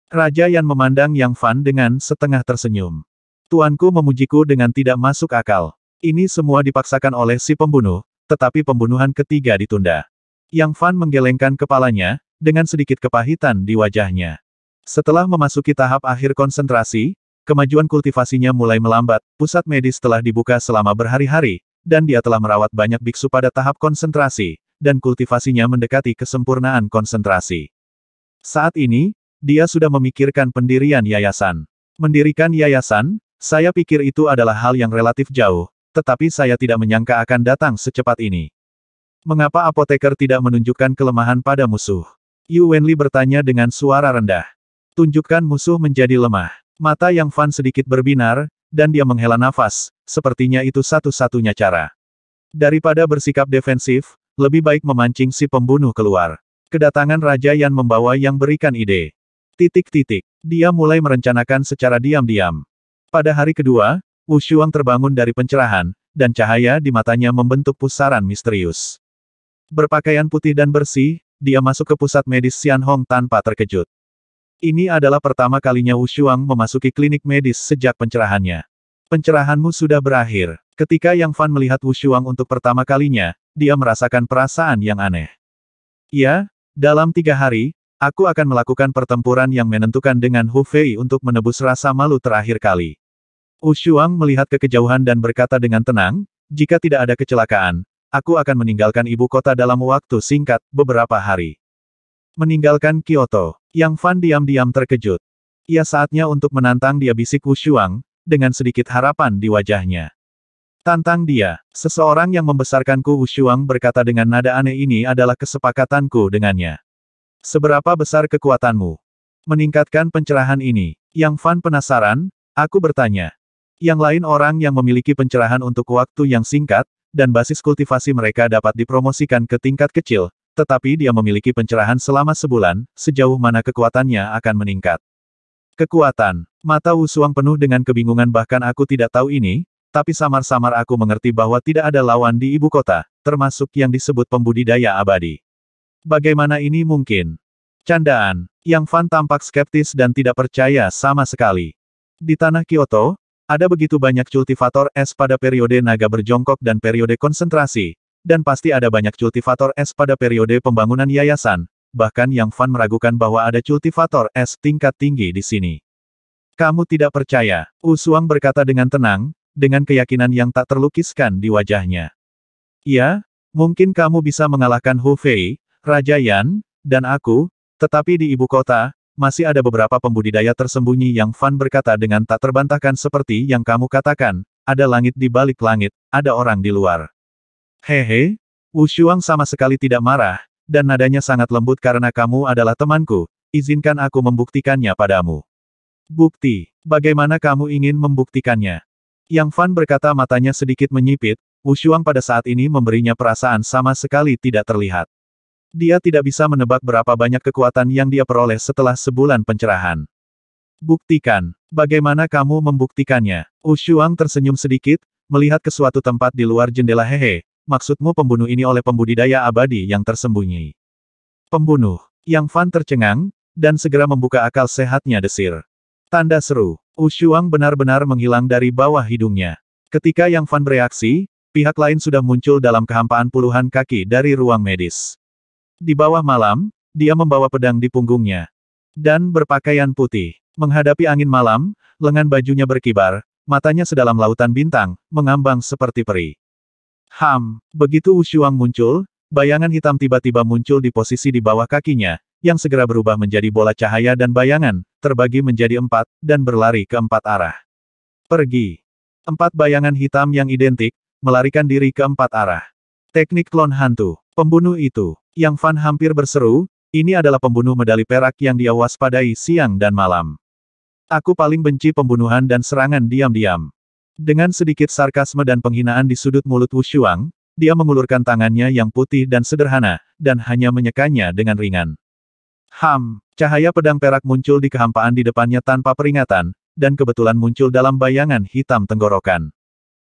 Raja Yan memandang Yang Fan dengan setengah tersenyum. Tuanku memujiku dengan tidak masuk akal. Ini semua dipaksakan oleh si pembunuh, tetapi pembunuhan ketiga ditunda. Yang Fan menggelengkan kepalanya, dengan sedikit kepahitan di wajahnya. Setelah memasuki tahap akhir konsentrasi, kemajuan kultivasinya mulai melambat, pusat medis telah dibuka selama berhari-hari, dan dia telah merawat banyak biksu pada tahap konsentrasi, dan kultivasinya mendekati kesempurnaan konsentrasi. Saat ini, dia sudah memikirkan pendirian yayasan. Mendirikan yayasan, saya pikir itu adalah hal yang relatif jauh, tetapi saya tidak menyangka akan datang secepat ini. Mengapa apoteker tidak menunjukkan kelemahan pada musuh? Yu Wenli bertanya dengan suara rendah. Tunjukkan musuh menjadi lemah. Mata Yang Fan sedikit berbinar, dan dia menghela nafas, sepertinya itu satu-satunya cara. Daripada bersikap defensif, lebih baik memancing si pembunuh keluar. Kedatangan Raja Yan membawa Yang berikan ide. Dia mulai merencanakan secara diam-diam. Pada hari kedua, Wu Shuang terbangun dari pencerahan, dan cahaya di matanya membentuk pusaran misterius. Berpakaian putih dan bersih, dia masuk ke pusat medis Xianhong tanpa terkejut. Ini adalah pertama kalinya Wu Shuang memasuki klinik medis sejak pencerahannya. Pencerahanmu sudah berakhir. Ketika Yang Fan melihat Wu Shuang untuk pertama kalinya, dia merasakan perasaan yang aneh. Ya, dalam 3 hari, aku akan melakukan pertempuran yang menentukan dengan Hu Fei untuk menebus rasa malu terakhir kali. Wu Shuang melihat ke kejauhan dan berkata dengan tenang, jika tidak ada kecelakaan, aku akan meninggalkan ibu kota dalam waktu singkat, beberapa hari. Meninggalkan Kyoto. Yang Fan diam-diam terkejut. Ya saatnya untuk menantang dia, bisik Wu Shuang, dengan sedikit harapan di wajahnya. Tantang dia, seseorang yang membesarkanku. Wu Shuang berkata dengan nada aneh, ini adalah kesepakatanku dengannya. Seberapa besar kekuatanmu? Meningkatkan pencerahan ini. Yang Fan penasaran, aku bertanya. Yang lain orang yang memiliki pencerahan untuk waktu yang singkat, dan basis kultivasi mereka dapat dipromosikan ke tingkat kecil, tetapi dia memiliki pencerahan selama sebulan, sejauh mana kekuatannya akan meningkat. Kekuatan. Mata Wu Shuang penuh dengan kebingungan, bahkan aku tidak tahu ini, tapi samar-samar aku mengerti bahwa tidak ada lawan di ibu kota, termasuk yang disebut pembudidaya abadi. Bagaimana ini mungkin? Candaan. Yang Fan tampak skeptis dan tidak percaya sama sekali. Di tanah Kyoto, ada begitu banyak cultivator es pada periode naga berjongkok dan periode konsentrasi, dan pasti ada banyak cultivator es pada periode pembangunan yayasan, bahkan Yang Fan meragukan bahwa ada cultivator es tingkat tinggi di sini. Kamu tidak percaya, Wu Shuang berkata dengan tenang, dengan keyakinan yang tak terlukiskan di wajahnya. Ya, mungkin kamu bisa mengalahkan Hu Fei, Raja Yan, dan aku, tetapi di ibu kota, masih ada beberapa pembudidaya tersembunyi. Yang Fan berkata dengan tak terbantahkan, seperti yang kamu katakan, ada langit di balik langit, ada orang di luar. Hehe, Wu Shuang sama sekali tidak marah, dan nadanya sangat lembut, karena kamu adalah temanku, izinkan aku membuktikannya padamu. Bukti, bagaimana kamu ingin membuktikannya? Yang Fan berkata, matanya sedikit menyipit. Wu Shuang pada saat ini memberinya perasaan sama sekali tidak terlihat. Dia tidak bisa menebak berapa banyak kekuatan yang dia peroleh setelah sebulan pencerahan. Buktikan. Bagaimana kamu membuktikannya? Wu Shuang tersenyum sedikit, melihat ke suatu tempat di luar jendela. Hehe, maksudmu pembunuh ini oleh pembudidaya abadi yang tersembunyi. Pembunuh. Yang Fan tercengang, dan segera membuka akal sehatnya. Desir. Tanda seru. Wu Shuang benar-benar menghilang dari bawah hidungnya. Ketika Yang Fan bereaksi, pihak lain sudah muncul dalam kehampaan puluhan kaki dari ruang medis. Di bawah malam, dia membawa pedang di punggungnya. Dan berpakaian putih. Menghadapi angin malam, lengan bajunya berkibar, matanya sedalam lautan bintang, mengambang seperti peri. Begitu Wu Shuang muncul, bayangan hitam tiba-tiba muncul di posisi di bawah kakinya, yang segera berubah menjadi bola cahaya dan bayangan, terbagi menjadi 4, dan berlari ke 4 arah. Pergi. 4 bayangan hitam yang identik, melarikan diri ke 4 arah. Teknik klon hantu. Pembunuh itu. Yang Fan hampir berseru, ini adalah pembunuh medali perak yang dia waspadai siang dan malam. Aku paling benci pembunuhan dan serangan diam-diam. Dengan sedikit sarkasme dan penghinaan di sudut mulut Wu Shuang, dia mengulurkan tangannya yang putih dan sederhana, dan hanya menyekanya dengan ringan. Cahaya pedang perak muncul di kehampaan di depannya tanpa peringatan, dan kebetulan muncul dalam bayangan hitam tenggorokan.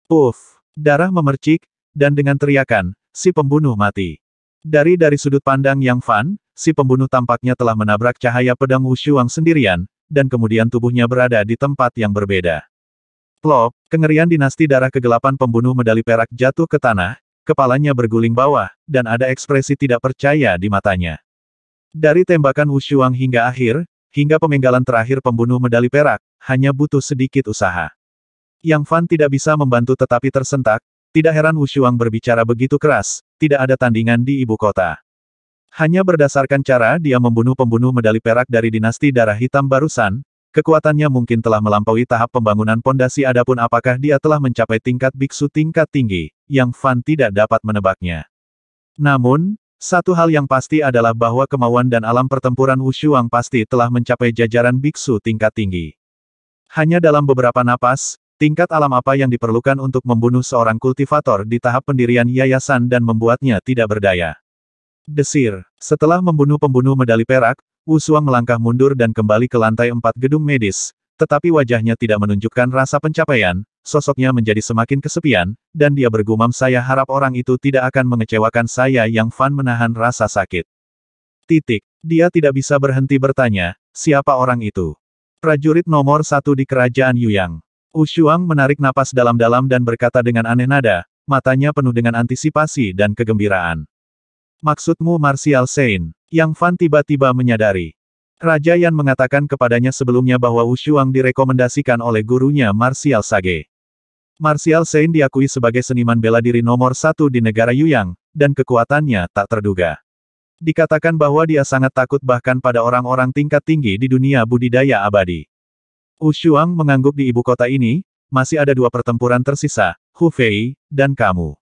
Puff! Darah memercik, dan dengan teriakan, si pembunuh mati. Dari sudut pandang Yang Fan, si pembunuh tampaknya telah menabrak cahaya pedang Wu Shuang sendirian, dan kemudian tubuhnya berada di tempat yang berbeda. Plop, kengerian dinasti darah kegelapan pembunuh medali perak jatuh ke tanah, kepalanya berguling bawah, dan ada ekspresi tidak percaya di matanya. Dari tembakan Wu Shuang hingga pemenggalan terakhir pembunuh medali perak, hanya butuh sedikit usaha. Yang Fan tidak bisa membantu tetapi tersentak, tidak heran Wu Shuang berbicara begitu keras, tidak ada tandingan di ibu kota. Hanya berdasarkan cara dia membunuh pembunuh medali perak dari dinasti darah hitam barusan, kekuatannya mungkin telah melampaui tahap pembangunan pondasi adapun apakah dia telah mencapai tingkat biksu tingkat tinggi, Yang Fan tidak dapat menebaknya. Namun, satu hal yang pasti adalah bahwa kemauan dan alam pertempuran Wu Shuang pasti telah mencapai jajaran biksu tingkat tinggi. Hanya dalam beberapa napas, tingkat alam apa yang diperlukan untuk membunuh seorang kultivator di tahap pendirian yayasan dan membuatnya tidak berdaya. Desir. Setelah membunuh pembunuh medali perak, Wu Shuang melangkah mundur dan kembali ke lantai 4 gedung medis, tetapi wajahnya tidak menunjukkan rasa pencapaian, sosoknya menjadi semakin kesepian, dan dia bergumam saya harap orang itu tidak akan mengecewakan saya. Yang Fan menahan rasa sakit. Dia tidak bisa berhenti bertanya, siapa orang itu? Prajurit nomor 1 di kerajaan Yuyang. Wu Shuang menarik napas dalam-dalam dan berkata dengan aneh nada, matanya penuh dengan antisipasi dan kegembiraan. Maksudmu Martial Saint? Yang Fan tiba-tiba menyadari. Raja Yan mengatakan kepadanya sebelumnya bahwa Wu Shuang direkomendasikan oleh gurunya Martial Sage. Martial Saint diakui sebagai seniman bela diri nomor 1 di negara Yuyang, dan kekuatannya tak terduga. Dikatakan bahwa dia sangat takut bahkan pada orang-orang tingkat tinggi di dunia budidaya abadi. Wu Shuang mengangguk di ibu kota ini, masih ada 2 pertempuran tersisa, Hu Fei, dan kamu.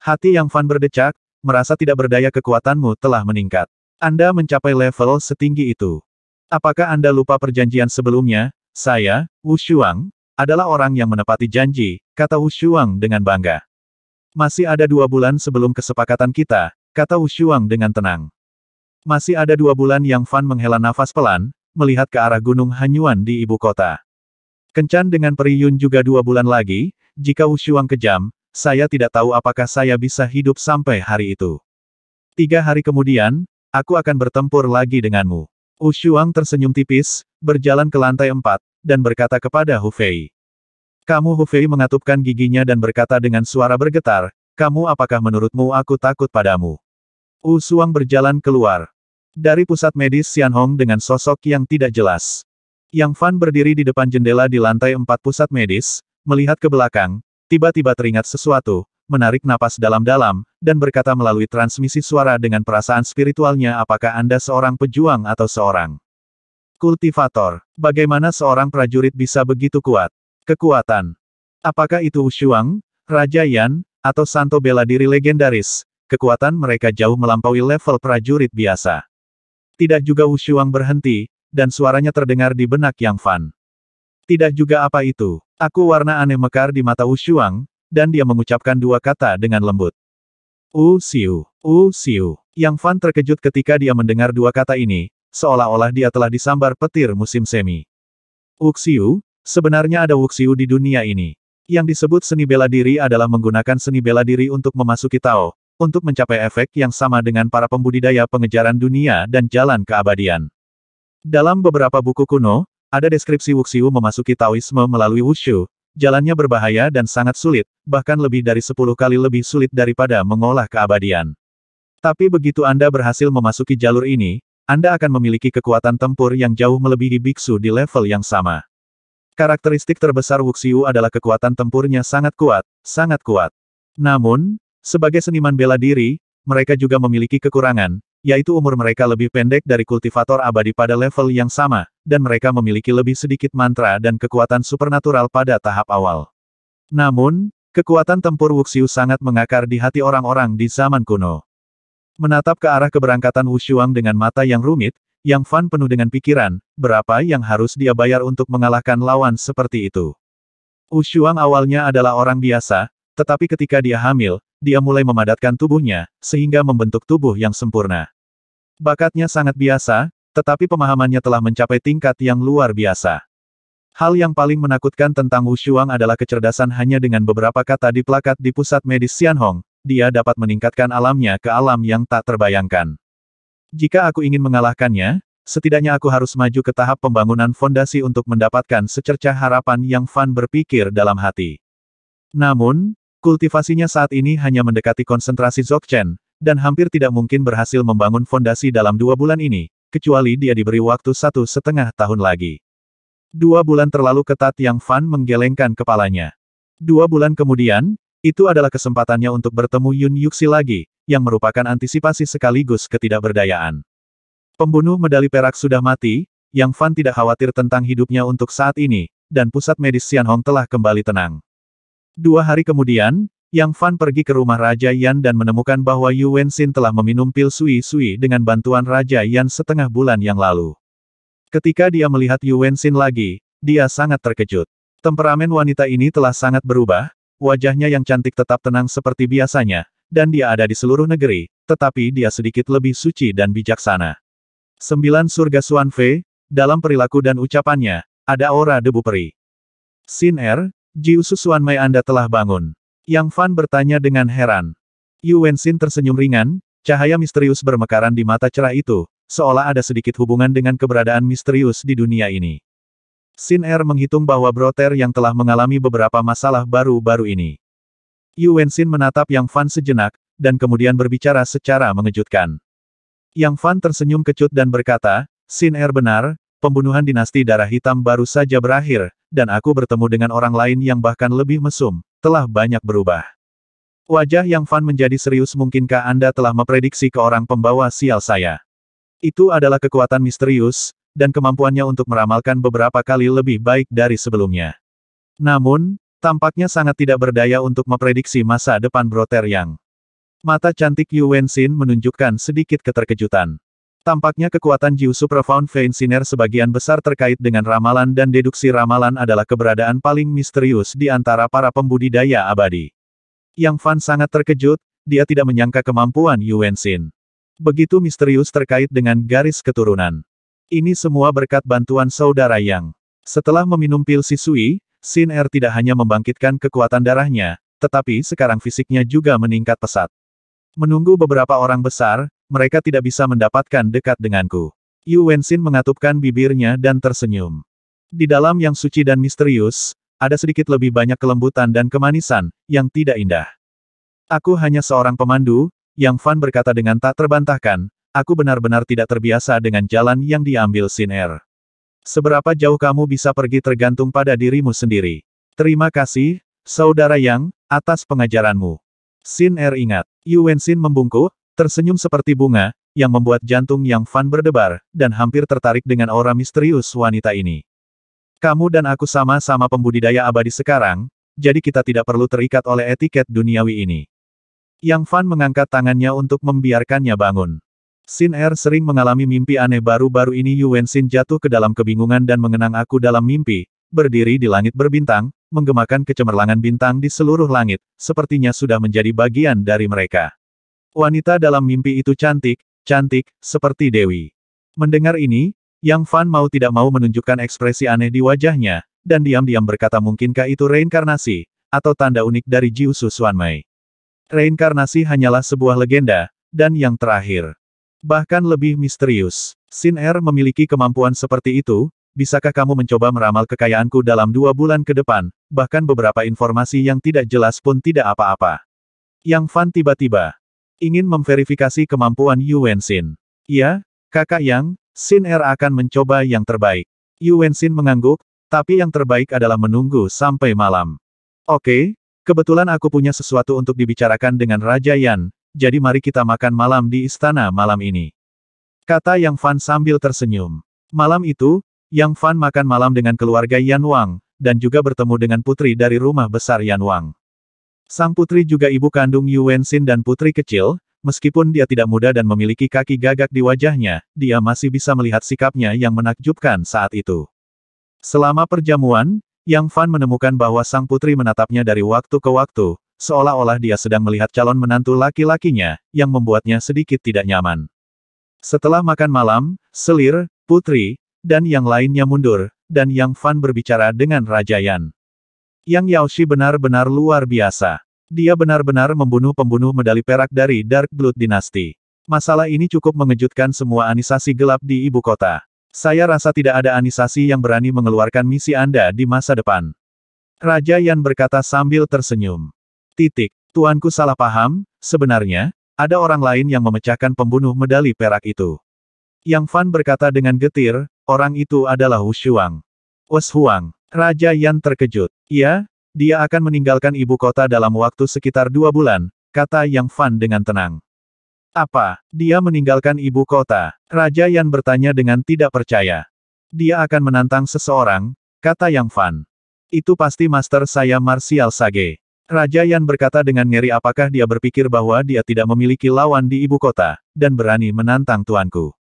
Hati Yang Fan berdecak, merasa tidak berdaya kekuatanmu telah meningkat. Anda mencapai level setinggi itu. Apakah Anda lupa perjanjian sebelumnya? Saya, Wu Shuang, adalah orang yang menepati janji, kata Wu Shuang dengan bangga. Masih ada 2 bulan sebelum kesepakatan kita, kata Wu Shuang dengan tenang. Masih ada 2 bulan. Yang Fan menghela nafas pelan, melihat ke arah gunung Hanyuan di ibu kota. Kencan dengan Peri Yun juga 2 bulan lagi, jika Wu Shuang kejam, saya tidak tahu apakah saya bisa hidup sampai hari itu. 3 hari kemudian, aku akan bertempur lagi denganmu. Wu Shuang tersenyum tipis, berjalan ke lantai 4, dan berkata kepada Hu Fei. Hu Fei mengatupkan giginya dan berkata dengan suara bergetar, apakah menurutmu aku takut padamu? Wu Shuang berjalan keluar dari pusat medis Xianhong dengan sosok yang tidak jelas. Yang Fan berdiri di depan jendela di lantai 4 pusat medis, melihat ke belakang, tiba-tiba teringat sesuatu, menarik napas dalam-dalam, dan berkata melalui transmisi suara dengan perasaan spiritualnya apakah Anda seorang pejuang atau seorang kultivator? Bagaimana seorang prajurit bisa begitu kuat? Kekuatan. Apakah itu Wu Shuang, Raja Yan, atau Santo bela diri legendaris? Kekuatan mereka jauh melampaui level prajurit biasa. Tidak juga Wu Shuang berhenti, dan suaranya terdengar di benak Yang Fan. Tidak juga apa itu? Warna aneh mekar di mata Wu Shuang, dan dia mengucapkan 2 kata dengan lembut. Wu Xiu. Yang Fan terkejut ketika dia mendengar 2 kata ini, seolah-olah dia telah disambar petir musim semi. Wu Xiu, sebenarnya ada Wu Xiu di dunia ini. Yang disebut seni bela diri adalah menggunakan seni bela diri untuk memasuki Tao, untuk mencapai efek yang sama dengan para pembudidaya pengejaran dunia dan jalan keabadian. Dalam beberapa buku kuno, ada deskripsi Wu Xiu memasuki Taoisme melalui Wushu. Jalannya berbahaya dan sangat sulit, bahkan lebih dari 10 kali lebih sulit daripada mengolah keabadian. Tapi begitu Anda berhasil memasuki jalur ini, Anda akan memiliki kekuatan tempur yang jauh melebihi biksu di level yang sama. Karakteristik terbesar Wu Xiu adalah kekuatan tempurnya sangat kuat, sangat kuat. Namun, sebagai seniman bela diri, mereka juga memiliki kekurangan, yaitu umur mereka lebih pendek dari kultivator abadi pada level yang sama, dan mereka memiliki lebih sedikit mantra dan kekuatan supernatural pada tahap awal. Namun, kekuatan tempur Wu Xiu sangat mengakar di hati orang-orang di zaman kuno. Menatap ke arah keberangkatan Wu Shuang dengan mata yang rumit, Yang Fan penuh dengan pikiran, berapa yang harus dia bayar untuk mengalahkan lawan seperti itu. Wu Shuang awalnya adalah orang biasa, tetapi ketika dia hamil, dia mulai memadatkan tubuhnya, sehingga membentuk tubuh yang sempurna. Bakatnya sangat biasa, tetapi pemahamannya telah mencapai tingkat yang luar biasa. Hal yang paling menakutkan tentang Wu Shuang adalah kecerdasan hanya dengan beberapa kata di plakat di pusat medis Xianhong, dia dapat meningkatkan alamnya ke alam yang tak terbayangkan. Jika aku ingin mengalahkannya, setidaknya aku harus maju ke tahap pembangunan fondasi untuk mendapatkan secercah harapan yang Fan berpikir dalam hati. Namun, kultivasinya saat ini hanya mendekati konsentrasi Dzogchen, dan hampir tidak mungkin berhasil membangun fondasi dalam 2 bulan ini, kecuali dia diberi waktu 1,5 tahun lagi. 2 bulan terlalu ketat yang Fan menggelengkan kepalanya. 2 bulan kemudian, itu adalah kesempatannya untuk bertemu Yun Yuxi lagi, yang merupakan antisipasi sekaligus ketidakberdayaan. Pembunuh medali perak sudah mati, Yang Fan tidak khawatir tentang hidupnya untuk saat ini, dan pusat medis Xianhong telah kembali tenang. 2 hari kemudian, Yang Fan pergi ke rumah Raja Yan dan menemukan bahwa Yu Wenxin telah meminum pil sui-sui dengan bantuan Raja Yan setengah bulan yang lalu. Ketika dia melihat Yu Wenxin lagi, dia sangat terkejut. Temperamen wanita ini telah sangat berubah, wajahnya yang cantik tetap tenang seperti biasanya, dan dia ada di seluruh negeri, tetapi dia sedikit lebih suci dan bijaksana. 9 surga Xuan Fei, dalam perilaku dan ucapannya, ada aura debu peri. Xin Er, Jiusu Xuan Mei Anda telah bangun. Yang Fan bertanya dengan heran. Yu Wenxin tersenyum ringan, cahaya misterius bermekaran di mata cerah itu, seolah ada sedikit hubungan dengan keberadaan misterius di dunia ini. Xin Er menghitung bahwa Broter yang telah mengalami beberapa masalah baru-baru ini. Yu Wenxin menatap Yang Fan sejenak, dan kemudian berbicara secara mengejutkan. Yang Fan tersenyum kecut dan berkata, Xin Er benar, pembunuhan dinasti darah hitam baru saja berakhir, dan aku bertemu dengan orang lain yang bahkan lebih mesum, telah banyak berubah. Wajah Yang Fan menjadi serius. Mungkinkah Anda telah memprediksi ke orang pembawa sial saya? Itu adalah kekuatan misterius, dan kemampuannya untuk meramalkan beberapa kali lebih baik dari sebelumnya. Namun, tampaknya sangat tidak berdaya untuk memprediksi masa depan Broter Yang. Mata cantik Yu Wenxin menunjukkan sedikit keterkejutan. Tampaknya kekuatan Jiusu Profound Vein Sinner sebagian besar terkait dengan ramalan dan deduksi ramalan adalah keberadaan paling misterius di antara para pembudidaya abadi. Yang Fan sangat terkejut, dia tidak menyangka kemampuan Yu Wenxin begitu misterius terkait dengan garis keturunan. Ini semua berkat bantuan saudara Yang. Setelah meminum pil Sisui, Xin Er tidak hanya membangkitkan kekuatan darahnya, tetapi sekarang fisiknya juga meningkat pesat. Menunggu beberapa orang besar, mereka tidak bisa mendapatkan dekat denganku. Yu Wenxin mengatupkan bibirnya dan tersenyum. Di dalam yang suci dan misterius, ada sedikit lebih banyak kelembutan dan kemanisan, yang tidak indah. Aku hanya seorang pemandu, Yang Fan berkata dengan tak terbantahkan, aku benar-benar tidak terbiasa dengan jalan yang diambil Xin Er. Seberapa jauh kamu bisa pergi tergantung pada dirimu sendiri. Terima kasih, saudara Yang, atas pengajaranmu. Xin Er ingat. Yu Wenxin membungkuk, tersenyum seperti bunga, yang membuat jantung Yang Fan berdebar, dan hampir tertarik dengan aura misterius wanita ini. Kamu dan aku sama-sama pembudidaya abadi sekarang, jadi kita tidak perlu terikat oleh etiket duniawi ini. Yang Fan mengangkat tangannya untuk membiarkannya bangun. Xin Er sering mengalami mimpi aneh baru-baru ini. Yu Wenxin jatuh ke dalam kebingungan dan mengenang aku dalam mimpi, berdiri di langit berbintang, menggemakan kecemerlangan bintang di seluruh langit, sepertinya sudah menjadi bagian dari mereka. Wanita dalam mimpi itu cantik, cantik, seperti Dewi. Mendengar ini, Yang Fan mau tidak mau menunjukkan ekspresi aneh di wajahnya, dan diam-diam berkata mungkinkah itu reinkarnasi, atau tanda unik dari Jiusu Xuanmei. Reinkarnasi hanyalah sebuah legenda, dan yang terakhir. Bahkan lebih misterius. Xin Er memiliki kemampuan seperti itu, bisakah kamu mencoba meramal kekayaanku dalam 2 bulan ke depan, bahkan beberapa informasi yang tidak jelas pun tidak apa-apa. Yang Fan tiba-tiba ingin memverifikasi kemampuan Yu Wenxin. Ya, kakak Yang, Xin Er akan mencoba yang terbaik. Yu Wenxin mengangguk, tapi yang terbaik adalah menunggu sampai malam. Oke, kebetulan aku punya sesuatu untuk dibicarakan dengan Raja Yan, jadi mari kita makan malam di istana malam ini. Kata Yang Fan sambil tersenyum. Malam itu, Yang Fan makan malam dengan keluarga Yan Wang, dan juga bertemu dengan putri dari rumah besar Yan Wang. Sang putri juga ibu kandung Yu Wenxin dan putri kecil, meskipun dia tidak muda dan memiliki kaki gagak di wajahnya, dia masih bisa melihat sikapnya yang menakjubkan saat itu. Selama perjamuan, Yang Fan menemukan bahwa sang putri menatapnya dari waktu ke waktu, seolah-olah dia sedang melihat calon menantu laki-lakinya, yang membuatnya sedikit tidak nyaman. Setelah makan malam, selir, putri, dan yang lainnya mundur, dan Yang Fan berbicara dengan Raja Yan. Yang Yaoshi benar-benar luar biasa. Dia benar-benar membunuh pembunuh medali perak dari Dark Blood Dynasty. Masalah ini cukup mengejutkan semua anisasi gelap di ibu kota. Saya rasa tidak ada anisasi yang berani mengeluarkan misi Anda di masa depan. Raja Yan berkata sambil tersenyum. Tuanku salah paham, sebenarnya, ada orang lain yang memecahkan pembunuh medali perak itu. Yang Fan berkata dengan getir, orang itu adalah Wu Shuang. Huang. Raja Yan terkejut. Ya, dia akan meninggalkan ibu kota dalam waktu sekitar 2 bulan, kata Yang Fan dengan tenang. Apa? Dia meninggalkan ibu kota? Raja Yan bertanya dengan tidak percaya. Dia akan menantang seseorang, kata Yang Fan. Itu pasti master saya Martial Sage. Raja Yan berkata dengan ngeri apakah dia berpikir bahwa dia tidak memiliki lawan di ibu kota, dan berani menantang tuanku.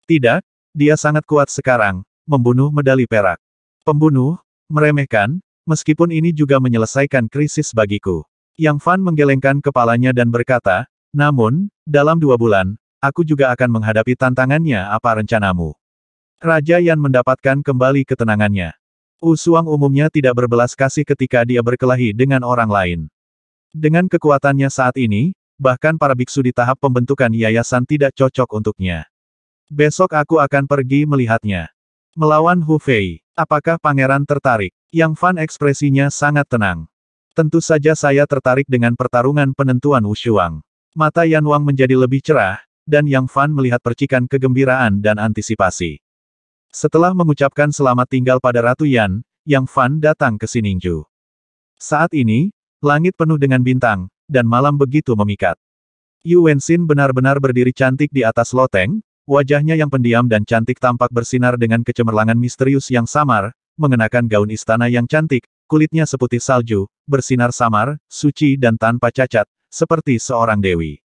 Tidak, dia sangat kuat sekarang, membunuh medali perak. Pembunuh, meremehkan, meskipun ini juga menyelesaikan krisis bagiku. Yang Fan menggelengkan kepalanya dan berkata, namun, dalam 2 bulan, aku juga akan menghadapi tantangannya apa rencanamu. Raja Yan mendapatkan kembali ketenangannya. Wu Shuang umumnya tidak berbelas kasih ketika dia berkelahi dengan orang lain. Dengan kekuatannya saat ini, bahkan para biksu di tahap pembentukan yayasan tidak cocok untuknya. Besok aku akan pergi melihatnya. Melawan Hu Fei, apakah pangeran tertarik? Yang Fan ekspresinya sangat tenang. Tentu saja saya tertarik dengan pertarungan penentuan Wu Shuang. Mata Yan Wang menjadi lebih cerah, dan Yang Fan melihat percikan kegembiraan dan antisipasi. Setelah mengucapkan selamat tinggal pada Ratu Yan, Yang Fan datang ke Siningju. Saat ini, langit penuh dengan bintang, dan malam begitu memikat. Yu Wenxin benar-benar berdiri cantik di atas loteng, wajahnya yang pendiam dan cantik tampak bersinar dengan kecemerlangan misterius yang samar, mengenakan gaun istana yang cantik, kulitnya seputih salju, bersinar samar, suci dan tanpa cacat, seperti seorang dewi.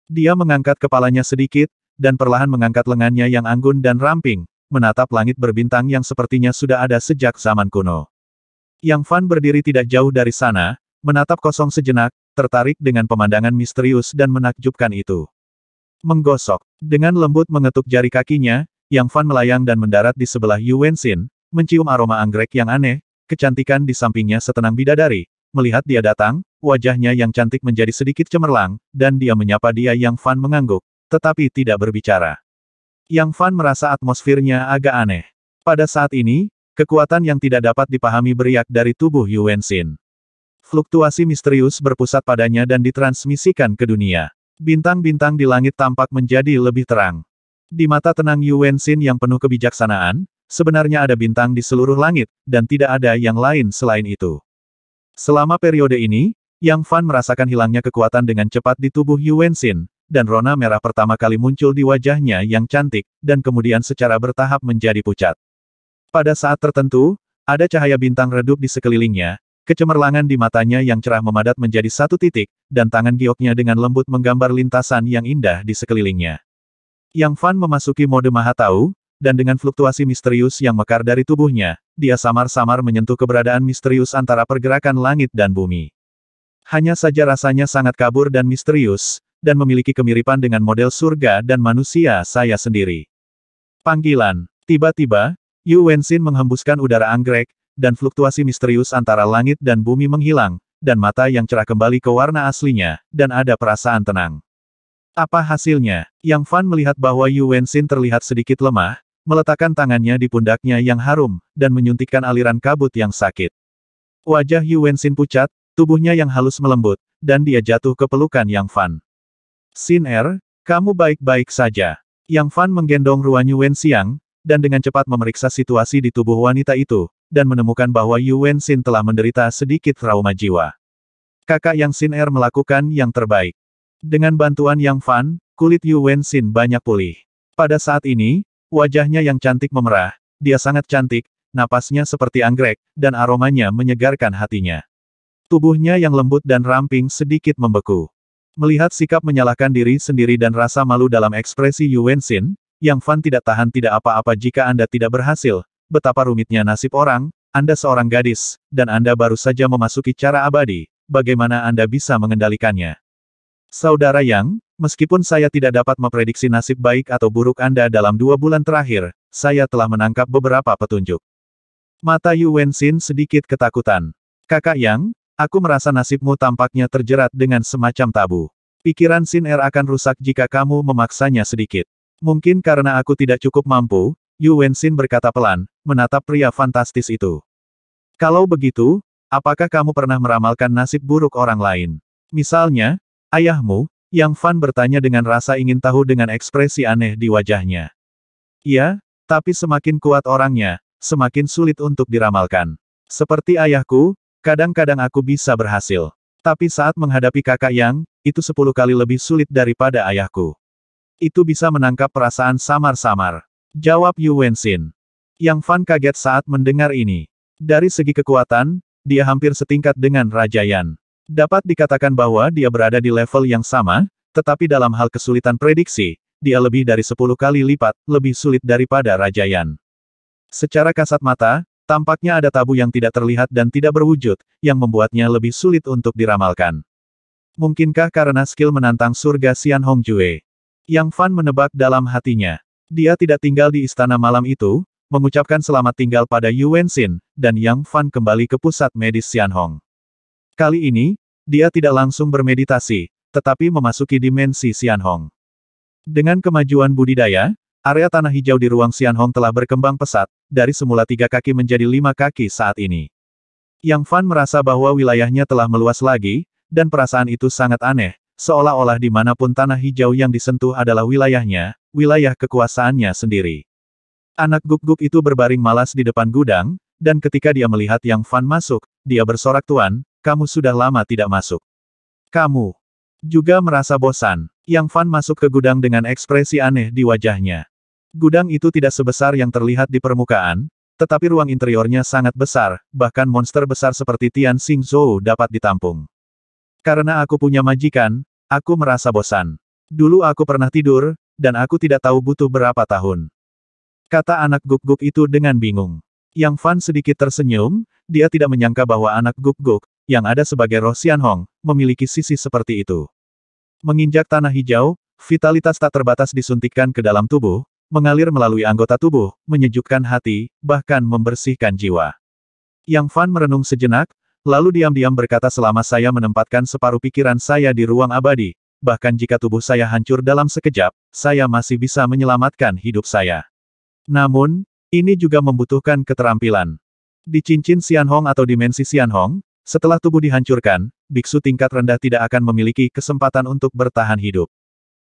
Dia mengangkat kepalanya sedikit, dan perlahan mengangkat lengannya yang anggun dan ramping, menatap langit berbintang yang sepertinya sudah ada sejak zaman kuno. Yang Fan berdiri tidak jauh dari sana, menatap kosong sejenak, tertarik dengan pemandangan misterius dan menakjubkan itu. Menggosok. Dengan lembut mengetuk jari kakinya, Yang Fan melayang dan mendarat di sebelah Yu Wenxin, mencium aroma anggrek yang aneh, kecantikan di sampingnya setenang bidadari. Melihat dia datang, wajahnya yang cantik menjadi sedikit cemerlang, dan dia menyapa dia. Yang Fan mengangguk, tetapi tidak berbicara. Yang Fan merasa atmosfernya agak aneh. Pada saat ini, kekuatan yang tidak dapat dipahami beriak dari tubuh Yu Wenxin. Fluktuasi misterius berpusat padanya dan ditransmisikan ke dunia. Bintang-bintang di langit tampak menjadi lebih terang. Di mata tenang Yu Wenxin yang penuh kebijaksanaan, sebenarnya ada bintang di seluruh langit, dan tidak ada yang lain selain itu. Selama periode ini, Yang Fan merasakan hilangnya kekuatan dengan cepat di tubuh Yu Wenxin, dan rona merah pertama kali muncul di wajahnya yang cantik, dan kemudian secara bertahap menjadi pucat. Pada saat tertentu, ada cahaya bintang redup di sekelilingnya, kecemerlangan di matanya yang cerah memadat menjadi satu titik, dan tangan gioknya dengan lembut menggambar lintasan yang indah di sekelilingnya. Yang Fan memasuki mode Maha Tahu, dan dengan fluktuasi misterius yang mekar dari tubuhnya, dia samar-samar menyentuh keberadaan misterius antara pergerakan langit dan bumi. Hanya saja rasanya sangat kabur dan misterius, dan memiliki kemiripan dengan model surga dan manusia saya sendiri. Panggilan. Tiba-tiba, Yu Wenxin menghembuskan udara anggrek, dan fluktuasi misterius antara langit dan bumi menghilang, dan mata yang cerah kembali ke warna aslinya, dan ada perasaan tenang. Apa hasilnya? Yang Fan melihat bahwa Yu Wenxin terlihat sedikit lemah, meletakkan tangannya di pundaknya yang harum, dan menyuntikkan aliran kabut yang sakit. Wajah Yu Wenxin pucat, tubuhnya yang halus melembut, dan dia jatuh ke pelukan Yang Fan. Xin Er, kamu baik-baik saja. Yang Fan menggendong Ruan Yu Wenxiang, dan dengan cepat memeriksa situasi di tubuh wanita itu, dan menemukan bahwa Yu Wenxin telah menderita sedikit trauma jiwa. Kakak Yang Xin Er melakukan yang terbaik. Dengan bantuan Yang Fan, kulit Yu Wenxin banyak pulih. Pada saat ini, wajahnya yang cantik memerah, dia sangat cantik, napasnya seperti anggrek, dan aromanya menyegarkan hatinya. Tubuhnya yang lembut dan ramping sedikit membeku. Melihat sikap menyalahkan diri sendiri dan rasa malu dalam ekspresi Yu Wenxin, Yang Fan tidak tahan tidak apa-apa jika Anda tidak berhasil, betapa rumitnya nasib orang, Anda seorang gadis, dan Anda baru saja memasuki cara abadi, bagaimana Anda bisa mengendalikannya? Saudara Yang, meskipun saya tidak dapat memprediksi nasib baik atau buruk Anda dalam 2 bulan terakhir, saya telah menangkap beberapa petunjuk. Mata Yu Wenxin sedikit ketakutan. Kakak Yang, aku merasa nasibmu tampaknya terjerat dengan semacam tabu. Pikiran Xin Er akan rusak jika kamu memaksanya sedikit. Mungkin karena aku tidak cukup mampu, Yu Wenxin berkata pelan, menatap pria fantastis itu. Kalau begitu, apakah kamu pernah meramalkan nasib buruk orang lain? Misalnya, ayahmu, Yang Fan bertanya dengan rasa ingin tahu dengan ekspresi aneh di wajahnya. Iya, tapi semakin kuat orangnya, semakin sulit untuk diramalkan. Seperti ayahku, kadang-kadang aku bisa berhasil. Tapi saat menghadapi kakak Yang, itu 10 kali lebih sulit daripada ayahku. Itu bisa menangkap perasaan samar-samar. Jawab Yu Wenxin. Yang Fan kaget saat mendengar ini. Dari segi kekuatan, dia hampir setingkat dengan Raja Yan. Dapat dikatakan bahwa dia berada di level yang sama, tetapi dalam hal kesulitan prediksi, dia lebih dari 10 kali lipat, lebih sulit daripada Raja Yan. Secara kasat mata, tampaknya ada tabu yang tidak terlihat dan tidak berwujud, yang membuatnya lebih sulit untuk diramalkan. Mungkinkah karena skill menantang surga Xian Hongjue? Yang Fan menebak dalam hatinya. Dia tidak tinggal di istana malam itu, mengucapkan selamat tinggal pada Yu Wenxin, dan Yang Fan kembali ke pusat medis Xianhong. Kali ini, dia tidak langsung bermeditasi, tetapi memasuki dimensi Xianhong. Dengan kemajuan budidaya, area tanah hijau di ruang Xianhong telah berkembang pesat, dari semula 3 kaki menjadi 5 kaki saat ini. Yang Fan merasa bahwa wilayahnya telah meluas lagi, dan perasaan itu sangat aneh, seolah-olah dimanapun tanah hijau yang disentuh adalah wilayahnya, wilayah kekuasaannya sendiri. Anak guk-guk itu berbaring malas di depan gudang, dan ketika dia melihat Yang Fan masuk, dia bersorak, "Tuan, kamu sudah lama tidak masuk. Kamu juga merasa bosan." Yang Fan masuk ke gudang dengan ekspresi aneh di wajahnya. Gudang itu tidak sebesar yang terlihat di permukaan, tetapi ruang interiornya sangat besar, bahkan monster besar seperti Tian Xing Zhou dapat ditampung. Karena aku punya majikan, aku merasa bosan. Dulu aku pernah tidur, dan aku tidak tahu butuh berapa tahun. Kata anak guk-guk itu dengan bingung. Yang Fan sedikit tersenyum, dia tidak menyangka bahwa anak guk-guk, yang ada sebagai roh Xianhong, memiliki sisi seperti itu. Menginjak tanah hijau, vitalitas tak terbatas disuntikkan ke dalam tubuh, mengalir melalui anggota tubuh, menyejukkan hati, bahkan membersihkan jiwa. Yang Fan merenung sejenak, lalu diam-diam berkata, "Selama saya menempatkan separuh pikiran saya di ruang abadi, bahkan jika tubuh saya hancur dalam sekejap, saya masih bisa menyelamatkan hidup saya. Namun, ini juga membutuhkan keterampilan. Di cincin Xianhong atau dimensi Xianhong, setelah tubuh dihancurkan, biksu tingkat rendah tidak akan memiliki kesempatan untuk bertahan hidup."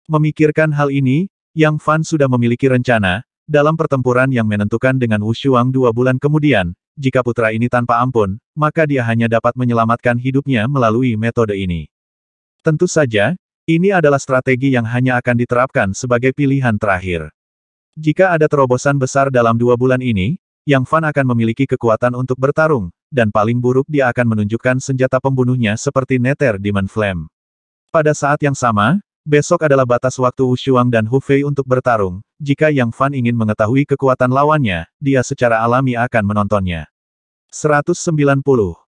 Memikirkan hal ini, Yang Fan sudah memiliki rencana, dalam pertempuran yang menentukan dengan Wu Shuang 2 bulan kemudian, jika putra ini tanpa ampun, maka dia hanya dapat menyelamatkan hidupnya melalui metode ini. Tentu saja, ini adalah strategi yang hanya akan diterapkan sebagai pilihan terakhir. Jika ada terobosan besar dalam 2 bulan ini, Yang Fan akan memiliki kekuatan untuk bertarung, dan paling buruk dia akan menunjukkan senjata pembunuhnya seperti Nether Demon Flame. Pada saat yang sama, besok adalah batas waktu Wu Shuang dan Hu Fei untuk bertarung. Jika Yang Fan ingin mengetahui kekuatan lawannya, dia secara alami akan menontonnya. 190.